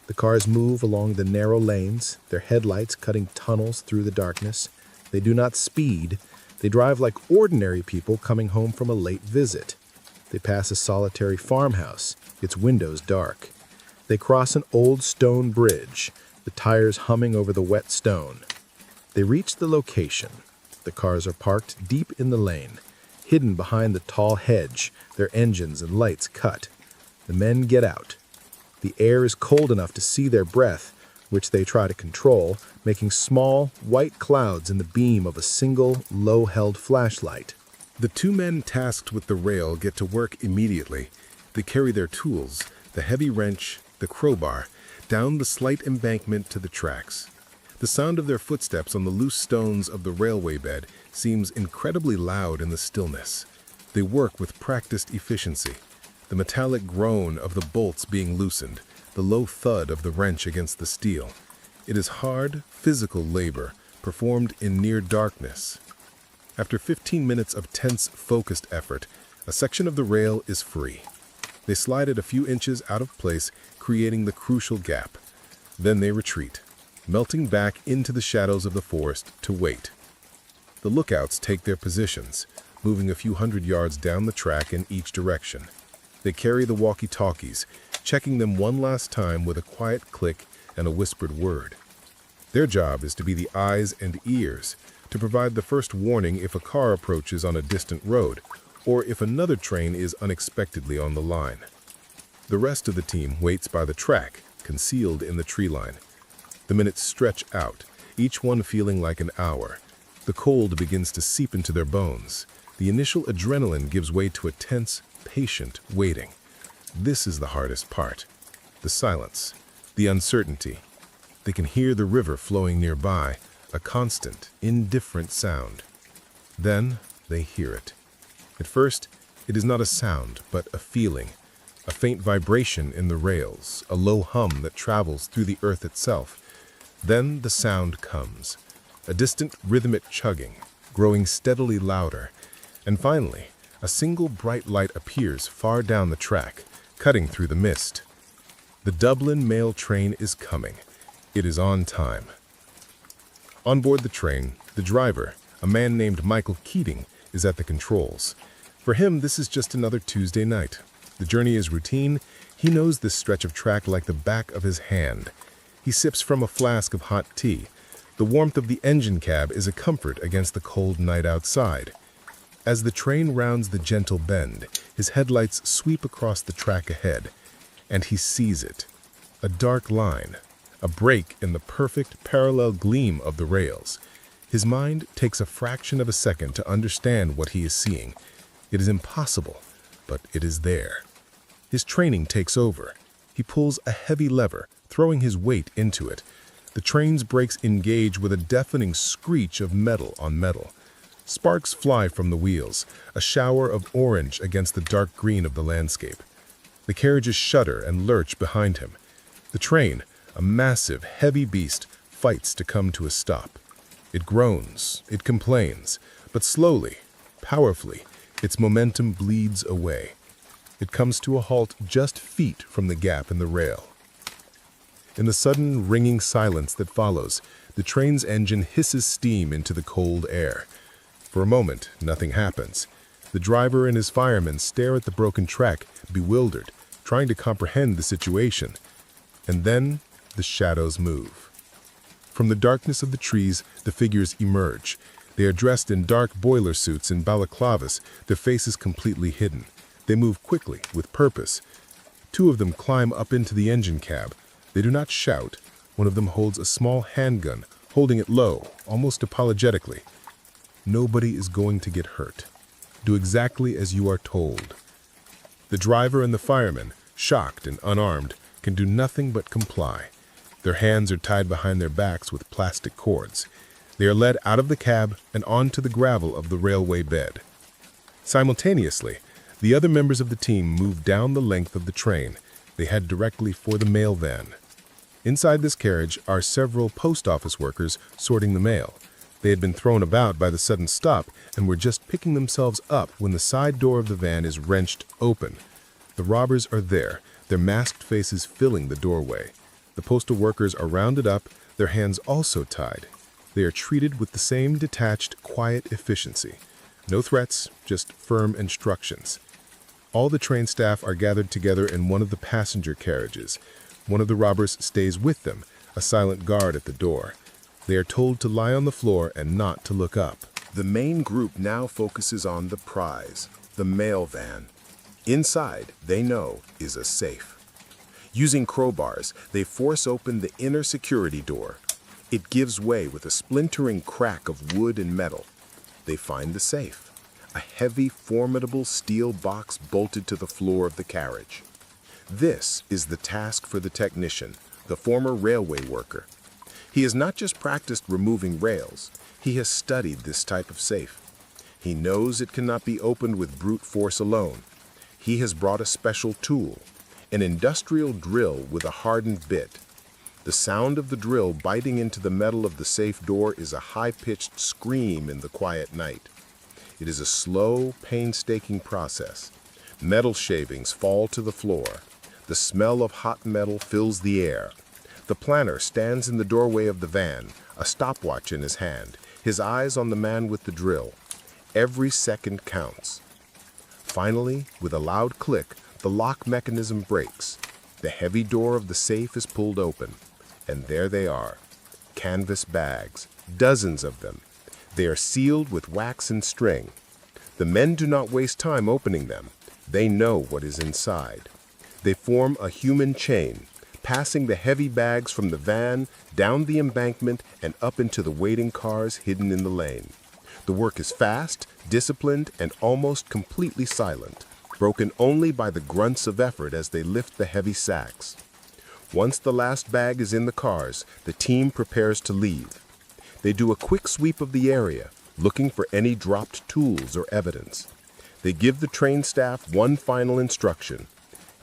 The cars move along the narrow lanes, their headlights cutting tunnels through the darkness. They do not speed. They drive like ordinary people coming home from a late visit. They pass a solitary farmhouse, its windows dark. They cross an old stone bridge, the tires humming over the wet stone. They reach the location. The cars are parked deep in the lane, hidden behind the tall hedge, their engines and lights cut. The men get out. The air is cold enough to see their breath, which they try to control, making small, white clouds in the beam of a single, low-held flashlight. The 2 men tasked with the rail get to work immediately. They carry their tools, the heavy wrench, the crowbar, down the slight embankment to the tracks. The sound of their footsteps on the loose stones of the railway bed seems incredibly loud in the stillness. They work with practiced efficiency. The metallic groan of the bolts being loosened, the low thud of the wrench against the steel. It is hard, physical labor, performed in near darkness. After 15 minutes of tense, focused effort, a section of the rail is free. They slide it a few inches out of place, creating the crucial gap. Then they retreat, melting back into the shadows of the forest to wait. The lookouts take their positions, moving a few hundred yards down the track in each direction. They carry the walkie-talkies, checking them one last time with a quiet click and a whispered word. Their job is to be the eyes and ears, to provide the first warning if a car approaches on a distant road, or if another train is unexpectedly on the line. The rest of the team waits by the track, concealed in the tree line. The minutes stretch out, each one feeling like an hour. The cold begins to seep into their bones. The initial adrenaline gives way to a tense, patient waiting. This is the hardest part. The silence, the uncertainty. They can hear the river flowing nearby, a constant, indifferent sound. Then they hear it. At first, it is not a sound, but a feeling, a faint vibration in the rails, a low hum that travels through the earth itself. Then the sound comes, a distant rhythmic chugging, growing steadily louder, and finally, a single bright light appears far down the track, cutting through the mist. The Dublin mail train is coming. It is on time. On board the train, the driver, a man named Michael Keating, is at the controls. For him, this is just another Tuesday night. The journey is routine. He knows this stretch of track like the back of his hand. He sips from a flask of hot tea. The warmth of the engine cab is a comfort against the cold night outside. As the train rounds the gentle bend, his headlights sweep across the track ahead, and he sees it. A dark line, a break in the perfect parallel gleam of the rails. His mind takes a fraction of a second to understand what he is seeing. It is impossible, but it is there. His training takes over. He pulls a heavy lever, throwing his weight into it. The train's brakes engage with a deafening screech of metal on metal. Sparks fly from the wheels, a shower of orange against the dark green of the landscape. The carriages shudder and lurch behind him. The train, a massive, heavy beast, fights to come to a stop. It groans, it complains, but slowly, powerfully, its momentum bleeds away. It comes to a halt just feet from the gap in the rail. In the sudden, ringing silence that follows, the train's engine hisses steam into the cold air. For a moment, nothing happens. The driver and his firemen stare at the broken track, bewildered, trying to comprehend the situation. And then, the shadows move. From the darkness of the trees, the figures emerge. They are dressed in dark boiler suits and balaclavas, their faces completely hidden. They move quickly, with purpose. Two of them climb up into the engine cab. They do not shout. One of them holds a small handgun, holding it low, almost apologetically. Nobody is going to get hurt. Do exactly as you are told. The driver and the firemen, shocked and unarmed, can do nothing but comply. Their hands are tied behind their backs with plastic cords. They are led out of the cab and onto the gravel of the railway bed. Simultaneously, the other members of the team move down the length of the train. They head directly for the mail van. Inside this carriage are several post office workers sorting the mail. They had been thrown about by the sudden stop and were just picking themselves up when the side door of the van is wrenched open. The robbers are there, their masked faces filling the doorway. The postal workers are rounded up, their hands also tied. They are treated with the same detached, quiet efficiency. No threats, just firm instructions. All the train staff are gathered together in one of the passenger carriages. One of the robbers stays with them, a silent guard at the door. They are told to lie on the floor and not to look up. The main group now focuses on the prize, the mail van. Inside, they know, is a safe. Using crowbars, they force open the inner security door. It gives way with a splintering crack of wood and metal. They find the safe, a heavy, formidable steel box bolted to the floor of the carriage. This is the task for the technician, the former railway worker. He has not just practiced removing rails, he has studied this type of safe. He knows it cannot be opened with brute force alone. He has brought a special tool, an industrial drill with a hardened bit. The sound of the drill biting into the metal of the safe door is a high-pitched scream in the quiet night. It is a slow, painstaking process. Metal shavings fall to the floor. The smell of hot metal fills the air. The planner stands in the doorway of the van, a stopwatch in his hand, his eyes on the man with the drill. Every second counts. Finally, with a loud click, the lock mechanism breaks. The heavy door of the safe is pulled open, and there they are. Canvas bags, dozens of them. They are sealed with wax and string. The men do not waste time opening them. They know what is inside. They form a human chain, passing the heavy bags from the van, down the embankment, and up into the waiting cars hidden in the lane. The work is fast, disciplined, and almost completely silent, broken only by the grunts of effort as they lift the heavy sacks. Once the last bag is in the cars, the team prepares to leave. They do a quick sweep of the area, looking for any dropped tools or evidence. They give the train staff one final instruction.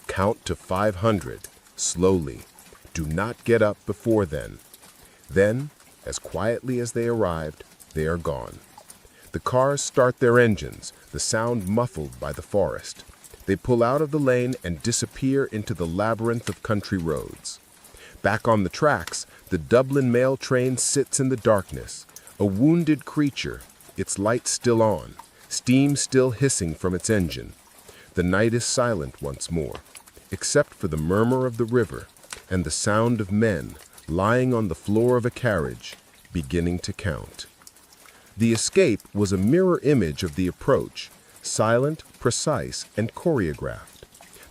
Count to 500, slowly. Do not get up before then. Then, as quietly as they arrived, they are gone. The cars start their engines, the sound muffled by the forest. They pull out of the lane and disappear into the labyrinth of country roads. Back on the tracks, the Dublin mail train sits in the darkness, a wounded creature, its light still on, steam still hissing from its engine. The night is silent once more, except for the murmur of the river and the sound of men lying on the floor of a carriage, beginning to count. The escape was a mirror image of the approach, silent, precise, and choreographed.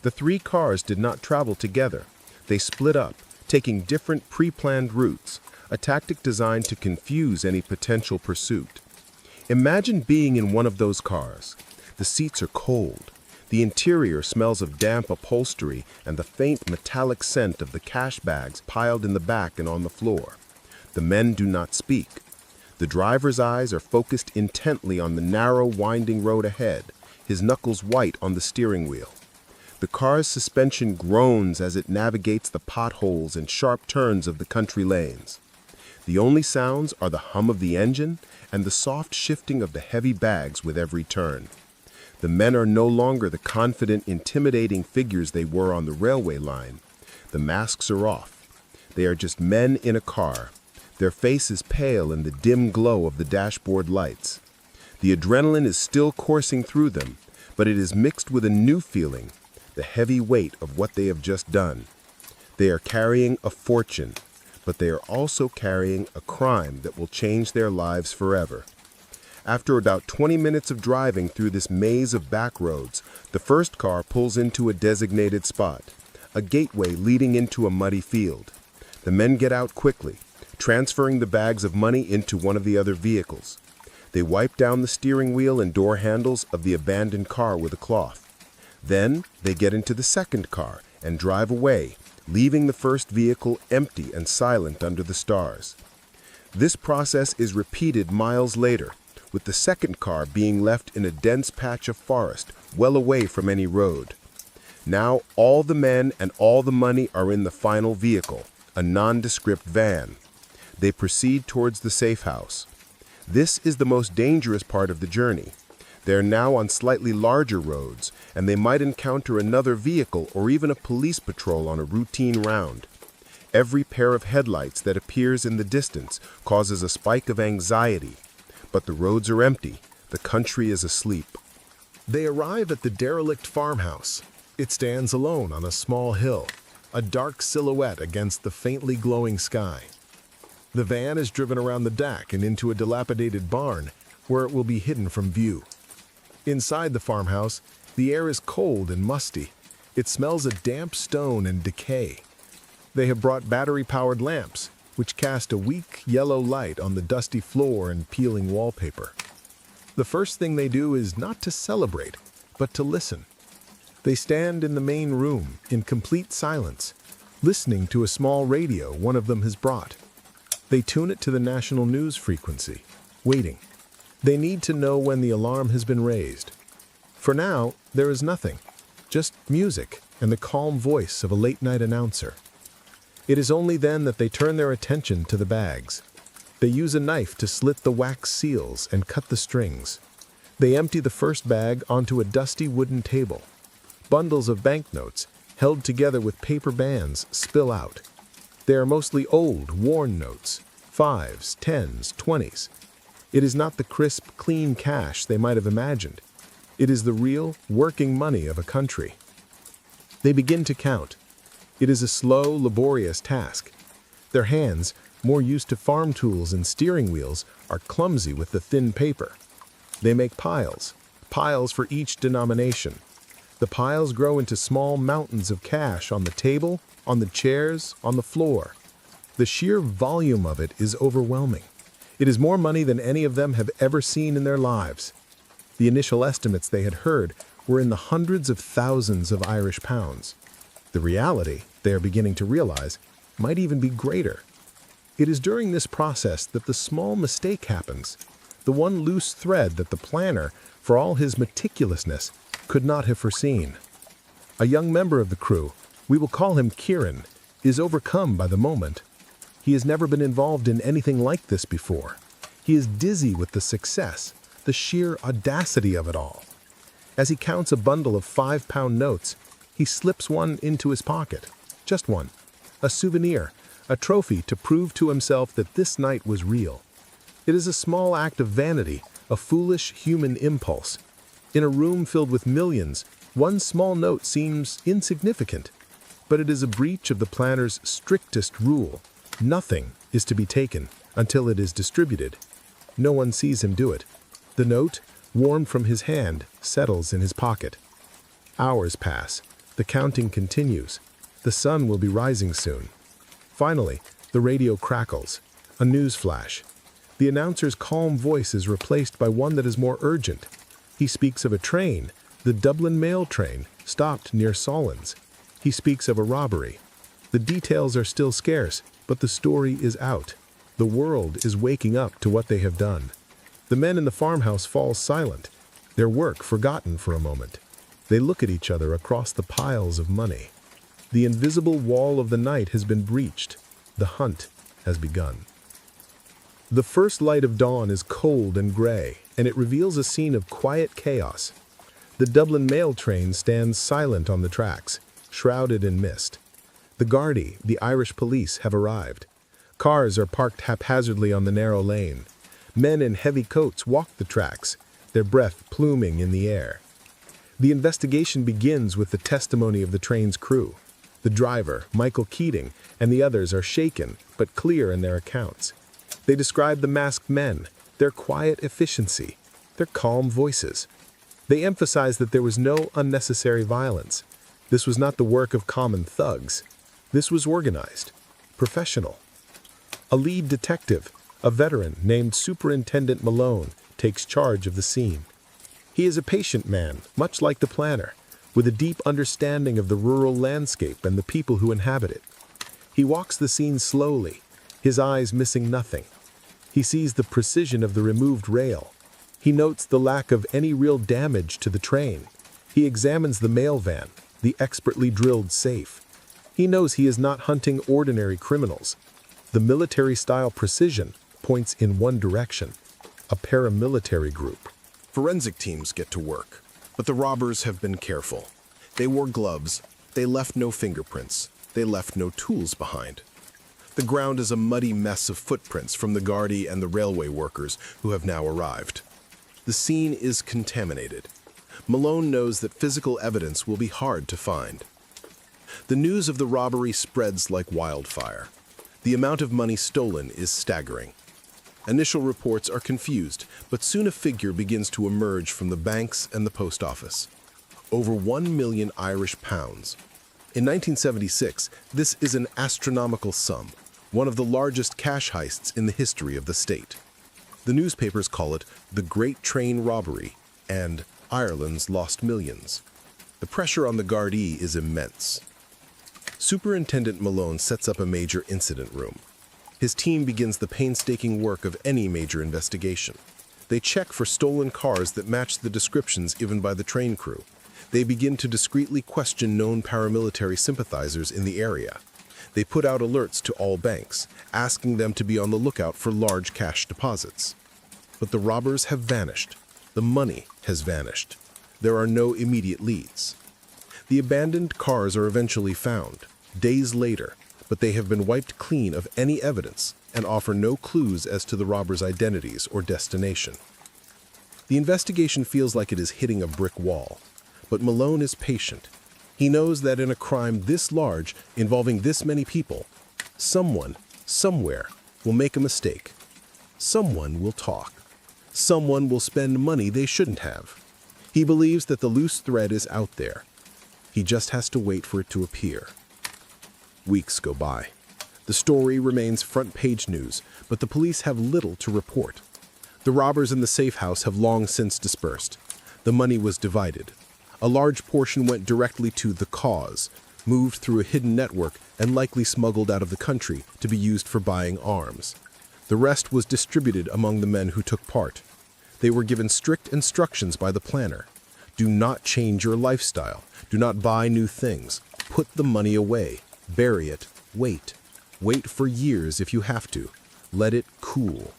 The three cars did not travel together. They split up, taking different pre-planned routes, a tactic designed to confuse any potential pursuit. Imagine being in one of those cars. The seats are cold. The interior smells of damp upholstery and the faint metallic scent of the cash bags piled in the back and on the floor. The men do not speak. The driver's eyes are focused intently on the narrow, winding road ahead, his knuckles white on the steering wheel. The car's suspension groans as it navigates the potholes and sharp turns of the country lanes. The only sounds are the hum of the engine and the soft shifting of the heavy bags with every turn. The men are no longer the confident, intimidating figures they were on the railway line. The masks are off. They are just men in a car, their faces pale in the dim glow of the dashboard lights. The adrenaline is still coursing through them, but it is mixed with a new feeling, the heavy weight of what they have just done. They are carrying a fortune, but they are also carrying a crime that will change their lives forever. After about 20 minutes of driving through this maze of back roads, the first car pulls into a designated spot, a gateway leading into a muddy field. The men get out quickly, transferring the bags of money into one of the other vehicles. They wipe down the steering wheel and door handles of the abandoned car with a cloth. Then they get into the second car and drive away, leaving the first vehicle empty and silent under the stars. This process is repeated miles later, with the second car being left in a dense patch of forest, well away from any road. Now all the men and all the money are in the final vehicle, a nondescript van. They proceed towards the safe house. This is the most dangerous part of the journey. They are now on slightly larger roads, and they might encounter another vehicle or even a police patrol on a routine round. Every pair of headlights that appears in the distance causes a spike of anxiety. But the roads are empty. The country is asleep. They arrive at the derelict farmhouse. It stands alone on a small hill, a dark silhouette against the faintly glowing sky. The van is driven around the deck and into a dilapidated barn, where it will be hidden from view. Inside the farmhouse, the air is cold and musty. It smells of damp stone and decay. They have brought battery-powered lamps, which cast a weak yellow light on the dusty floor and peeling wallpaper. The first thing they do is not to celebrate, but to listen. They stand in the main room, in complete silence, listening to a small radio one of them has brought. They tune it to the national news frequency, waiting. They need to know when the alarm has been raised. For now, there is nothing, just music and the calm voice of a late-night announcer. It is only then that they turn their attention to the bags. They use a knife to slit the wax seals and cut the strings. They empty the first bag onto a dusty wooden table. Bundles of banknotes, held together with paper bands, spill out. They are mostly old, worn notes, 5s, 10s, 20s. It is not the crisp, clean cash they might have imagined. It is the real, working money of a country. They begin to count. It is a slow, laborious task. Their hands, more used to farm tools and steering wheels, are clumsy with the thin paper. They make piles, piles for each denomination. The piles grow into small mountains of cash on the table, on the chairs, on the floor. The sheer volume of it is overwhelming. It is more money than any of them have ever seen in their lives. The initial estimates they had heard were in the hundreds of thousands of Irish pounds. The reality, they are beginning to realize, might even be greater. It is during this process that the small mistake happens, the one loose thread that the planner, for all his meticulousness, could not have foreseen. A young member of the crew, we will call him Kieran, is overcome by the moment. He has never been involved in anything like this before. He is dizzy with the success, the sheer audacity of it all. As he counts a bundle of 5-pound notes, he slips one into his pocket. Just one. A souvenir, a trophy to prove to himself that this night was real. It is a small act of vanity, a foolish human impulse. In a room filled with millions, one small note seems insignificant, but it is a breach of the planner's strictest rule. Nothing is to be taken until it is distributed. No one sees him do it. The note, warm from his hand, settles in his pocket. Hours pass. The counting continues. The sun will be rising soon. Finally, the radio crackles. A news flash. The announcer's calm voice is replaced by one that is more urgent. He speaks of a train, the Dublin mail train, stopped near Solins. He speaks of a robbery. The details are still scarce, but the story is out. The world is waking up to what they have done. The men in the farmhouse fall silent, their work forgotten for a moment. They look at each other across the piles of money. The invisible wall of the night has been breached. The hunt has begun. The first light of dawn is cold and gray, and it reveals a scene of quiet chaos. The Dublin mail train stands silent on the tracks, shrouded in mist. The Gardaí, the Irish police, have arrived. Cars are parked haphazardly on the narrow lane. Men in heavy coats walk the tracks, their breath pluming in the air. The investigation begins with the testimony of the train's crew. The driver, Michael Keating, and the others are shaken, but clear in their accounts. They describe the masked men, their quiet efficiency, their calm voices. They emphasize that there was no unnecessary violence. This was not the work of common thugs. This was organized, professional. A lead detective, a veteran named Superintendent Malone, takes charge of the scene. He is a patient man, much like the planner, with a deep understanding of the rural landscape and the people who inhabit it. He walks the scene slowly, his eyes missing nothing. He sees the precision of the removed rail. He notes the lack of any real damage to the train. He examines the mail van, the expertly drilled safe. He knows he is not hunting ordinary criminals. The military-style precision points in one direction, a paramilitary group. Forensic teams get to work, but the robbers have been careful. They wore gloves, they left no fingerprints, they left no tools behind. The ground is a muddy mess of footprints from the Gardaí and the railway workers who have now arrived. The scene is contaminated. Malone knows that physical evidence will be hard to find. The news of the robbery spreads like wildfire. The amount of money stolen is staggering. Initial reports are confused, but soon a figure begins to emerge from the banks and the post office. Over 1 million Irish pounds. In 1976, this is an astronomical sum, one of the largest cash heists in the history of the state. The newspapers call it the Great Train Robbery and Ireland's Lost Millions. The pressure on the Gardaí is immense. Superintendent Malone sets up a major incident room. His team begins the painstaking work of any major investigation. They check for stolen cars that match the descriptions given by the train crew. They begin to discreetly question known paramilitary sympathizers in the area. They put out alerts to all banks, asking them to be on the lookout for large cash deposits. But the robbers have vanished. The money has vanished. There are no immediate leads. The abandoned cars are eventually found, days later, but they have been wiped clean of any evidence and offer no clues as to the robbers' identities or destination. The investigation feels like it is hitting a brick wall, but Malone is patient. He knows that in a crime this large, involving this many people, someone, somewhere, will make a mistake. Someone will talk. Someone will spend money they shouldn't have. He believes that the loose thread is out there. He just has to wait for it to appear. Weeks go by. The story remains front-page news, but the police have little to report. The robbers in the safe house have long since dispersed. The money was divided. A large portion went directly to the cause, moved through a hidden network and likely smuggled out of the country to be used for buying arms. The rest was distributed among the men who took part. They were given strict instructions by the planner. Do not change your lifestyle. Do not buy new things. Put the money away. Bury it. Wait. Wait for years if you have to. Let it cool.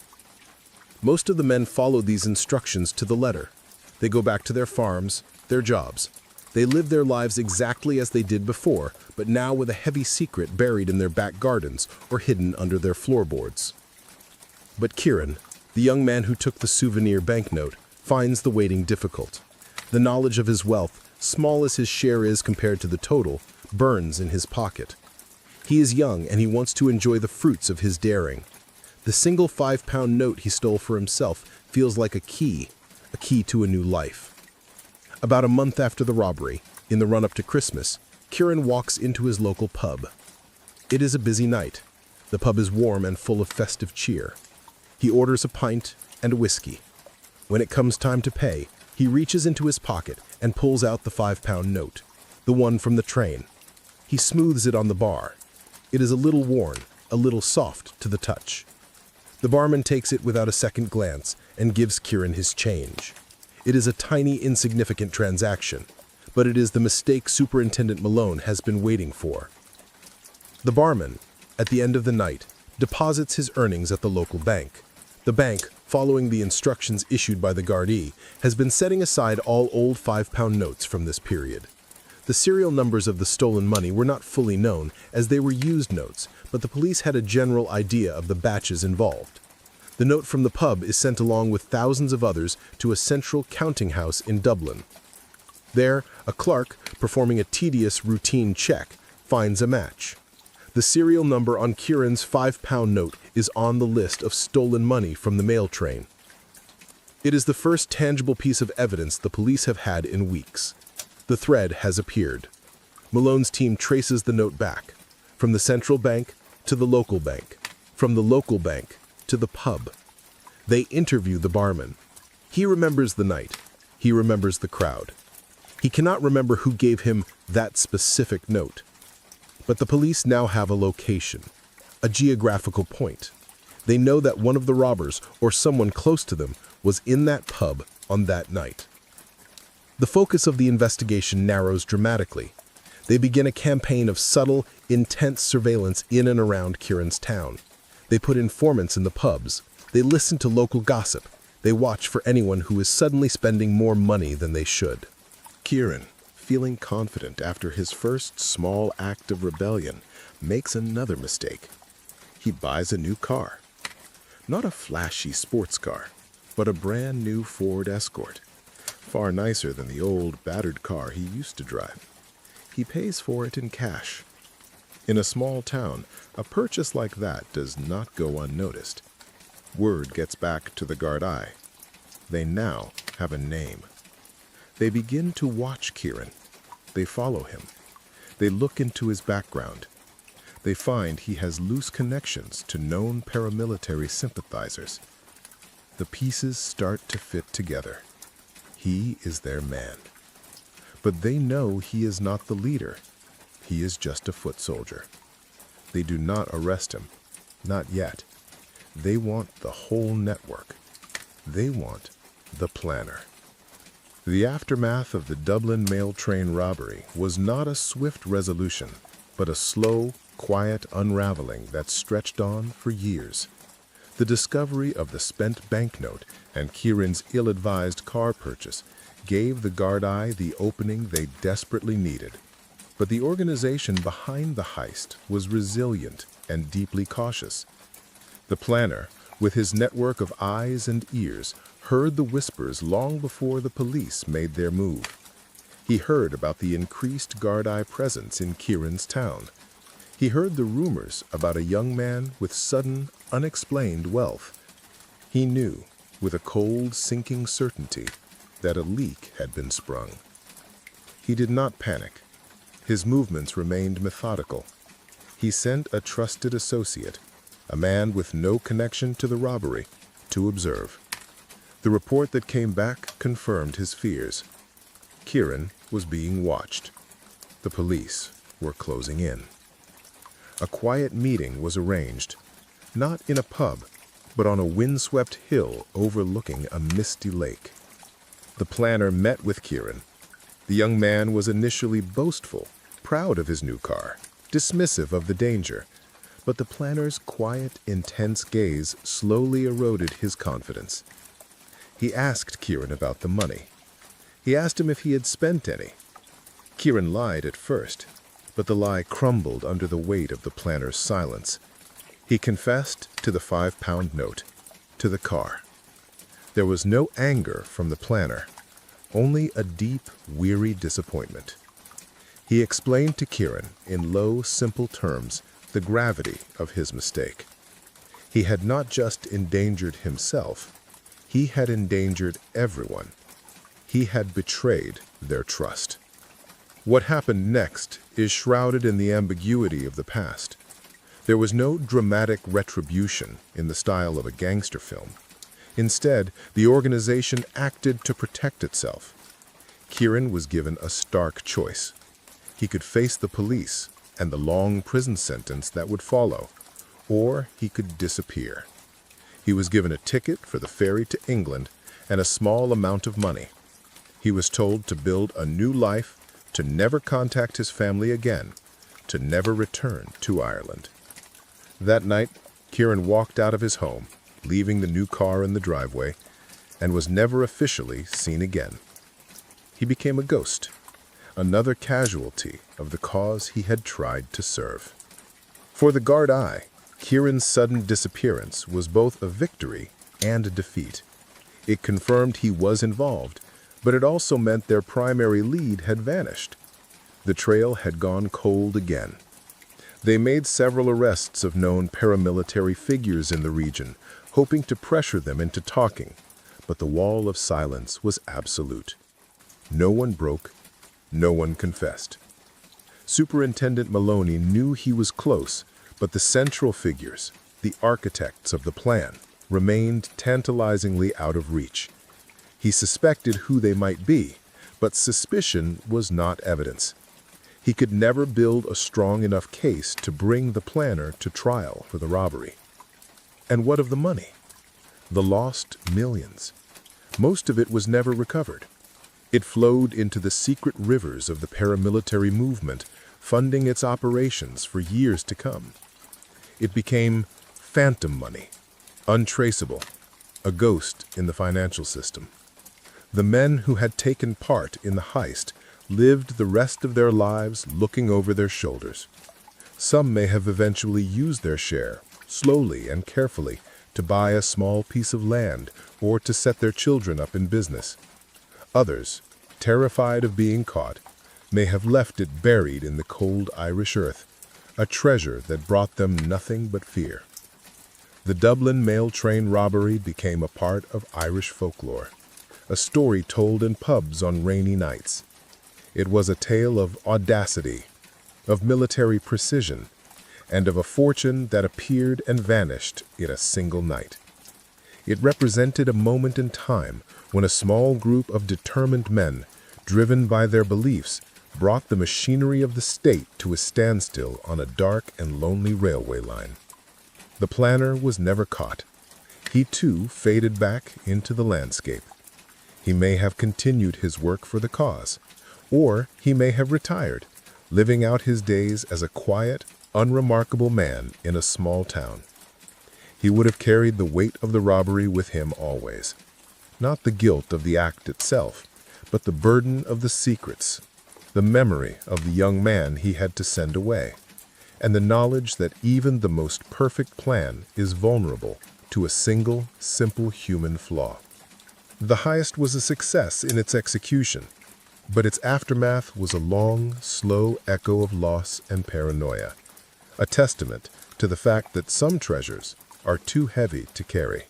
Most of the men follow these instructions to the letter. They go back to their farms, their jobs. They live their lives exactly as they did before, but now with a heavy secret buried in their back gardens or hidden under their floorboards. But Kieran, the young man who took the souvenir banknote, finds the waiting difficult. The knowledge of his wealth, small as his share is compared to the total, burns in his pocket. He is young and he wants to enjoy the fruits of his daring. The single £5 note he stole for himself feels like a key to a new life. About a month after the robbery, in the run-up to Christmas, Kieran walks into his local pub. It is a busy night. The pub is warm and full of festive cheer. He orders a pint and a whiskey. When it comes time to pay, he reaches into his pocket and pulls out the £5 note, the one from the train. He smooths it on the bar. It is a little worn, a little soft to the touch. The barman takes it without a second glance and gives Kieran his change. It is a tiny, insignificant transaction, but it is the mistake Superintendent Malone has been waiting for. The barman, at the end of the night, deposits his earnings at the local bank. The bank, following the instructions issued by the Gardaí, has been setting aside all old £5 notes from this period. The serial numbers of the stolen money were not fully known, as they were used notes, but the police had a general idea of the batches involved. The note from the pub is sent along with thousands of others to a central counting house in Dublin. There, a clerk, performing a tedious routine check, finds a match. The serial number on Kieran's £5 note is on the list of stolen money from the mail train. It is the first tangible piece of evidence the police have had in weeks. The thread has appeared. Malone's team traces the note back, from the central bank to the local bank, from the local bank to the pub. They interview the barman. He remembers the night. He remembers the crowd. He cannot remember who gave him that specific note. But the police now have a location, a geographical point. They know that one of the robbers, or someone close to them, was in that pub on that night. The focus of the investigation narrows dramatically. They begin a campaign of subtle, intense surveillance in and around Kieran's town. They put informants in the pubs. They listen to local gossip. They watch for anyone who is suddenly spending more money than they should. Kieran, feeling confident after his first small act of rebellion, makes another mistake. He buys a new car. Not a flashy sports car, but a brand new Ford Escort. Far nicer than the old, battered car he used to drive. He pays for it in cash. In a small town, a purchase like that does not go unnoticed. Word gets back to the Gardaí. They now have a name. They begin to watch Kieran. They follow him. They look into his background. They find he has loose connections to known paramilitary sympathizers. The pieces start to fit together. He is their man. But they know he is not the leader. He is just a foot soldier. They do not arrest him. Not yet. They want the whole network. They want the planner. The aftermath of the Dublin mail train robbery was not a swift resolution, but a slow, quiet unraveling that stretched on for years. The discovery of the spent banknote and Kieran's ill-advised car purchase gave the Gardaí the opening they desperately needed. But the organization behind the heist was resilient and deeply cautious. The planner, with his network of eyes and ears, heard the whispers long before the police made their move. He heard about the increased Gardaí presence in Kieran's town. He heard the rumors about a young man with sudden, unexplained wealth. He knew, with a cold, sinking certainty, that a leak had been sprung. He did not panic. His movements remained methodical. He sent a trusted associate, a man with no connection to the robbery, to observe. The report that came back confirmed his fears. Kieran was being watched. The police were closing in. A quiet meeting was arranged, not in a pub, but on a windswept hill overlooking a misty lake. The planner met with Kieran. The young man was initially boastful, proud of his new car, dismissive of the danger, but the planner's quiet, intense gaze slowly eroded his confidence. He asked Kieran about the money. He asked him if he had spent any. Kieran lied at first, but the lie crumbled under the weight of the planner's silence. He confessed to the £5 note, to the car. There was no anger from the planner, only a deep, weary disappointment. He explained to Kieran, in low, simple terms, the gravity of his mistake. He had not just endangered himself, he had endangered everyone. He had betrayed their trust. What happened next is shrouded in the ambiguity of the past. There was no dramatic retribution in the style of a gangster film. Instead, the organization acted to protect itself. Kieran was given a stark choice. He could face the police and the long prison sentence that would follow, or he could disappear. He was given a ticket for the ferry to England and a small amount of money. He was told to build a new life, to never contact his family again, to never return to Ireland. That night, Kieran walked out of his home, leaving the new car in the driveway, and was never officially seen again. He became a ghost, another casualty of the cause he had tried to serve. For the Gardaí, Kieran's sudden disappearance was both a victory and a defeat. It confirmed he was involved, but it also meant their primary lead had vanished. The trail had gone cold again. They made several arrests of known paramilitary figures in the region, hoping to pressure them into talking, but the wall of silence was absolute. No one broke, no one confessed. Superintendent Maloney knew he was close, but the central figures, the architects of the plan, remained tantalizingly out of reach. He suspected who they might be, but suspicion was not evidence. He could never build a strong enough case to bring the planner to trial for the robbery. And what of the money? The lost millions. Most of it was never recovered. It flowed into the secret rivers of the paramilitary movement, funding its operations for years to come. It became phantom money, untraceable, a ghost in the financial system. The men who had taken part in the heist lived the rest of their lives looking over their shoulders. Some may have eventually used their share, slowly and carefully, to buy a small piece of land or to set their children up in business. Others, terrified of being caught, may have left it buried in the cold Irish earth, a treasure that brought them nothing but fear. The Dublin mail train robbery became a part of Irish folklore, a story told in pubs on rainy nights. It was a tale of audacity, of military precision, and of a fortune that appeared and vanished in a single night. It represented a moment in time when a small group of determined men, driven by their beliefs, brought the machinery of the state to a standstill on a dark and lonely railway line. The planner was never caught. He too faded back into the landscape. He may have continued his work for the cause, or he may have retired, living out his days as a quiet, unremarkable man in a small town. He would have carried the weight of the robbery with him always. Not the guilt of the act itself, but the burden of the secrets, the memory of the young man he had to send away, and the knowledge that even the most perfect plan is vulnerable to a single, simple human flaw. The heist was a success in its execution, but its aftermath was a long, slow echo of loss and paranoia, a testament to the fact that some treasures are too heavy to carry.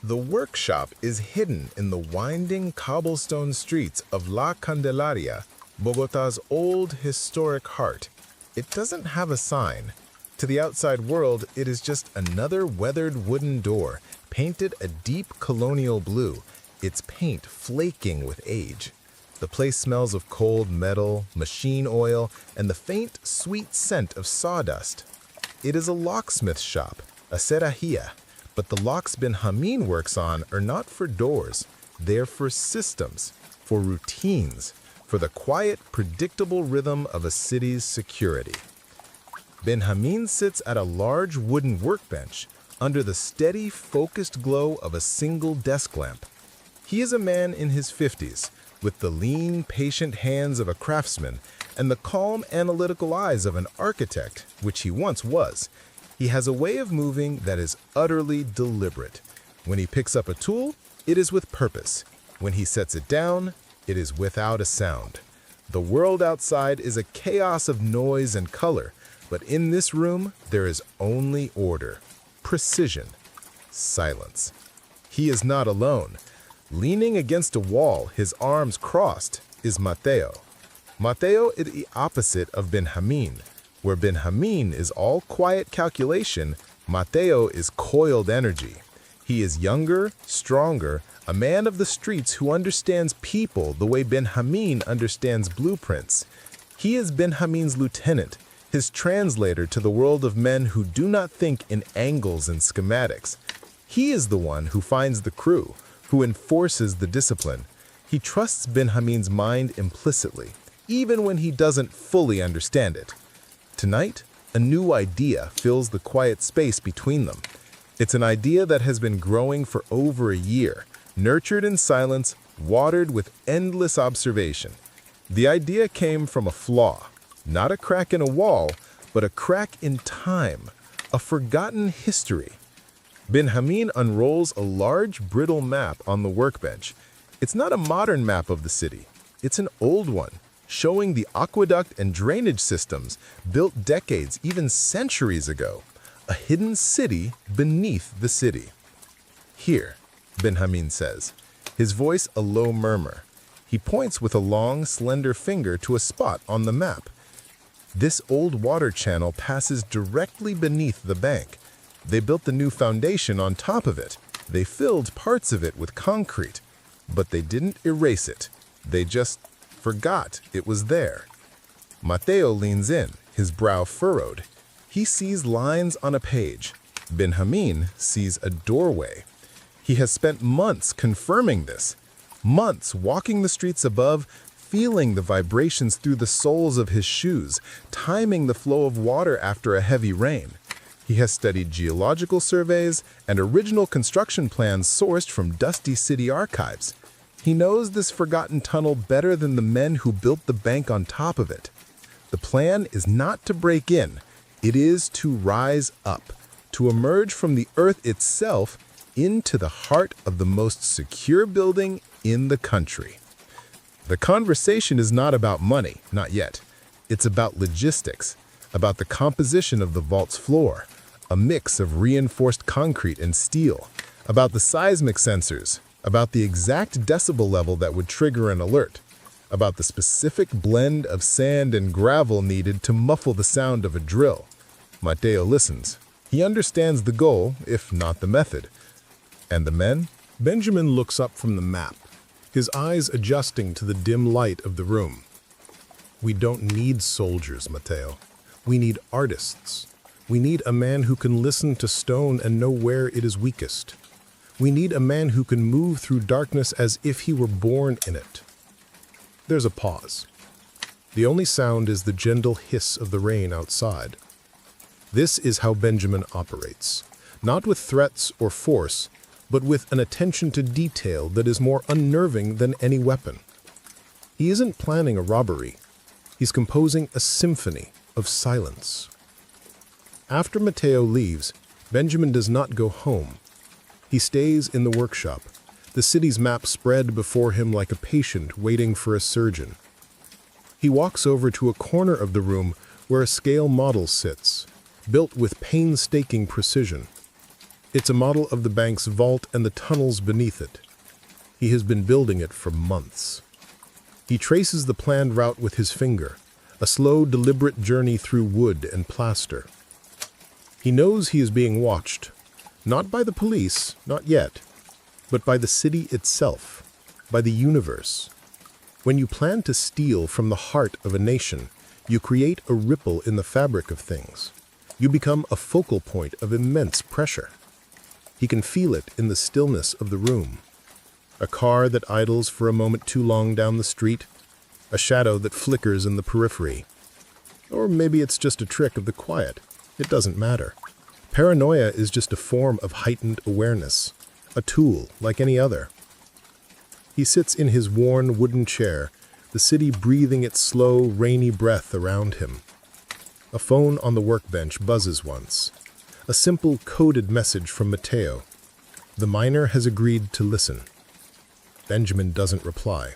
The workshop is hidden in the winding cobblestone streets of La Candelaria, Bogotá's old historic heart. It doesn't have a sign. To the outside world, it is just another weathered wooden door, painted a deep colonial blue, its paint flaking with age. The place smells of cold metal, machine oil, and the faint, sweet scent of sawdust. It is a locksmith shop, a cerrajía, but the locks Benjamin works on are not for doors. They're for systems, for routines, for the quiet, predictable rhythm of a city's security. Benjamin sits at a large wooden workbench under the steady, focused glow of a single desk lamp. He is a man in his 50s, with the lean, patient hands of a craftsman and the calm, analytical eyes of an architect, which he once was. He has a way of moving that is utterly deliberate. When he picks up a tool, it is with purpose. When he sets it down, it is without a sound. The world outside is a chaos of noise and color, but in this room, there is only order, precision, silence. He is not alone. Leaning against a wall, his arms crossed, is Mateo. Mateo is the opposite of Benjamin. Where Benjamin is all quiet calculation, Mateo is coiled energy. He is younger, stronger, a man of the streets who understands people the way Benjamin understands blueprints. He is Benjamin's lieutenant, his translator to the world of men who do not think in angles and schematics. He is the one who finds the crew, who enforces the discipline. He trusts Benjamin's mind implicitly, even when he doesn't fully understand it. Tonight, a new idea fills the quiet space between them. It's an idea that has been growing for over a year, nurtured in silence, watered with endless observation. The idea came from a flaw, not a crack in a wall, but a crack in time, a forgotten history. Benjamin unrolls a large, brittle map on the workbench. It's not a modern map of the city. It's an old one, showing the aqueduct and drainage systems built decades, even centuries ago. A hidden city beneath the city. Here, Benjamin says, his voice a low murmur. He points with a long, slender finger to a spot on the map. This old water channel passes directly beneath the bank. They built the new foundation on top of it. They filled parts of it with concrete, but they didn't erase it. They just forgot it was there. Mateo leans in, his brow furrowed. He sees lines on a page. Benjamin sees a doorway. He has spent months confirming this, months walking the streets above, feeling the vibrations through the soles of his shoes, timing the flow of water after a heavy rain. He has studied geological surveys and original construction plans sourced from dusty city archives. He knows this forgotten tunnel better than the men who built the bank on top of it. The plan is not to break in. It is to rise up, to emerge from the earth itself into the heart of the most secure building in the country. The conversation is not about money, not yet. It's about logistics, about the composition of the vault's floor, a mix of reinforced concrete and steel, about the seismic sensors, about the exact decibel level that would trigger an alert, about the specific blend of sand and gravel needed to muffle the sound of a drill. Mateo listens. He understands the goal, if not the method. And the men? Benjamin looks up from the map, his eyes adjusting to the dim light of the room. We don't need soldiers, Mateo. We need artists. We need a man who can listen to stone and know where it is weakest. We need a man who can move through darkness as if he were born in it. There's a pause. The only sound is the gentle hiss of the rain outside. This is how Benjamin operates. not with threats or force, but with an attention to detail that is more unnerving than any weapon. He isn't planning a robbery. He's composing a symphony of silence. After Matteo leaves, Benjamin does not go home. He stays in the workshop, the city's map spread before him like a patient waiting for a surgeon. He walks over to a corner of the room where a scale model sits, built with painstaking precision. It's a model of the bank's vault and the tunnels beneath it. He has been building it for months. He traces the planned route with his finger, a slow, deliberate journey through wood and plaster. He knows he is being watched, not by the police, not yet, but by the city itself, by the universe. When you plan to steal from the heart of a nation, you create a ripple in the fabric of things. You become a focal point of immense pressure. He can feel it in the stillness of the room. A car that idles for a moment too long down the street, a shadow that flickers in the periphery. Or maybe it's just a trick of the quiet. It doesn't matter. Paranoia is just a form of heightened awareness, a tool like any other. He sits in his worn wooden chair, the city breathing its slow, rainy breath around him. A phone on the workbench buzzes once. A simple coded message from Matteo. The miner has agreed to listen. Benjamin doesn't reply.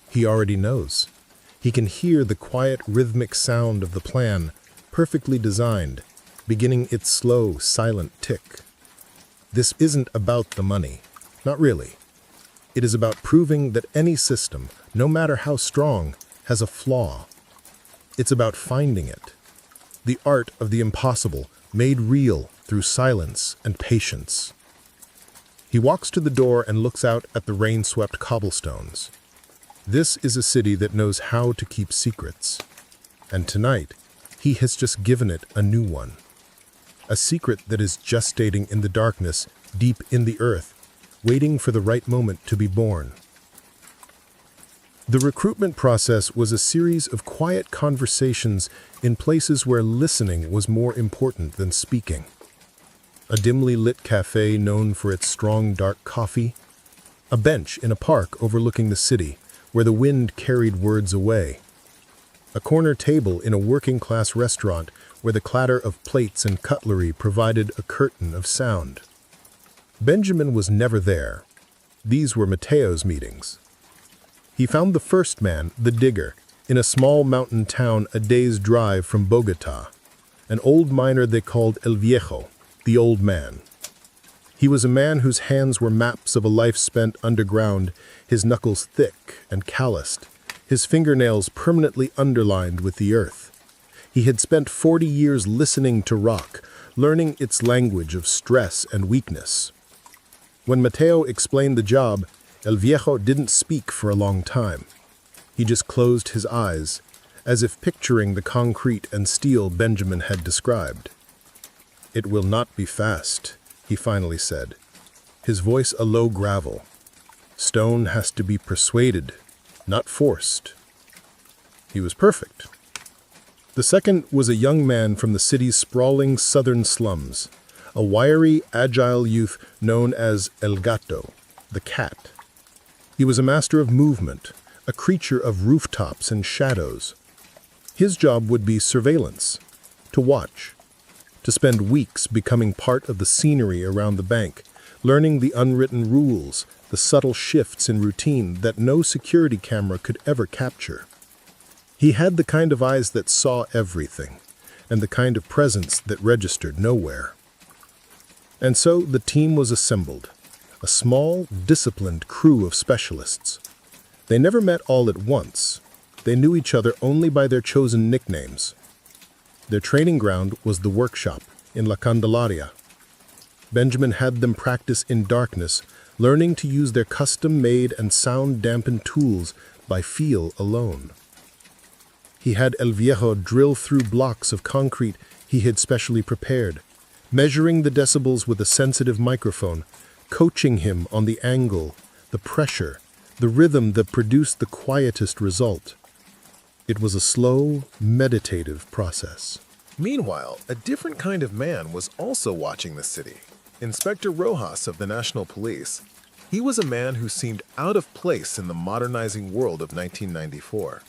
He already knows. He can hear the quiet, rhythmic sound of the plan, perfectly designed, beginning its slow, silent tick. This isn't about the money. Not really. It is about proving that any system, no matter how strong, has a flaw. It's about finding it. The art of the impossible, made real through silence and patience. He walks to the door and looks out at the rain-swept cobblestones. This is a city that knows how to keep secrets. And tonight, he has just given it a new one. A secret that is gestating in the darkness, deep in the earth, waiting for the right moment to be born. The recruitment process was a series of quiet conversations in places where listening was more important than speaking. A dimly lit cafe known for its strong dark coffee, a bench in a park overlooking the city where the wind carried words away, a corner table in a working-class restaurant where the clatter of plates and cutlery provided a curtain of sound. Benjamin was never there. These were Matteo's meetings. He found the first man, the digger, in a small mountain town a day's drive from Bogotá, an old miner they called El Viejo, the old man. He was a man whose hands were maps of a life spent underground, his knuckles thick and calloused, his fingernails permanently underlined with the earth. He had spent 40 years listening to rock, learning its language of stress and weakness. When Matteo explained the job, El Viejo didn't speak for a long time. He just closed his eyes, as if picturing the concrete and steel Benjamin had described. "It will not be fast," he finally said, his voice a low gravel. "Stone has to be persuaded, not forced." He was perfect. The second was a young man from the city's sprawling southern slums, a wiry, agile youth known as El Gato, the cat. He was a master of movement, a creature of rooftops and shadows. His job would be surveillance, to watch, to spend weeks becoming part of the scenery around the bank, learning the unwritten rules, the subtle shifts in routine that no security camera could ever capture. He had the kind of eyes that saw everything, and the kind of presence that registered nowhere. And so the team was assembled, a small, disciplined crew of specialists. They never met all at once. They knew each other only by their chosen nicknames. Their training ground was the workshop in La Candelaria. Benjamin had them practice in darkness, learning to use their custom-made and sound-dampened tools by feel alone. He had El Viejo drill through blocks of concrete he had specially prepared, measuring the decibels with a sensitive microphone, coaching him on the angle, the pressure, the rhythm that produced the quietest result. It was a slow, meditative process. Meanwhile, a different kind of man was also watching the city. Inspector Rojas of the National Police. He was a man who seemed out of place in the modernizing world of 1994.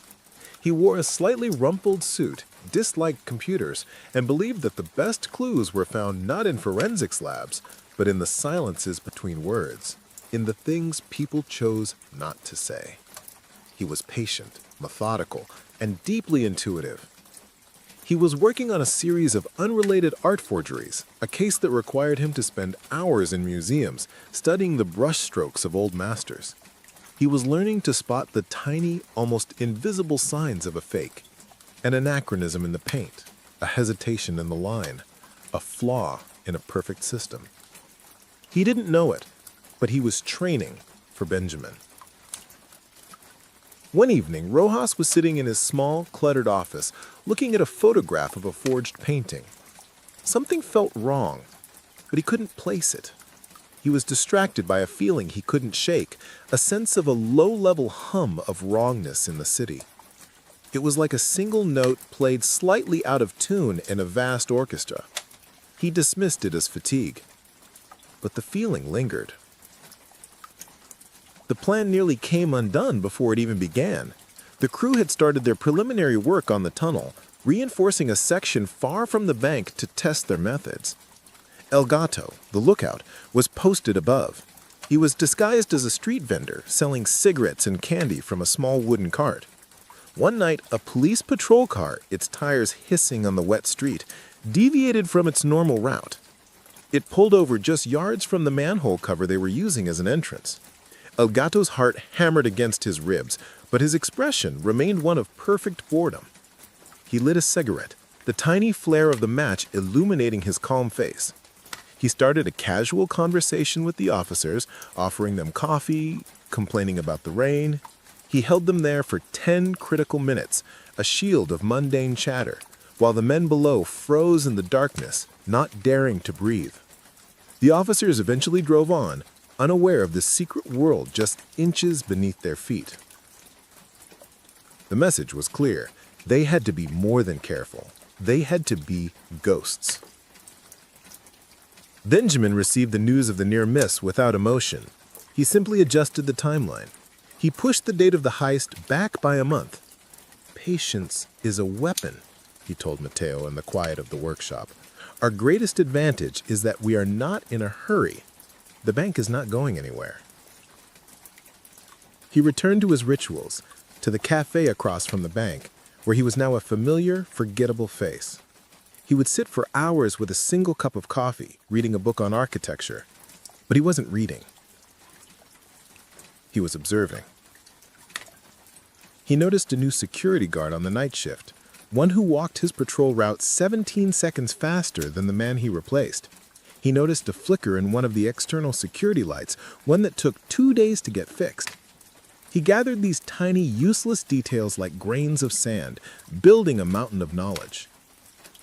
He wore a slightly rumpled suit, disliked computers, and believed that the best clues were found not in forensics labs, but in the silences between words, in the things people chose not to say. He was patient, methodical, and deeply intuitive. He was working on a series of unrelated art forgeries, a case that required him to spend hours in museums studying the brushstrokes of old masters. He was learning to spot the tiny, almost invisible signs of a fake, an anachronism in the paint, a hesitation in the line, a flaw in a perfect system. He didn't know it, but he was training for Benjamin. One evening, Rojas was sitting in his small, cluttered office, looking at a photograph of a forged painting. Something felt wrong, but he couldn't place it. He was distracted by a feeling he couldn't shake, a sense of a low-level hum of wrongness in the city. It was like a single note played slightly out of tune in a vast orchestra. He dismissed it as fatigue, but the feeling lingered. The plan nearly came undone before it even began. The crew had started their preliminary work on the tunnel, reinforcing a section far from the bank to test their methods. El Gato, the lookout, was posted above. He was disguised as a street vendor, selling cigarettes and candy from a small wooden cart. One night, a police patrol car, its tires hissing on the wet street, deviated from its normal route. It pulled over just yards from the manhole cover they were using as an entrance. El Gato's heart hammered against his ribs, but his expression remained one of perfect boredom. He lit a cigarette, the tiny flare of the match illuminating his calm face. He started a casual conversation with the officers, offering them coffee, complaining about the rain. He held them there for 10 critical minutes, a shield of mundane chatter, while the men below froze in the darkness, not daring to breathe. The officers eventually drove on, unaware of the secret world just inches beneath their feet. The message was clear. They had to be more than careful. They had to be ghosts. Benjamin received the news of the near miss without emotion. He simply adjusted the timeline. He pushed the date of the heist back by a month. Patience is a weapon, he told Mateo in the quiet of the workshop. Our greatest advantage is that we are not in a hurry. The bank is not going anywhere. He returned to his rituals, to the cafe across from the bank, where he was now a familiar, forgettable face. He would sit for hours with a single cup of coffee, reading a book on architecture. But he wasn't reading. He was observing. He noticed a new security guard on the night shift, one who walked his patrol route 17 seconds faster than the man he replaced. He noticed a flicker in one of the external security lights, one that took 2 days to get fixed. He gathered these tiny, useless details like grains of sand, building a mountain of knowledge.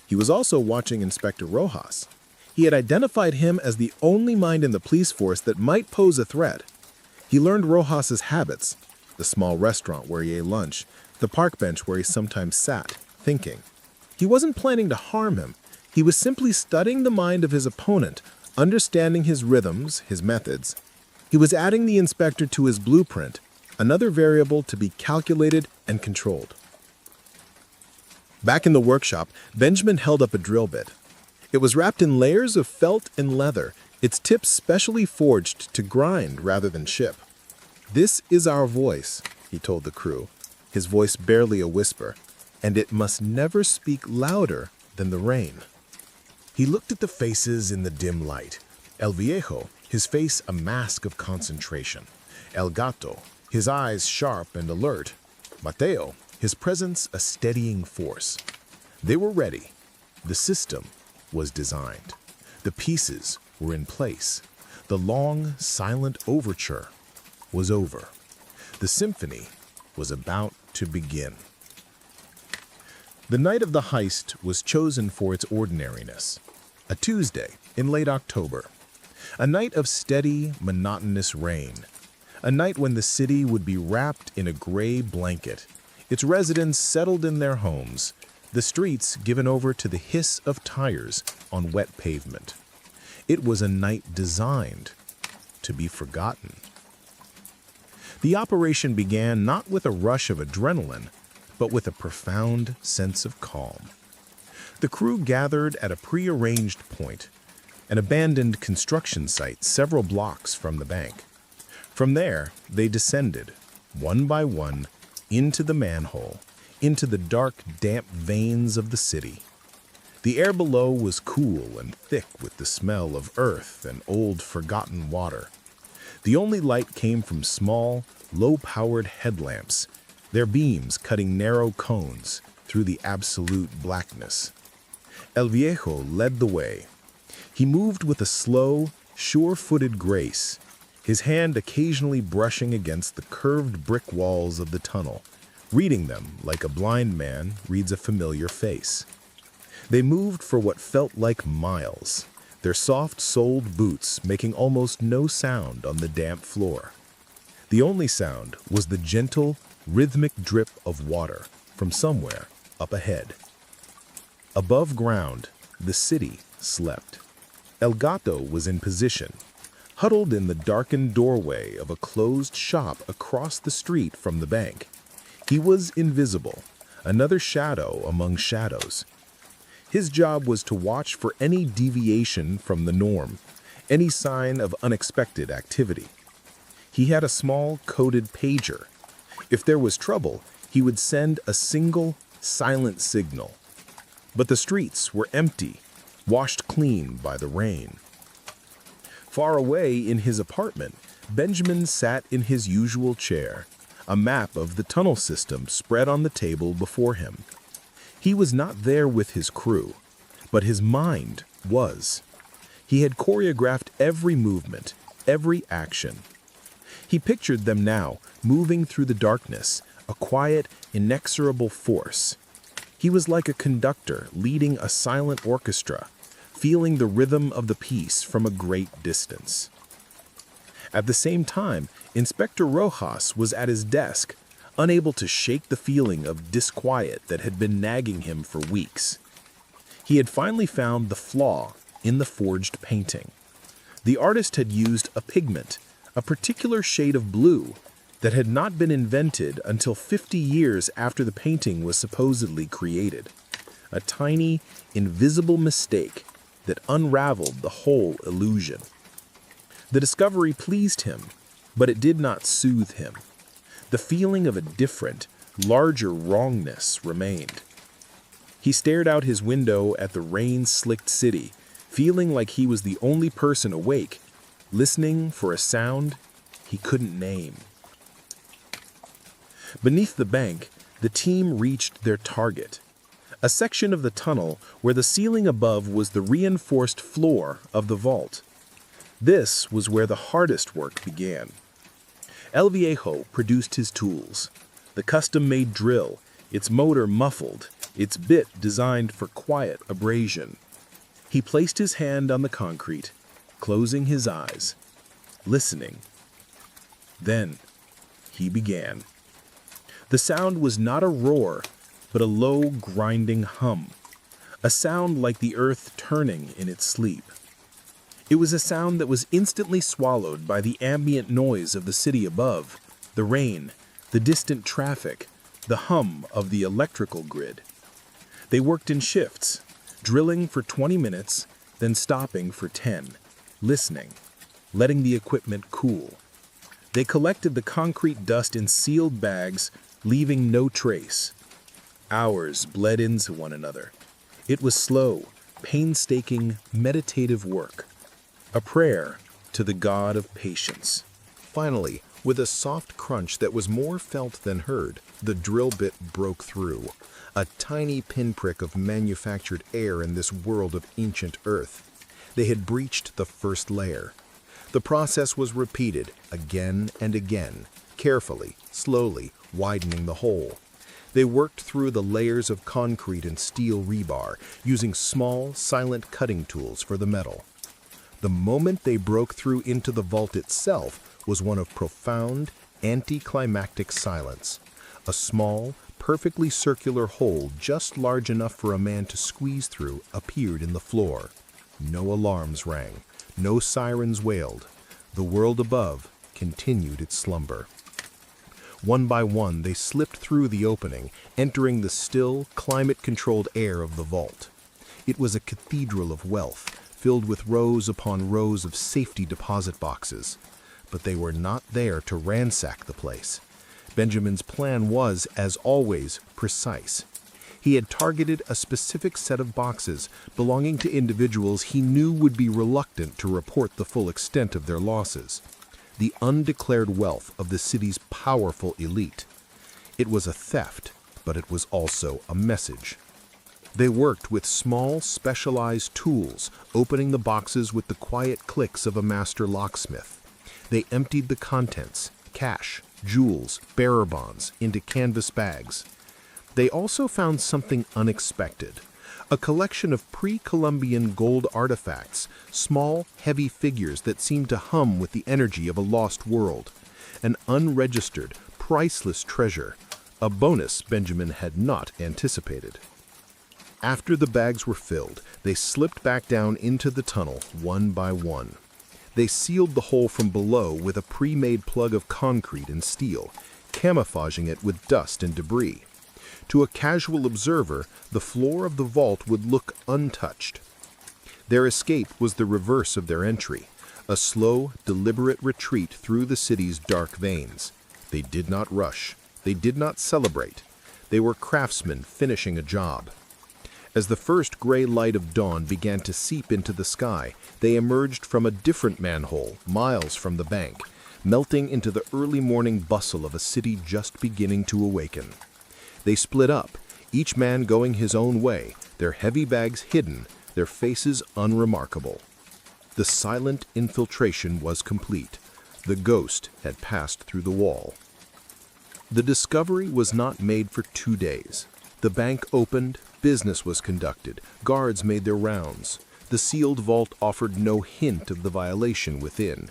He was also watching Inspector Rojas. He had identified him as the only mind in the police force that might pose a threat. He learned Rojas's habits, the small restaurant where he ate lunch, the park bench where he sometimes sat, thinking. He wasn't planning to harm him. He was simply studying the mind of his opponent, understanding his rhythms, his methods. He was adding the inspector to his blueprint, another variable to be calculated and controlled. Back in the workshop, Benjamin held up a drill bit. It was wrapped in layers of felt and leather, its tips specially forged to grind rather than ship. "This is our voice," he told the crew, his voice barely a whisper, "and it must never speak louder than the rain." He looked at the faces in the dim light. El Viejo, his face a mask of concentration. El Gato, his eyes sharp and alert. Mateo, his presence a steadying force. They were ready. The system was designed. The pieces were in place. The long, silent overture was over. The symphony was about to begin. The night of the heist was chosen for its ordinariness. A Tuesday in late October. A night of steady, monotonous rain. A night when the city would be wrapped in a gray blanket, its residents settled in their homes, the streets given over to the hiss of tires on wet pavement. It was a night designed to be forgotten. The operation began not with a rush of adrenaline, but with a profound sense of calm. The crew gathered at a prearranged point, an abandoned construction site several blocks from the bank. From there, they descended, one by one, into the manhole, into the dark, damp veins of the city. The air below was cool and thick with the smell of earth and old forgotten water. The only light came from small, low-powered headlamps, their beams cutting narrow cones through the absolute blackness. El Viejo led the way. He moved with a slow, sure-footed grace, his hand occasionally brushing against the curved brick walls of the tunnel, reading them like a blind man reads a familiar face. They moved for what felt like miles, their soft-soled boots making almost no sound on the damp floor. The only sound was the gentle, rhythmic drip of water from somewhere up ahead. Above ground, the city slept. El Gato was in position, huddled in the darkened doorway of a closed shop across the street from the bank. He was invisible, another shadow among shadows. His job was to watch for any deviation from the norm, any sign of unexpected activity. He had a small coded pager. If there was trouble, he would send a single, silent signal. But the streets were empty, washed clean by the rain. Far away in his apartment, Benjamin sat in his usual chair, a map of the tunnel system spread on the table before him. He was not there with his crew, but his mind was. He had choreographed every movement, every action. He pictured them now, moving through the darkness, a quiet, inexorable force. He was like a conductor leading a silent orchestra, feeling the rhythm of the piece from a great distance. At the same time, Inspector Rojas was at his desk, unable to shake the feeling of disquiet that had been nagging him for weeks. He had finally found the flaw in the forged painting. The artist had used a pigment, a particular shade of blue, that had not been invented until 50 years after the painting was supposedly created. A tiny, invisible mistake that unraveled the whole illusion. The discovery pleased him, but it did not soothe him. The feeling of a different, larger wrongness remained. He stared out his window at the rain-slicked city, feeling like he was the only person awake, listening for a sound he couldn't name. Beneath the bank, the team reached their target, a section of the tunnel where the ceiling above was the reinforced floor of the vault. This was where the hardest work began. El Viejo produced his tools, the custom-made drill, its motor muffled, its bit designed for quiet abrasion. He placed his hand on the concrete, closing his eyes, listening. Then he began. The sound was not a roar, but a low, grinding hum, a sound like the earth turning in its sleep. It was a sound that was instantly swallowed by the ambient noise of the city above, the rain, the distant traffic, the hum of the electrical grid. They worked in shifts, drilling for 20 minutes, then stopping for 10, listening, letting the equipment cool. They collected the concrete dust in sealed bags, leaving no trace. Hours bled into one another. It was slow, painstaking, meditative work. A prayer to the God of patience. Finally, with a soft crunch that was more felt than heard, the drill bit broke through. A tiny pinprick of manufactured air in this world of ancient earth. They had breached the first layer. The process was repeated again and again, carefully, slowly, widening the hole. They worked through the layers of concrete and steel rebar, using small, silent cutting tools for the metal. The moment they broke through into the vault itself was one of profound, anticlimactic silence. A small, perfectly circular hole just large enough for a man to squeeze through appeared in the floor. No alarms rang. No sirens wailed. The world above continued its slumber. One by one, they slipped through the opening, entering the still, climate-controlled air of the vault. It was a cathedral of wealth, filled with rows upon rows of safety deposit boxes. But they were not there to ransack the place. Benjamin's plan was, as always, precise. He had targeted a specific set of boxes belonging to individuals he knew would be reluctant to report the full extent of their losses. The undeclared wealth of the city's powerful elite. It was a theft, but it was also a message. They worked with small, specialized tools, opening the boxes with the quiet clicks of a master locksmith. They emptied the contents, cash, jewels, bearer bonds, into canvas bags. They also found something unexpected. A collection of pre-Columbian gold artifacts, small, heavy figures that seemed to hum with the energy of a lost world. An unregistered, priceless treasure, a bonus Benjamin had not anticipated. After the bags were filled, they slipped back down into the tunnel one by one. They sealed the hole from below with a pre-made plug of concrete and steel, camouflaging it with dust and debris. To a casual observer, the floor of the vault would look untouched. Their escape was the reverse of their entry, a slow, deliberate retreat through the city's dark veins. They did not rush. They did not celebrate. They were craftsmen finishing a job. As the first gray light of dawn began to seep into the sky, they emerged from a different manhole, miles from the bank, melting into the early morning bustle of a city just beginning to awaken. They split up, each man going his own way, their heavy bags hidden, their faces unremarkable. The silent infiltration was complete. The ghost had passed through the wall. The discovery was not made for 2 days. The bank opened, business was conducted, guards made their rounds. The sealed vault offered no hint of the violation within.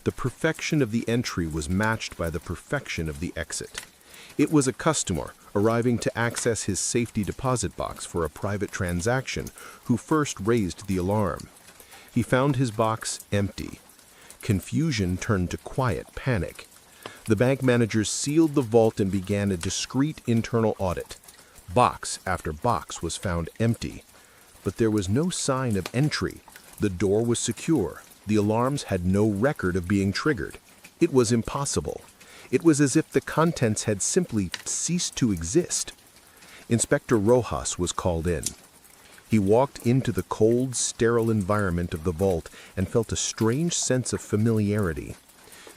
The perfection of the entry was matched by the perfection of the exit. It was a customer arriving to access his safety deposit box for a private transaction who first raised the alarm. He found his box empty. Confusion turned to quiet panic. The bank managers sealed the vault and began a discreet internal audit. Box after box was found empty, but there was no sign of entry. The door was secure. The alarms had no record of being triggered. It was impossible. It was as if the contents had simply ceased to exist. Inspector Rojas was called in. He walked into the cold, sterile environment of the vault and felt a strange sense of familiarity.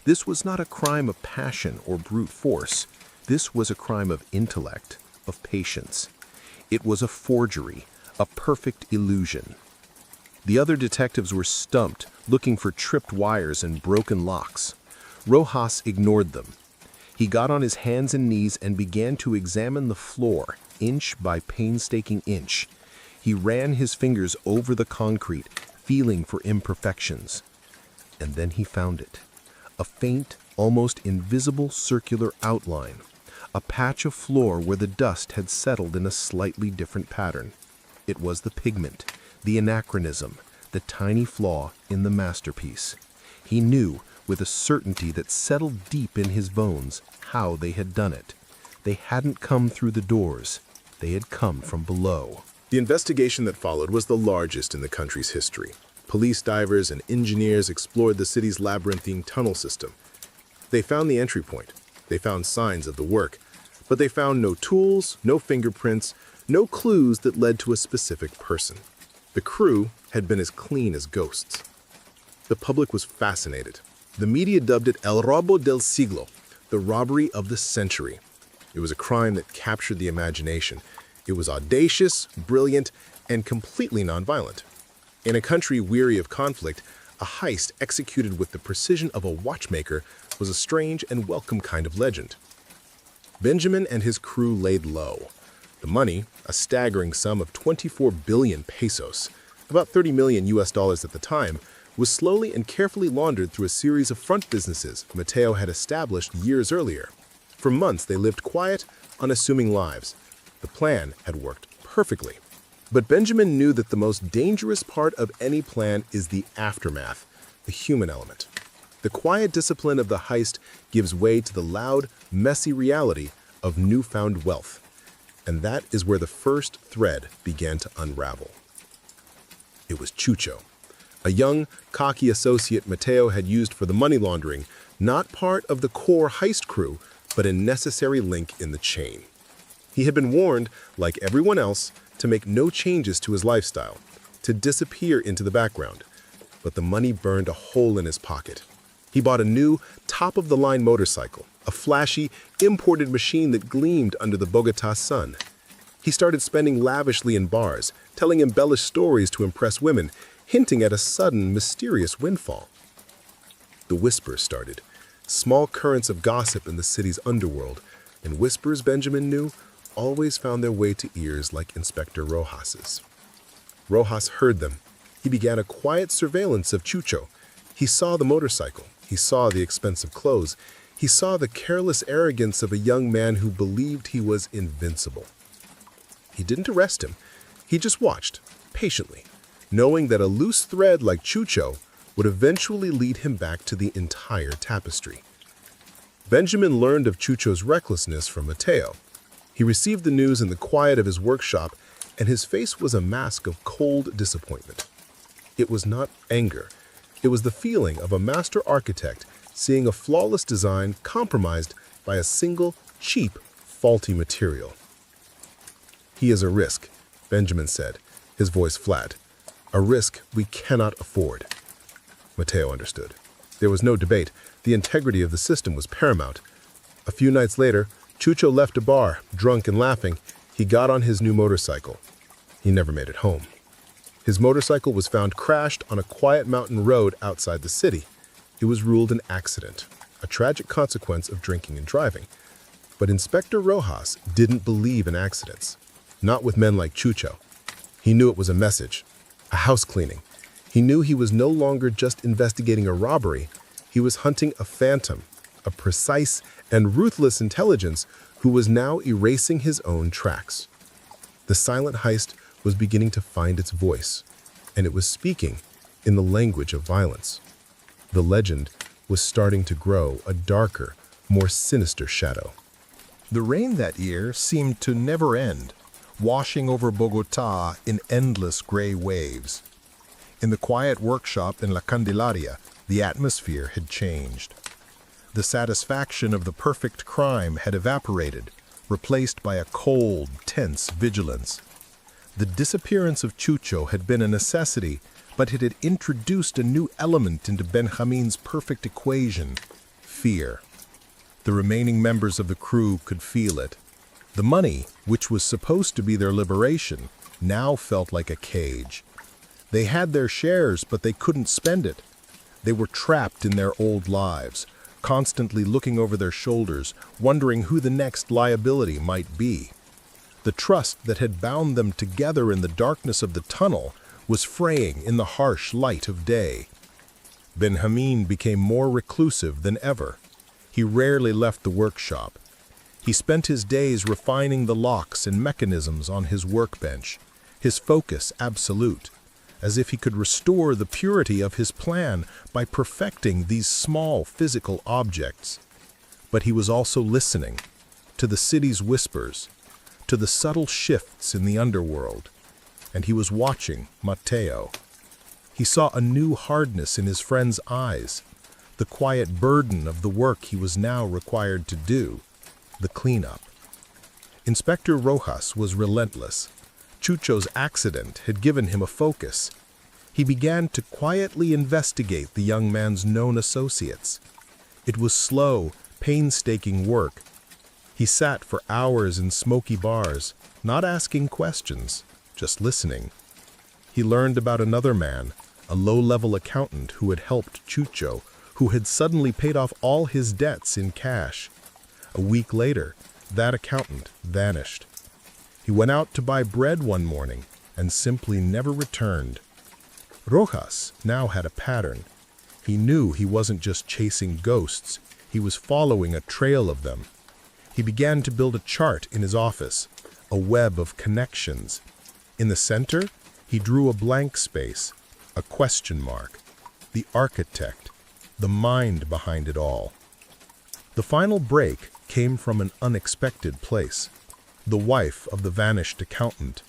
This was not a crime of passion or brute force. This was a crime of intellect, of patience. It was a forgery, a perfect illusion. The other detectives were stumped, looking for tripped wires and broken locks. Rojas ignored them. He got on his hands and knees and began to examine the floor, inch by painstaking inch. He ran his fingers over the concrete, feeling for imperfections. And then he found it. A faint, almost invisible circular outline. A patch of floor where the dust had settled in a slightly different pattern. It was the pigment, the anachronism, the tiny flaw in the masterpiece. He knew, with a certainty that settled deep in his bones, how they had done it. They hadn't come through the doors. They had come from below. The investigation that followed was the largest in the country's history. Police divers and engineers explored the city's labyrinthine tunnel system. They found the entry point. They found signs of the work. But they found no tools, no fingerprints, no clues that led to a specific person. The crew had been as clean as ghosts. The public was fascinated. The media dubbed it El Robo del Siglo, the robbery of the century. It was a crime that captured the imagination. It was audacious, brilliant, and completely nonviolent. In a country weary of conflict, a heist executed with the precision of a watchmaker was a strange and welcome kind of legend. Benjamin and his crew laid low. The money, a staggering sum of 24 billion pesos, about 30 million US dollars at the time, was slowly and carefully laundered through a series of front businesses Mateo had established years earlier. For months, they lived quiet, unassuming lives. The plan had worked perfectly. But Benjamin knew that the most dangerous part of any plan is the aftermath, the human element. The quiet discipline of the heist gives way to the loud, messy reality of newfound wealth. And that is where the first thread began to unravel. It was Chucho, a young, cocky associate Mateo had used for the money laundering, not part of the core heist crew, but a necessary link in the chain. He had been warned, like everyone else, to make no changes to his lifestyle, to disappear into the background. But the money burned a hole in his pocket. He bought a new, top-of-the-line motorcycle, a flashy, imported machine that gleamed under the Bogotá sun. He started spending lavishly in bars, telling embellished stories to impress women, hinting at a sudden, mysterious windfall. The whispers started, small currents of gossip in the city's underworld, and whispers, Benjamin knew, always found their way to ears like Inspector Rojas's. Rojas heard them. He began a quiet surveillance of Chucho. He saw the motorcycle. He saw the expensive clothes. He saw the careless arrogance of a young man who believed he was invincible. He didn't arrest him. He just watched, patiently, knowing that a loose thread like Chucho would eventually lead him back to the entire tapestry. Benjamin learned of Chucho's recklessness from Mateo. He received the news in the quiet of his workshop, and his face was a mask of cold disappointment. It was not anger. It was the feeling of a master architect seeing a flawless design compromised by a single, cheap, faulty material. "He is a risk," Benjamin said, his voice flat. "A risk we cannot afford." Mateo understood. There was no debate. The integrity of the system was paramount. A few nights later, Chucho left a bar, drunk and laughing. He got on his new motorcycle. He never made it home. His motorcycle was found crashed on a quiet mountain road outside the city. It was ruled an accident, a tragic consequence of drinking and driving. But Inspector Rojas didn't believe in accidents, not with men like Chucho. He knew it was a message, a house cleaning. He knew he was no longer just investigating a robbery. He was hunting a phantom, a precise and ruthless intelligence who was now erasing his own tracks. The silent heist was beginning to find its voice, and it was speaking in the language of violence. The legend was starting to grow a darker, more sinister shadow. The rain that year seemed to never end, washing over Bogotá in endless gray waves. In the quiet workshop in La Candelaria, the atmosphere had changed. The satisfaction of the perfect crime had evaporated, replaced by a cold, tense vigilance. The disappearance of Chucho had been a necessity, but it had introduced a new element into Benjamin's perfect equation: fear. The remaining members of the crew could feel it. The money, which was supposed to be their liberation, now felt like a cage. They had their shares, but they couldn't spend it. They were trapped in their old lives, constantly looking over their shoulders, wondering who the next liability might be. The trust that had bound them together in the darkness of the tunnel was fraying in the harsh light of day. Benjamin became more reclusive than ever. He rarely left the workshop. He spent his days refining the locks and mechanisms on his workbench, his focus absolute, as if he could restore the purity of his plan by perfecting these small physical objects. But he was also listening to the city's whispers, to the subtle shifts in the underworld, and he was watching Mateo. He saw a new hardness in his friend's eyes, the quiet burden of the work he was now required to do, the cleanup. Inspector Rojas was relentless. Chucho's accident had given him a focus. He began to quietly investigate the young man's known associates. It was slow, painstaking work. He sat for hours in smoky bars, not asking questions, just listening. He learned about another man, a low-level accountant who had helped Chucho, who had suddenly paid off all his debts in cash. A week later, that accountant vanished. He went out to buy bread one morning and simply never returned. Rojas now had a pattern. He knew he wasn't just chasing ghosts, he was following a trail of them. He began to build a chart in his office, a web of connections. In the center, he drew a blank space, a question mark, the architect, the mind behind it all. The final break came from an unexpected place, the wife of the vanished accountant.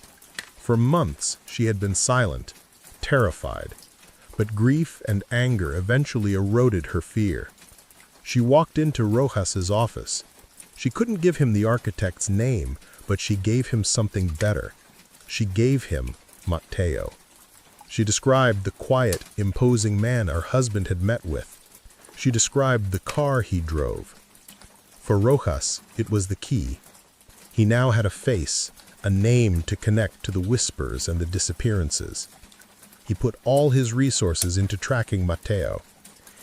For months she had been silent, terrified, but grief and anger eventually eroded her fear. She walked into Rojas's office. She couldn't give him the architect's name, but she gave him something better. She gave him Mateo. She described the quiet, imposing man her husband had met with. She described the car he drove. For Rojas, it was the key. He now had a face, a name to connect to the whispers and the disappearances. He put all his resources into tracking Mateo.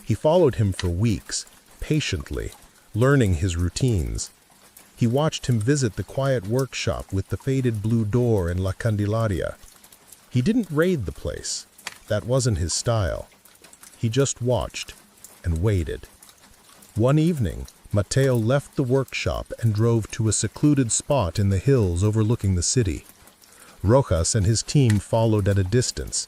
He followed him for weeks, patiently, learning his routines. He watched him visit the quiet workshop with the faded blue door in La Candelaria. He didn't raid the place. That wasn't his style. He just watched and waited. One evening, Mateo left the workshop and drove to a secluded spot in the hills overlooking the city. Rojas and his team followed at a distance.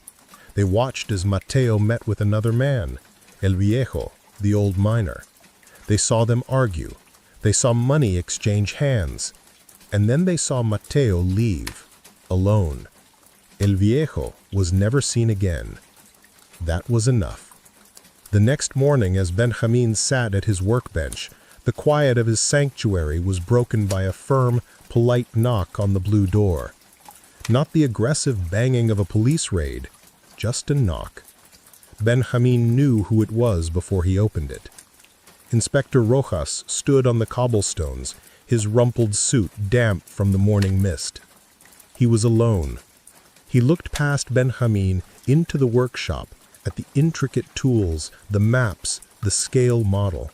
They watched as Mateo met with another man, El Viejo, the old miner. They saw them argue. They saw money exchange hands. And then they saw Mateo leave, alone. El Viejo was never seen again. That was enough. The next morning, as Benjamin sat at his workbench, the quiet of his sanctuary was broken by a firm, polite knock on the blue door. Not the aggressive banging of a police raid, just a knock. Benjamin knew who it was before he opened it. Inspector Rojas stood on the cobblestones, his rumpled suit damp from the morning mist. He was alone. He looked past Benjamin into the workshop, at the intricate tools, the maps, the scale model.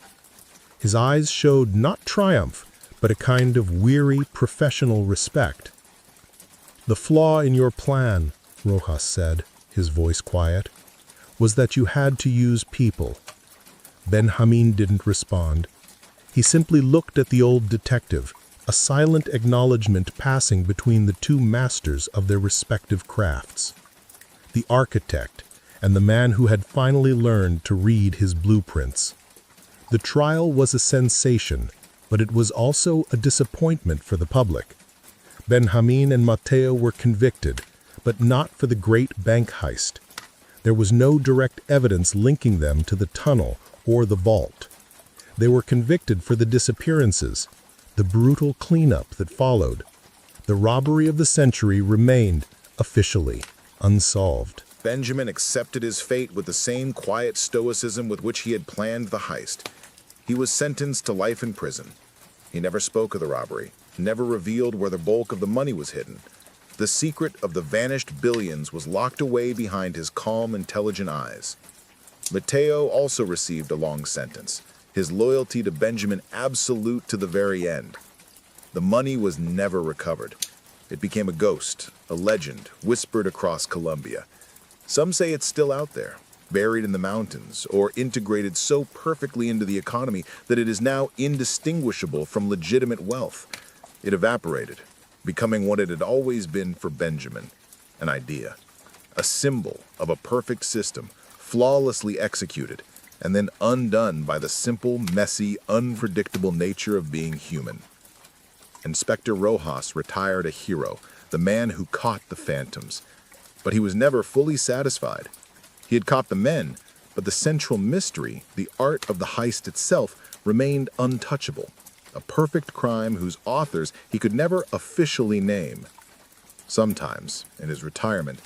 His eyes showed not triumph, but a kind of weary, professional respect. "The flaw in your plan," Rojas said, his voice quiet, "was that you had to use people." Benjamin didn't respond. He simply looked at the old detective, a silent acknowledgement passing between the two masters of their respective crafts. The architect, and the man who had finally learned to read his blueprints. The trial was a sensation, but it was also a disappointment for the public. Benjamin and Mateo were convicted, but not for the great bank heist. There was no direct evidence linking them to the tunnel or the vault. They were convicted for the disappearances, the brutal cleanup that followed. The robbery of the century remained, officially, unsolved. Benjamin accepted his fate with the same quiet stoicism with which he had planned the heist. He was sentenced to life in prison. He never spoke of the robbery, never revealed where the bulk of the money was hidden. The secret of the vanished billions was locked away behind his calm, intelligent eyes. Mateo also received a long sentence, his loyalty to Benjamin absolute to the very end. The money was never recovered. It became a ghost, a legend, whispered across Colombia. Some say it's still out there, buried in the mountains, or integrated so perfectly into the economy that it is now indistinguishable from legitimate wealth. It evaporated, becoming what it had always been for Benjamin, an idea, a symbol of a perfect system, flawlessly executed, and then undone by the simple, messy, unpredictable nature of being human. Inspector Rojas retired a hero, the man who caught the phantoms. But he was never fully satisfied. He had caught the men, but the central mystery, the art of the heist itself, remained untouchable, a perfect crime whose authors he could never officially name. Sometimes, in his retirement,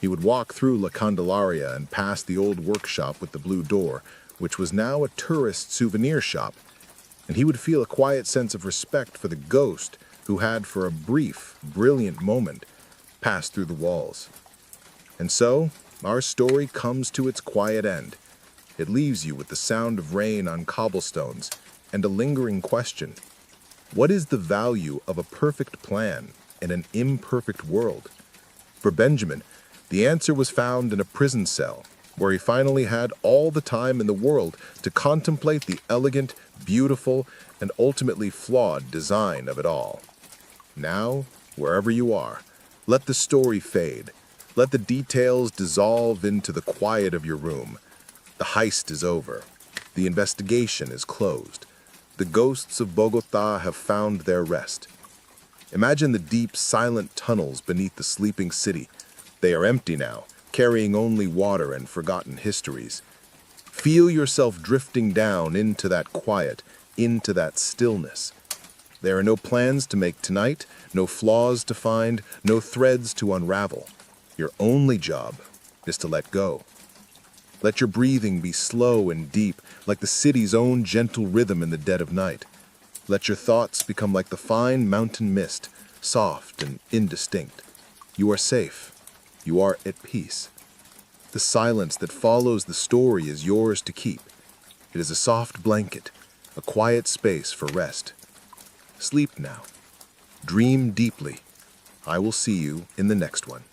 he would walk through La Candelaria and pass the old workshop with the blue door, which was now a tourist souvenir shop, and he would feel a quiet sense of respect for the ghost who had, for a brief, brilliant moment, passed through the walls. And so, our story comes to its quiet end. It leaves you with the sound of rain on cobblestones and a lingering question. What is the value of a perfect plan in an imperfect world? For Benjamin, the answer was found in a prison cell, where he finally had all the time in the world to contemplate the elegant, beautiful, and ultimately flawed design of it all. Now, wherever you are, Let the story fade. Let the details dissolve into the quiet of your room. The heist is over. The investigation is closed. The ghosts of Bogotá have found their rest. Imagine the deep, silent tunnels beneath the sleeping city. They are empty now, carrying only water and forgotten histories. Feel yourself drifting down into that quiet, into that stillness. There are no plans to make tonight, no flaws to find, no threads to unravel. Your only job is to let go. Let your breathing be slow and deep, like the city's own gentle rhythm in the dead of night. Let your thoughts become like the fine mountain mist, soft and indistinct. You are safe. You are at peace. The silence that follows the story is yours to keep. It is a soft blanket, a quiet space for rest. Sleep now. Dream deeply. I will see you in the next one.